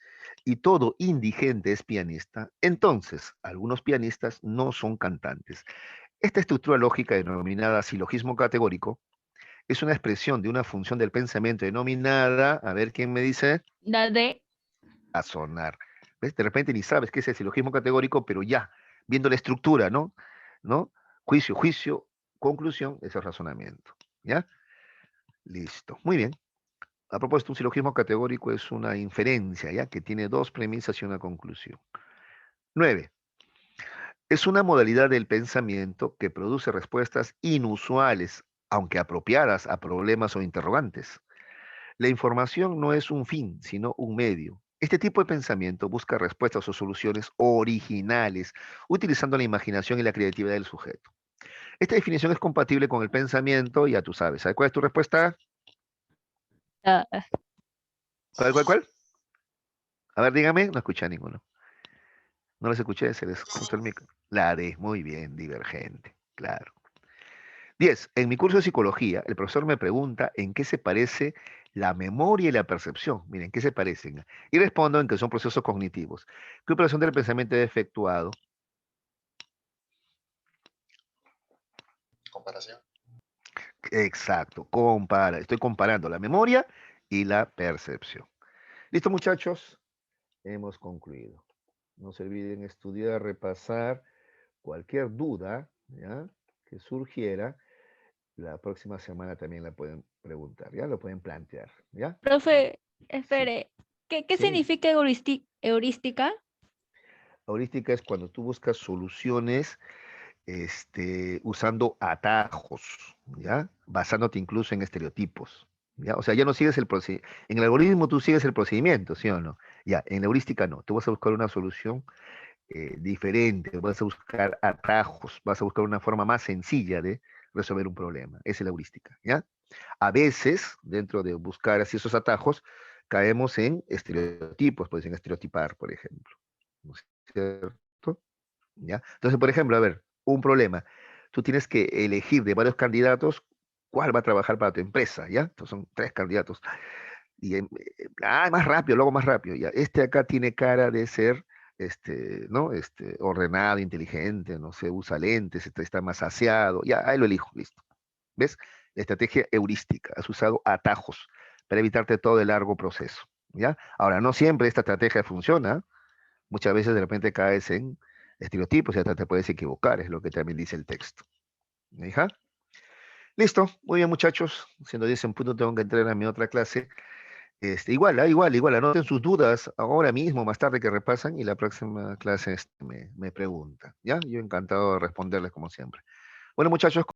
y todo indigente es pianista, entonces algunos pianistas no son cantantes. Esta estructura lógica denominada silogismo categórico es una expresión de una función del pensamiento denominada, a ver quién me dice, La D. razonar. ¿Ves? De repente ni sabes qué es el silogismo categórico, pero ya, viendo la estructura, ¿no? ¿No? Juicio, juicio, conclusión, ese es razonamiento. ¿Ya? Listo. Muy bien. A propósito, un silogismo categórico es una inferencia, ¿ya? Que tiene dos premisas y una conclusión. 9. Es una modalidad del pensamiento que produce respuestas inusuales, aunque apropiadas a problemas o interrogantes. La información no es un fin, sino un medio. Este tipo de pensamiento busca respuestas o soluciones originales, utilizando la imaginación y la creatividad del sujeto. Esta definición es compatible con el pensamiento, ya tú sabes. ¿Sabes cuál es tu respuesta? La, ¿Cuál? A ver, dígame. No escuché a ninguno. No les escuché, se les cortó el micro. La D, muy bien, divergente, claro. 10. En mi curso de psicología, el profesor me pregunta en qué se parece la memoria y la percepción. Miren, ¿qué se parecen? Y respondo en que son procesos cognitivos. ¿Qué operación del pensamiento he efectuado? Comparación. Exacto, compara. Estoy comparando la memoria y la percepción. Listo, muchachos. Hemos concluido. No se olviden estudiar, repasar cualquier duda, ¿ya? Que surgiera. La próxima semana también la pueden preguntar, ¿ya? Lo pueden plantear, ¿ya? profe, Sí, espere. ¿Qué sí. significa heurística? Heurística es cuando tú buscas soluciones usando atajos, ¿ya? Basándote incluso en estereotipos, ¿ya? O sea, ya no sigues el procedimiento. En el algoritmo tú sigues el procedimiento, ¿sí o no? Ya, en la heurística no. Tú vas a buscar una solución diferente, vas a buscar atajos, vas a buscar una forma más sencilla de resolver un problema. Esa es la heurística, ¿ya? A veces, dentro de buscar así esos atajos, caemos en estereotipos, pues en estereotipar, por ejemplo. ¿No es cierto? ¿Ya? Entonces, por ejemplo, a ver, un problema. Tú tienes que elegir de varios candidatos cuál va a trabajar para tu empresa, ¿ya? Entonces son 3 candidatos. Y más rápido, luego más rápido, ¿ya? Este acá tiene cara de ser, ¿no? Ordenado, inteligente, no sé, usa lentes, está más aseado, ya, ahí lo elijo, listo. ¿Ves? La estrategia heurística. Has usado atajos para evitarte todo el largo proceso, ¿ya? Ahora, no siempre esta estrategia funciona. Muchas veces de repente caes en estereotipos y hasta te puedes equivocar, es lo que también dice el texto. ¿Me hija? Listo, muy bien muchachos, siendo 10 en punto tengo que entrar a mi otra clase. Igual, anoten sus dudas ahora mismo, más tarde que repasan y la próxima clase me preguntan, ¿ya? Yo encantado de responderles como siempre. Bueno muchachos,